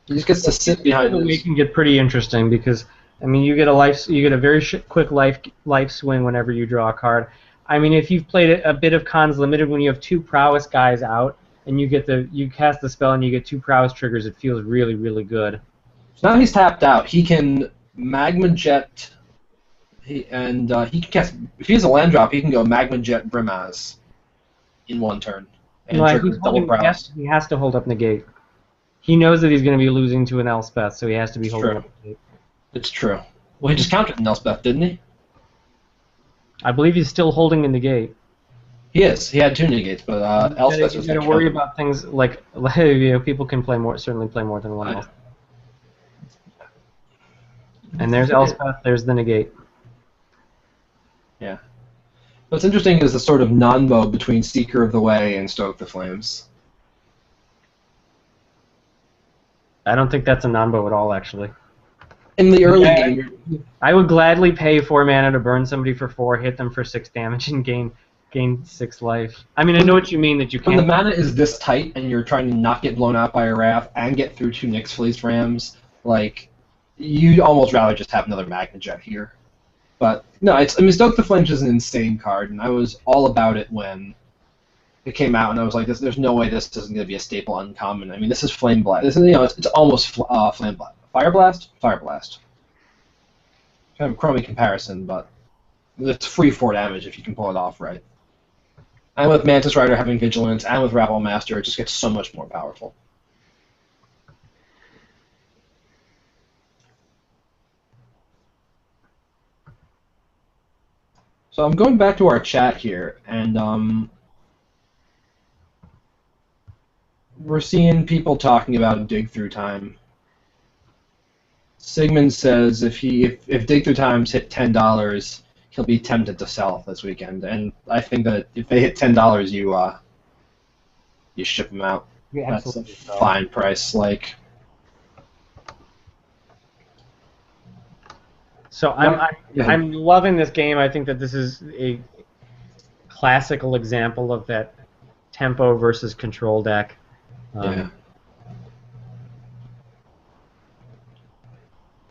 He just gets to sit behind this. It can get pretty interesting because, I mean, you get a very quick life swing whenever you draw a card. I mean, if you've played a bit of Cons Limited, when you have 2 prowess guys out and you cast the spell and you get 2 prowess triggers, it feels really, really good. So now he's tapped out. He can Magma Jet, he can cast. If he has a land drop, he can go Magma Jet Brimaz in 1 turn and Well, trigger double browse. he has to hold up negate. He knows that he's going to be losing to an Elspeth, so he has to be It's holding true. up negate. It's true. Well, he just countered an Elspeth, didn't he? I believe he's still holding a negate. He is. He had 2 negates, but Elspeth was You got to worry about things like people can certainly play more than one Elspeth. And there's Elspeth. There's the negate. Yeah. What's interesting is the sort of non-mode between Seeker of the Way and Stoke the Flames. I don't think that's a non-bow at all, actually. In the early game, I would gladly pay 4 mana to burn somebody for 4, hit them for 6 damage, and gain 6 life. I mean, I know what you mean that you can't. when the mana is this tight and you're trying to not get blown out by a Wrath and get through 2 Nyx Fleece Rams, like, you'd almost rather just have another Magna Jet here. But no, Stoke the Flames is an insane card, and I was all about it when it came out, and I was like, "There's no way this isn't going to be a staple uncommon." I mean, this is Flame Blast. This is, it's almost Flame Blast. Fire Blast, Fire Blast. Kind of a crummy comparison, but it's free 4 damage if you can pull it off right. And with Mantis Rider having Vigilance, and with Rabble Master, it just gets so much more powerful. So I'm going back to our chat here, and we're seeing people talking about Dig Through Time. Sigmund says if Dig Through Times hit $10, he'll be tempted to sell this weekend, and I think that if they hit $10, you ship them out. Yeah, That's a absolutely. fine price. Like, So I'm loving this game. I think that this is a classical example of that tempo versus control deck. yeah.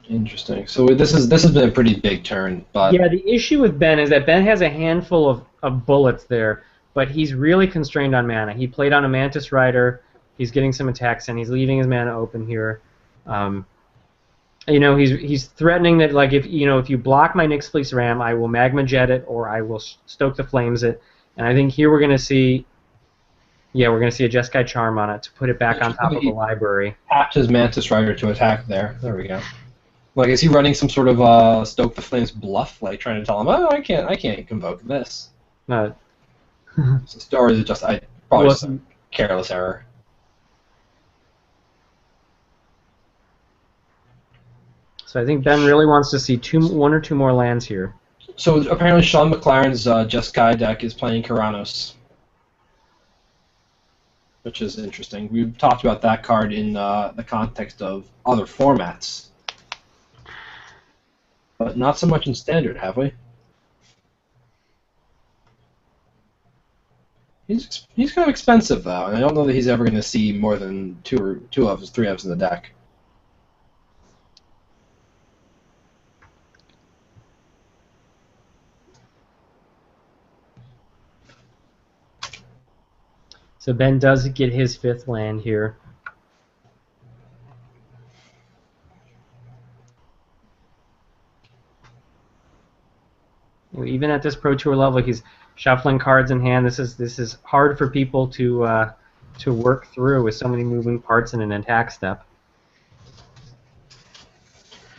Interesting. So this has been a pretty big turn, but Yeah, the issue with Ben is that Ben has a handful of bullets there, but he's really constrained on mana. He played on a Mantis Rider. He's getting some attacks, and he's leaving his mana open here. He's threatening that, like, if you block my Nyx Fleece Ram, I will Magma Jet it, or I will Stoke the Flames it. And I think here we're going to see a Jeskai Charm on it to put it back on top of the library. tapped his Mantis Rider to attack there. There we go. Like, is he running some sort of Stoke the Flames bluff, like trying to tell him, "Oh, I can't convoke this"? No. Or is it just probably just a careless error? So I think Ben really wants to see 1 or 2 more lands here. So apparently Sean McLaren's Jeskai deck is playing Keranos, which is interesting. We've talked about that card in the context of other formats, but not so much in Standard, have we? He's kind of expensive though, and I don't know that he's ever going to see more than 2 of his 3 ofs in the deck. So Ben does get his 5th land here. Even at this Pro Tour level, he's shuffling cards in hand. This is hard for people to work through with so many moving parts in an attack step.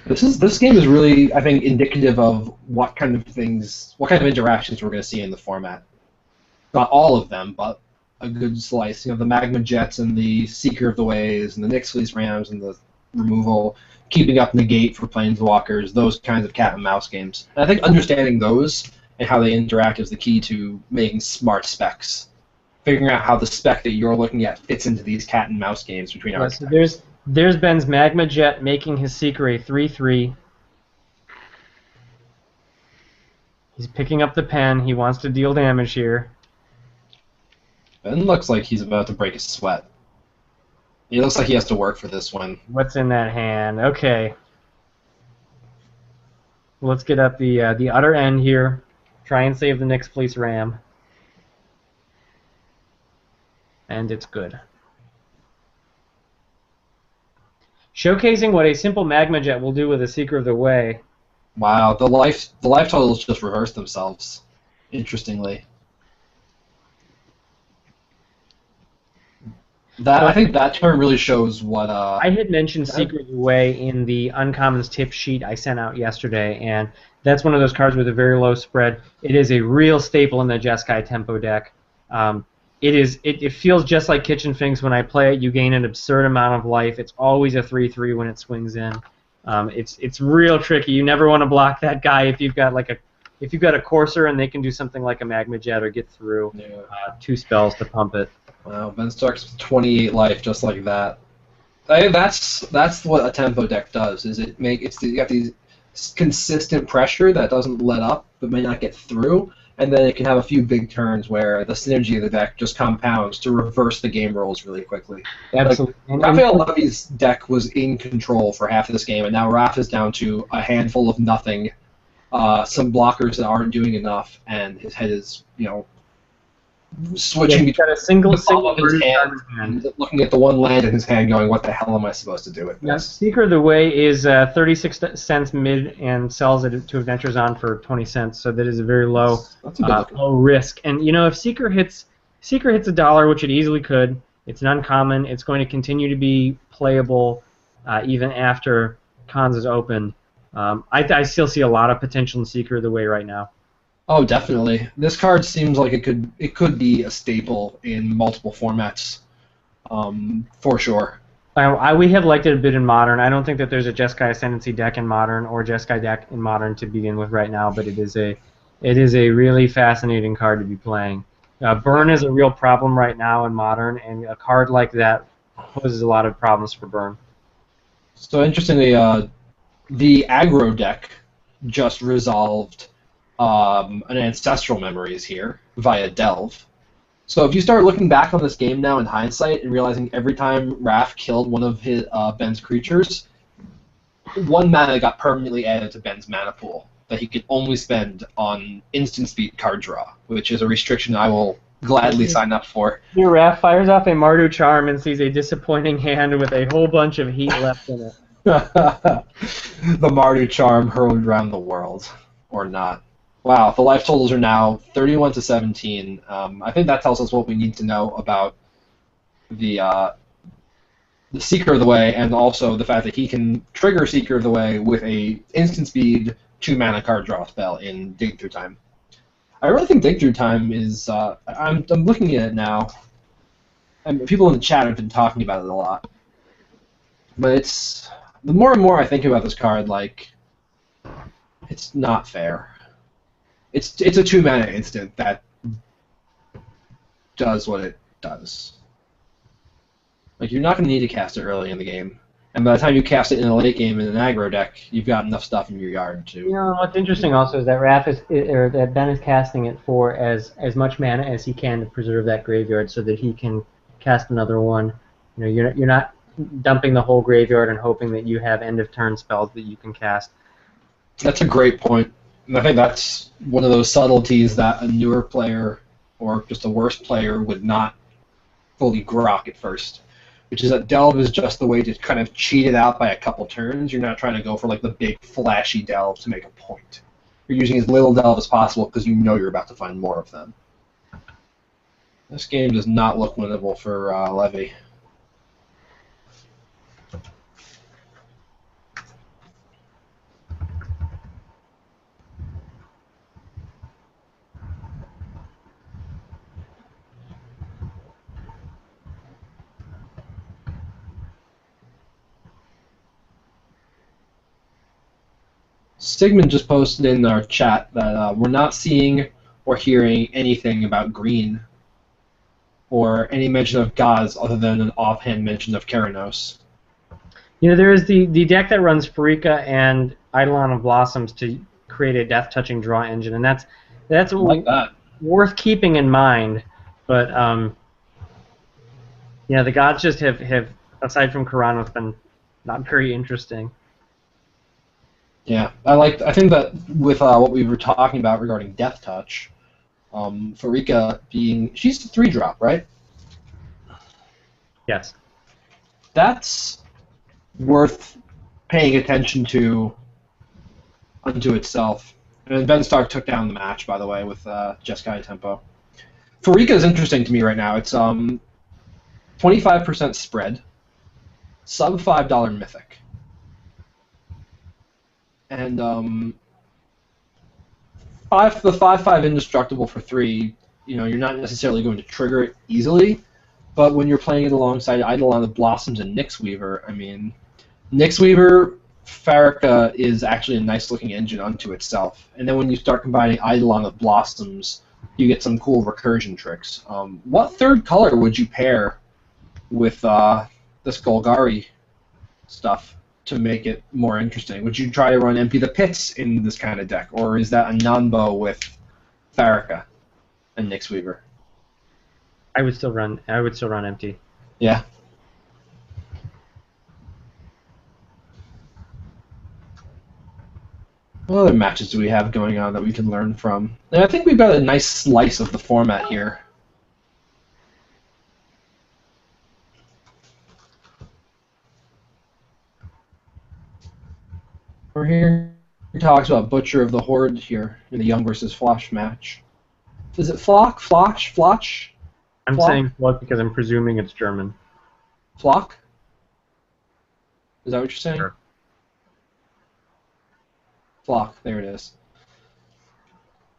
This game is really, I think, indicative of what kind of interactions we're going to see in the format. Not all of them, but a good slice. The Magma Jets and the Seeker of the Ways and the Nyx Fleece Rams and the removal, keeping up negate for Planeswalkers, those kinds of cat and mouse games. And I think understanding those and how they interact is the key to making smart specs. Figuring out how the spec that you're looking at fits into these cat and mouse games between our. So there's Ben's Magma Jet making his Seeker a 3/3. He's picking up the pen. He wants to deal damage here. Ben looks like he's about to break a sweat. He looks like he has to work for this one. What's in that hand? Okay. Let's get up the other end here. Try and save the Nyx Fleece Ram. And it's good. Showcasing what a simple Magma Jet will do with a Seeker of the Way. Wow, the life totals just reversed themselves. Interestingly. That So I think that turn really shows what. I had mentioned Secret of the Way in the Uncommons tip sheet I sent out yesterday, and that's one of those cards with a very low spread. It is a real staple in the Jeskai Tempo deck. It feels just like Kitchen Finks when I play it. You gain an absurd amount of life. It's always a 3/3 when it swings in. It's real tricky. You never want to block that guy if you've got a Courser and they can do something like a Magma Jet or get through 2 spells to pump it. Wow, Ben Stark's with 28 life, just like that. That's what a tempo deck does. Is you got these consistent pressure that doesn't let up but may not get through, and then it can have a few big turns where the synergy of the deck just compounds to reverse the game rolls really quickly. Absolutely. Like, Raphael Levy's deck was in control for half of this game, and now Raph is down to a handful of nothing, some blockers that aren't doing enough, and his head is switching he's got a single his hand, looking at the one land in his hand, going, "What the hell am I supposed to do with this?" Secret of the Way is 36 cents mid and sells it to Adventure Zone for 20 cents, so that is a very low low risk. And if Secret hits $1, which it easily could, it's an uncommon. It's going to continue to be playable even after Cons is open. I still see a lot of potential in Secret of the Way right now. Oh, definitely. This card seems like it could be a staple in multiple formats, for sure. We have liked it a bit in Modern. I don't think that there's a Jeskai Ascendancy deck in Modern or Jeskai deck in Modern to begin with right now, but it is a really fascinating card to be playing. Burn is a real problem right now in Modern, and a card like that poses a lot of problems for Burn. So interestingly, the aggro deck just resolved an Ancestral Memories here via Delve. So if you start looking back on this game now in hindsight and realizing every time Raph killed one of Ben's creatures, 1 mana got permanently added to Ben's mana pool that he could only spend on instant speed card draw, which is a restriction I will gladly sign up for. Your Raph fires off a Mardu Charm and sees a disappointing hand with a whole bunch of heat left in it. The Mardu Charm hurled around the world, or not. Wow, the life totals are now 31 to 17. I think that tells us what we need to know about the Seeker of the Way, and also the fact that he can trigger Seeker of the Way with a instant speed 2-mana card draw spell in Dig Through Time. I really think Dig Through Time is. I'm looking at it now, and people in the chat have been talking about it a lot. But it's the more and more I think about this card, like it's not fair. It's a 2-mana instant that does what it does. Like, you're not going to need to cast it early in the game, and by the time you cast it in a late game in an aggro deck, you've got enough stuff in your yard to. What's interesting also is that that Ben is casting it for as much mana as he can to preserve that graveyard, so that he can cast another one. You're not dumping the whole graveyard and hoping that you have end of turn spells that you can cast. That's a great point. And I think that's one of those subtleties that a newer player or just a worse player would not fully grok at first, which is that Delve is just the way to kind of cheat it out by a couple turns. You're not trying to go for like the big flashy Delve to make a point. You're using as little Delve as possible because you know you're about to find more of them. This game does not look winnable for Levy. Sigmund just posted in our chat that we're not seeing or hearing anything about green or any mention of gods other than an offhand mention of Keranos. There is the deck that runs Pharika and Eidolon of Blossoms to create a death-touching draw engine, and that's like that. Worth keeping in mind. But the gods just have aside from Keranos, been not very interesting. Yeah, I think that with what we were talking about regarding Death Touch, Pharika she's a 3-drop, right? Yes. That's worth paying attention to unto itself. And Ben Stark took down the match, by the way, with Jeskai Tempo. Pharika is interesting to me right now. It's 25% spread, sub $5 mythic, and the 5/5 indestructible for 3. You know, you're not necessarily going to trigger it easily, but when you're playing it alongside Eidolon of Blossoms and Nyx Weaver, I mean, Nyx Weaver Farrakha is actually a nice looking engine unto itself, and then when you start combining Eidolon of Blossoms, you get some cool recursion tricks. What third color would you pair with this Golgari stuff to make it more interesting? Would you try to run Empty the Pits in this kind of deck, or is that a non-bow with Farrakha and Nyx Weaver? I would still run empty. Yeah. What other matches do we have going on that we can learn from? And I think we've got a nice slice of the format here. We're here. He talks about Butcher of the Horde here in the Young versus Floch match. Is it Floch? Floch? Floch? I'm Floch? saying Floch because I'm presuming it's German. Floch? Is that what you're saying? Sure. Floch, there it is.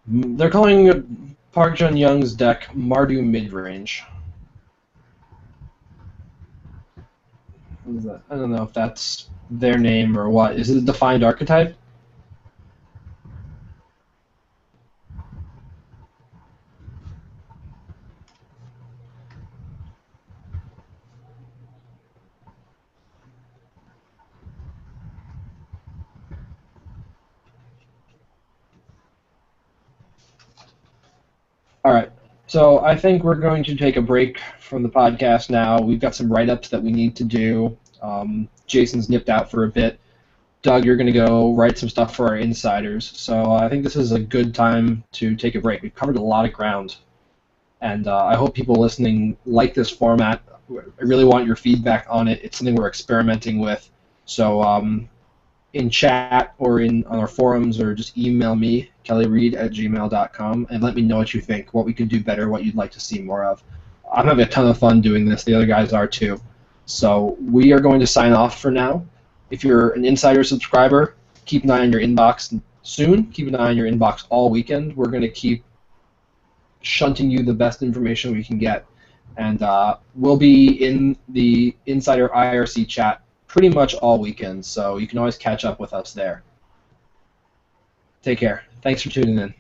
They're calling Park Jun-young's deck Mardu Midrange. What is that? I don't know if that's their name or what. Is it a defined archetype? All right. So I think we're going to take a break from the podcast now. We've got some write-ups that we need to do. Jason's nipped out for a bit. Doug, you're going to go write some stuff for our insiders. So I think this is a good time to take a break. We've covered a lot of ground, and I hope people listening like this format. I really want your feedback on it. It's something we're experimenting with. So in chat or on our forums, or just email me, kellyreid@gmail.com, and let me know what you think, what we could do better, what you'd like to see more of. I'm having a ton of fun doing this. The other guys are too. So we are going to sign off for now. If you're an insider subscriber, keep an eye on your inbox soon. Keep an eye on your inbox all weekend. We're going to keep shunting you the best information we can get. And we'll be in the Insider IRC chat pretty much all weekend, so you can always catch up with us there. Take care. Thanks for tuning in.